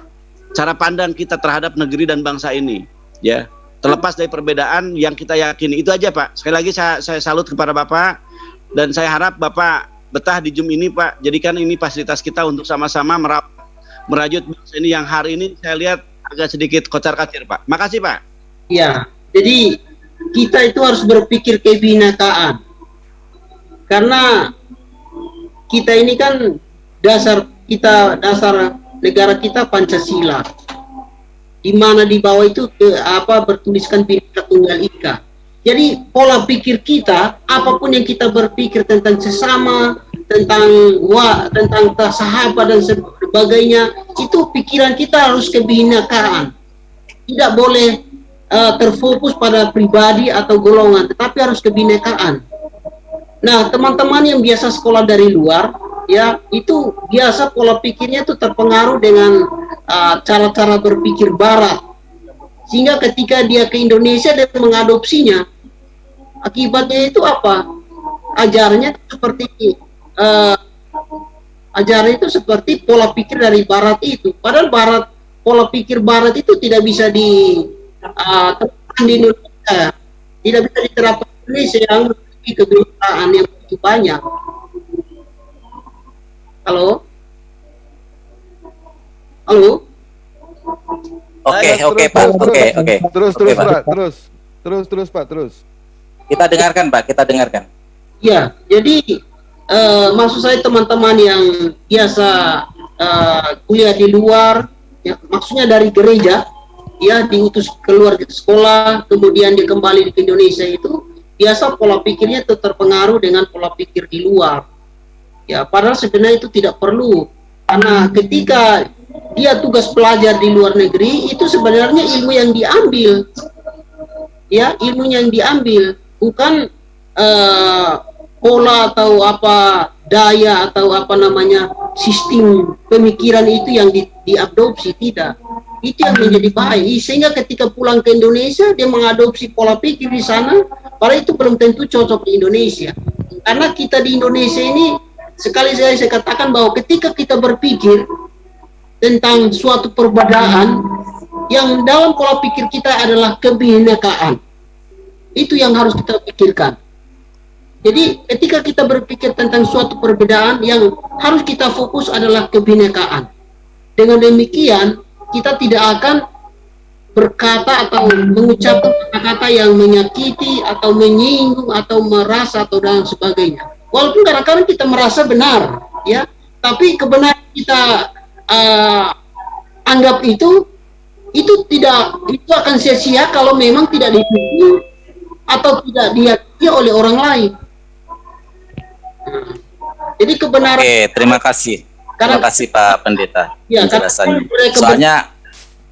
cara pandang kita terhadap negeri dan bangsa ini, ya. Terlepas dari perbedaan yang kita yakini. Itu aja Pak. Sekali lagi saya salut kepada Bapak dan saya harap Bapak betah di Zoom ini Pak. Jadikan ini fasilitas kita untuk sama-sama merajut bangsa ini yang hari ini saya lihat agak sedikit kocar-kacir Pak. Makasih Pak. Ya, jadi kita itu harus berpikir kebinekaan. Karena kita ini kan dasar negara kita Pancasila. Di mana di bawah itu bertuliskan Bhinneka Tunggal Ika. Jadi pola pikir kita, apapun yang kita berpikir tentang sesama, tentang sahabat dan sebagainya, itu pikiran kita harus kebinekaan. Tidak boleh terfokus pada pribadi atau golongan, tetapi harus kebinekaan. Nah, teman-teman yang biasa sekolah dari luar, ya itu biasa pola pikirnya itu terpengaruh dengan cara-cara berpikir Barat, sehingga ketika dia ke Indonesia dan mengadopsinya, akibatnya itu apa? Ajarannya seperti pola pikir dari Barat itu. Padahal pola pikir Barat itu tidak bisa diterapkan di Indonesia, tidak bisa diterapkan di Indonesia yang memiliki kebinekaan yang begitu banyak. Halo? Oke Pak. Terus Pak. Kita dengarkan Pak, kita dengarkan. Ya, jadi maksud saya teman-teman yang biasa kuliah di luar, ya, maksudnya dari gereja, ya diutus keluar ke sekolah, kemudian dia kembali ke Indonesia itu, biasa pola pikirnya itu terpengaruh dengan pola pikir di luar. Ya, padahal sebenarnya itu tidak perlu, karena ketika dia tugas pelajar di luar negeri itu sebenarnya ilmu yang diambil, ya ilmunya yang diambil, bukan pola atau daya atau sistem pemikiran itu yang diadopsi, tidak. Itu yang menjadi baik, sehingga ketika pulang ke Indonesia dia mengadopsi pola pikir di sana, padahal itu belum tentu cocok di Indonesia. Karena kita di Indonesia ini, sekali saya katakan bahwa ketika kita berpikir tentang suatu perbedaan, yang dalam pola pikir kita adalah kebinekaan. Itu yang harus kita pikirkan. Jadi ketika kita berpikir tentang suatu perbedaan, yang harus kita fokus adalah kebinekaan. Dengan demikian, kita tidak akan berkata atau mengucapkan kata-kata yang menyakiti atau menyinggung atau merasa atau dan sebagainya. Walaupun kadang-kadang kita merasa benar, ya, tapi kebenaran kita anggap itu akan sia-sia kalau memang tidak didukung atau tidak diyakini oleh orang lain. Jadi kebenaran. Oke, terima kasih. Terima kasih Pak Pendeta. Ya, penjelasannya. Soalnya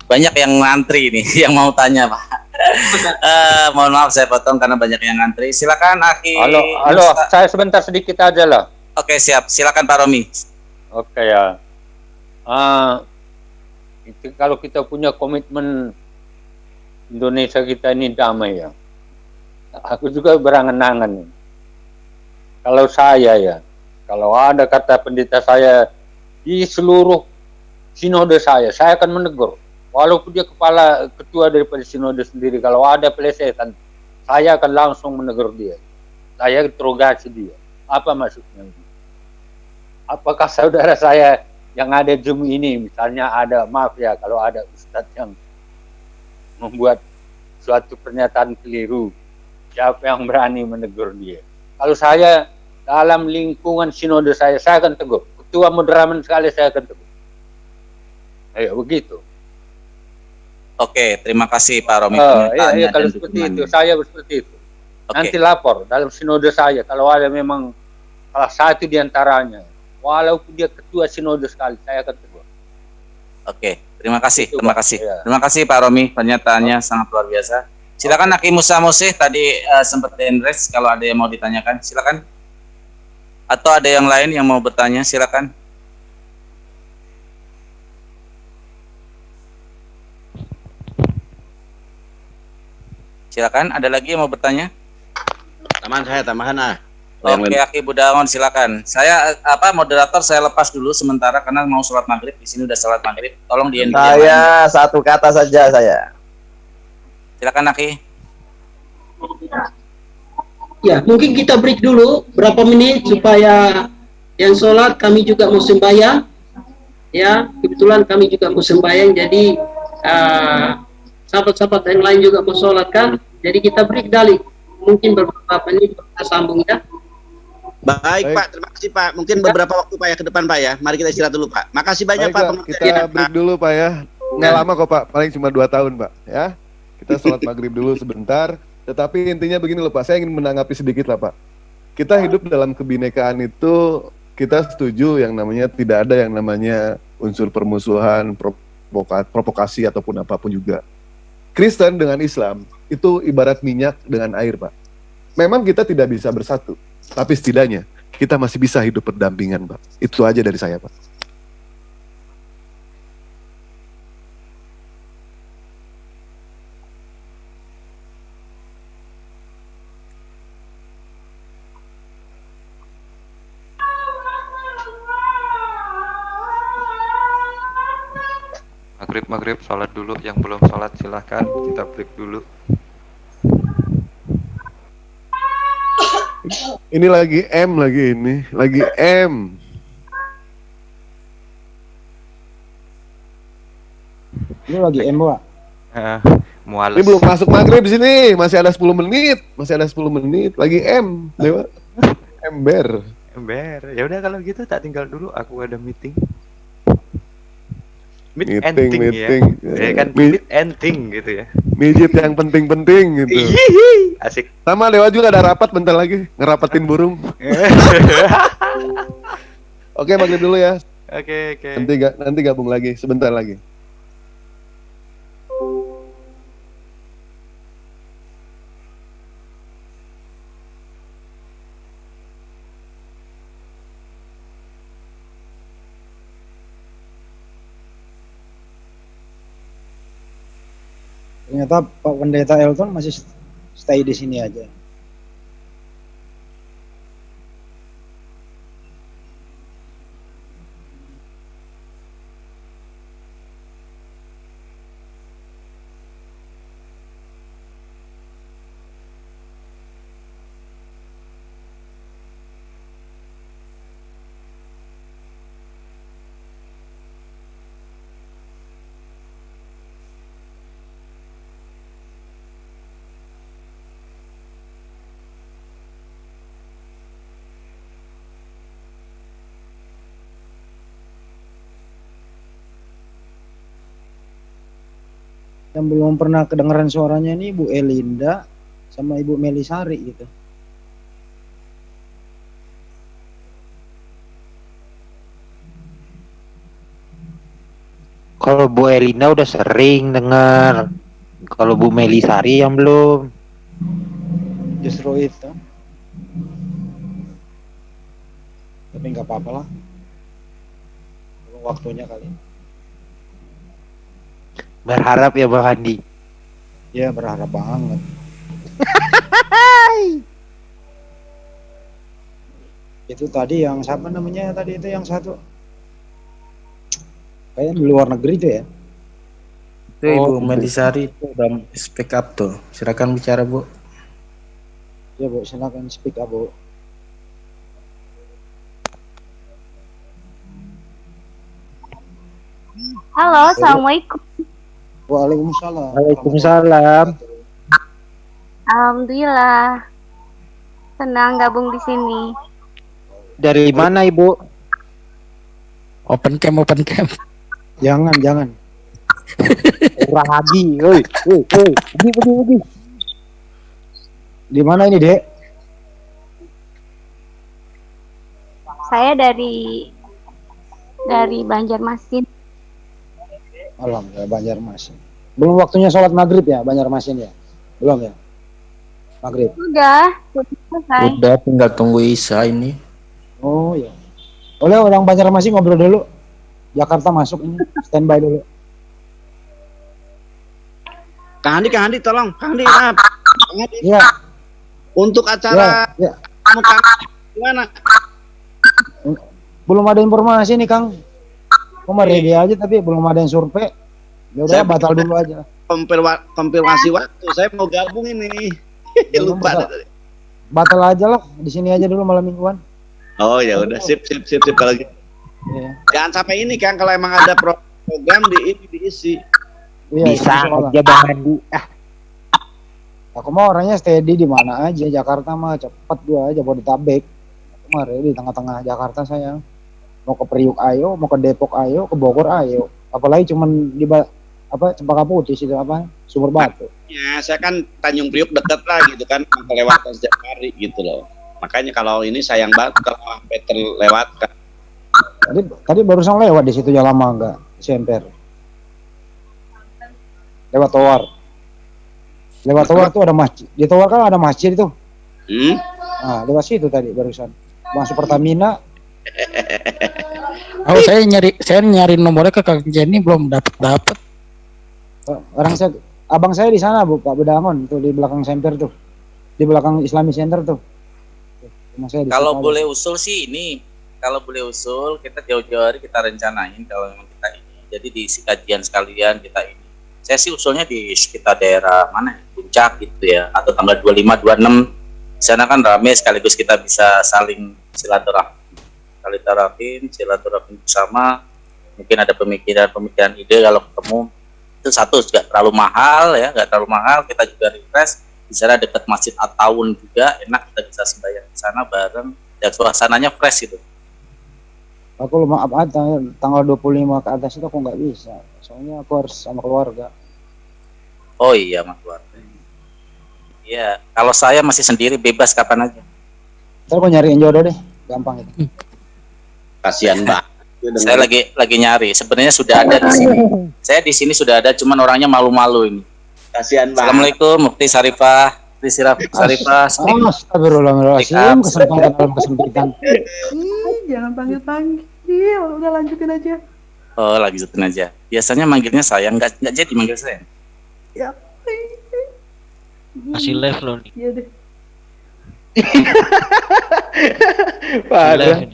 banyak yang ngantri nih, yang mau tanya Pak. Mohon maaf saya potong karena banyak yang ngantri. Silakan Aki. Halo, saya sebentar sedikit aja lah. Oke, siap. Silakan Pak Romi. Oke ya. Itu kalau kita punya komitmen Indonesia kita ini damai ya. Aku juga berangan-angan. Kalau saya kalau ada kata pendeta saya di seluruh sinode saya akan menegur. Walaupun dia ketua daripada sinode sendiri, kalau ada pelesetan, saya akan langsung menegur dia. Saya interogasi dia. Apa maksudnya? Apakah saudara saya yang ada Zoom ini, misalnya ada, maaf ya, kalau ada ustadz yang membuat suatu pernyataan keliru, siapa yang berani menegur dia? Kalau saya dalam lingkungan sinode saya akan tegur. Ketua moderamen sekali saya akan tegur. Ayo begitu. Oke, terima kasih Pak Romi. Iya, kalau seperti itu, saya seperti itu. Nanti lapor dalam sinode saya, kalau ada memang salah satu di antaranya, walaupun dia ketua sinode sekali, saya akan tegur. Oke, terima kasih, terima kasih. Terima kasih Pak Romi, pernyataannya sangat luar biasa. Silakan Aki Musa Moseh, tadi sempat di-enrest, kalau ada yang mau ditanyakan, silakan. Atau ada yang lain yang mau bertanya, silakan. Silakan, ada lagi yang mau bertanya? Tambahan. Oke, Aki Budawan, silakan. Saya moderator saya lepas dulu sementara karena mau sholat maghrib. Di sini udah sholat maghrib. Tolong di-end. Saya satu kata saja saya. Silakan Aki. Ya, mungkin kita break dulu berapa menit supaya yang sholat kami juga mau sembahyang. Ya, kebetulan kami juga mau sembahyang, jadi sahabat-sahabat yang lain juga mau sholat kan. Jadi kita break dali. Mungkin beberapa menit kita sambung ya. Baik Pak, terima kasih Pak. Mungkin beberapa waktu Pak ya ke depan Pak ya. Mari kita istirahat dulu Pak. Makasih banyak Pak. Kita break dulu Pak ya. Nggak lama kok Pak, paling cuma 2 tahun Pak ya. Kita sholat maghrib dulu sebentar. Tetapi intinya begini loh Pak, saya ingin menanggapi sedikit lah Pak. Kita hidup dalam kebinekaan itu, kita setuju yang namanya tidak ada yang namanya unsur permusuhan, provokasi ataupun apapun juga. Kristen dengan Islam itu ibarat minyak dengan air Pak. Memang kita tidak bisa bersatu, tapi setidaknya kita masih bisa hidup berdampingan Pak. Itu aja dari saya Pak. Maghrib sholat dulu, yang belum sholat silahkan kita break dulu. Ini lagi M lagi M. Ini lagi M Pak. Muales. Ini belum masuk maghrib sini, masih ada 10 menit, lagi M, lewat ember. Ya udah kalau gitu tak tinggal dulu, aku ada meeting. Meeting Ya kan meeting gitu ya. Mijit yang penting-penting gitu. Asik. Sama lewat juga ada rapat bentar lagi, ngerapatin burung. Oke, maghrib dulu ya. Oke. Nanti gabung lagi sebentar lagi. Ternyata Pak Pendeta Elton masih stay di sini aja. Yang belum pernah kedengeran suaranya ini Ibu Elinda sama Ibu Melisari gitu. Kalau Bu Elinda udah sering dengar. Kalau Bu Melisari yang belum. Justru itu. Tapi nggak apa-apa lah. Belum waktunya kali. Berharap ya Bang Andi. Ya berharap banget. Itu tadi yang siapa namanya tadi itu yang satu. Kayaknya di luar negeri itu ya. Itu Ibu Melisari itu udah speak up tuh. Silakan bicara, Bu. Ya Bu, silakan speak up Bu. Halo, assalamualaikum. Waalaikumsalam. Waalaikumsalam. Alhamdulillah. Senang gabung di sini. Dari mana Ibu? Open cam. Jangan. Kurang lagi, woi. Pergi. Di mana ini, Dek? Saya dari Banjarmasin. Alhamdulillah Banjarmasin. Belum waktunya sholat maghrib ya Banjarmasin ya? Belum ya? Maghrib. Sudah selesai. Udah tinggal tunggu Isya ini. Oh ya. Boleh orang Banjarmasin ngobrol dulu. Jakarta masuk ini, standby dulu. Kang Handi tolong. Kang Handi. Iya. Untuk acara ya. gimana? Belum ada informasi nih Kang. Ready aja tapi belum ada yang survei. Ya udah batal dulu aja. Konfirmasi waktu. Saya mau gabung ini. Lupa. Batal aja lah. Di sini aja dulu malam mingguan. Oh ya udah sip kalau gitu. Iya. Jangan sampai ini Kang, kalau emang ada program diisi. Iya, bisa aja Bang Andi. Aku mah orangnya steady di mana aja. Jakarta mah cepet gua aja Bodetabek. Aku mah di tengah-tengah Jakarta sayang. Mau ke Priuk ayo, mau ke Depok ayo, ke Bogor ayo. Apalagi cuman di Cempaka Putih situ Sumber Batu. Ya, saya kan Tanjung Priuk dekat lah gitu kan, kelewatan setiap hari gitu loh. Makanya kalau ini sayang banget kalau sampai terlewatkan. Tadi barusan lewat di situ Jalan Mangga, Semper. Lewat Towar. Tuh ada masjid. Di Towar kan ada masjid itu. Nah, lewat situ tadi barusan. Masuk Pertamina. Oh, saya nyari nomornya ke Kang Jenny belum dapat. Abang saya di sana Bu, Pak Bedangon tuh di belakang Semper tuh. Di belakang Islamic Center tuh. Kalau boleh usul sih ini, kita jauh-jauh hari kita rencanain kalau memang kita ini. Jadi diisi kajian sekalian kita ini. Saya sih usulnya di sekitar daerah mana? Puncak gitu ya, atau tanggal 25, 26. Di sana kan rame sekaligus kita bisa saling silaturahmi bersama. Mungkin ada pemikiran ide kalau ketemu. Itu satu juga terlalu mahal ya, nggak terlalu mahal. Kita juga refresh di sana dekat Masjid At-Tawun juga, enak kita bisa sembahyang di sana bareng dan suasananya fresh gitu. Aku maaf tanggal 25 ke atas itu aku nggak bisa, soalnya aku harus sama keluarga. Oh iya, sama keluarga. Iya, kalau saya masih sendiri bebas kapan aja. Ntar aku nyariin jodoh deh, gampang itu. Kasihan Mbak. Saya lagi nyari. Sebenarnya sudah ada di sini. Saya di sini sudah ada, cuman orangnya malu-malu ini. Kasihan Mbak. Assalamualaikum, Mukti Sarifah. Astagfirullahaladzim, kesempitan. Jangan panggil, udah lanjutin aja. Oh, lanjutin aja. Biasanya manggilnya saya, nggak jadi manggil saya. Ya. Masih live loh nih. Iya deh. Parah.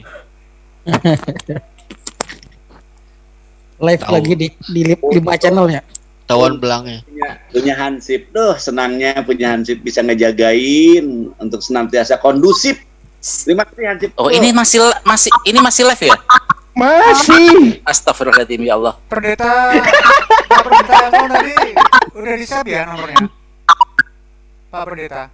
Live lagi di 5 channel ya. Tawan belangnya. Punya Hansip, senangnya punya Hansip bisa ngejagain untuk senantiasa kondusif. Terima kasih Hansip. Oh, ini masih live ya? Masih. Astagfirullahaladzim ya Allah. Pendeta Elton tadi udah di-save ya nomornya? Pak Pendeta.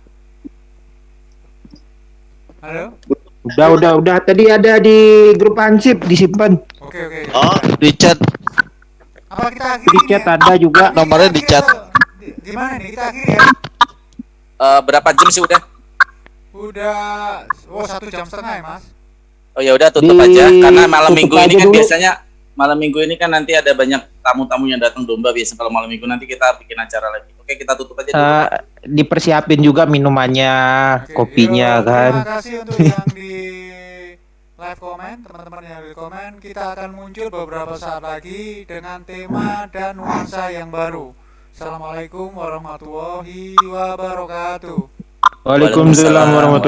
Halo? Udah. Tadi ada di grup Hansip disimpan. Oke. Oh, di chat. Apa kita akhiri? Di chat ada juga. Nomornya di chat. Gimana nih kita akhiri ya? Berapa jam sih udah? Udah 1 jam setengah ya Mas. Oh ya udah tutup aja karena malam minggu ini kan biasanya malam minggu ini kan nanti ada banyak tamu-tamu yang datang domba biasa kalau malam minggu nanti kita bikin acara lagi. Oke, kita tutup aja dulu. Dipersiapin juga minumannya, kopinya kan. Terima kasih untuk yang di live comment, teman-teman yang di komen. Kita akan muncul beberapa saat lagi dengan tema dan nuansa yang baru. Assalamualaikum warahmatullahi wabarakatuh. Waalaikumsalam warahmatullahi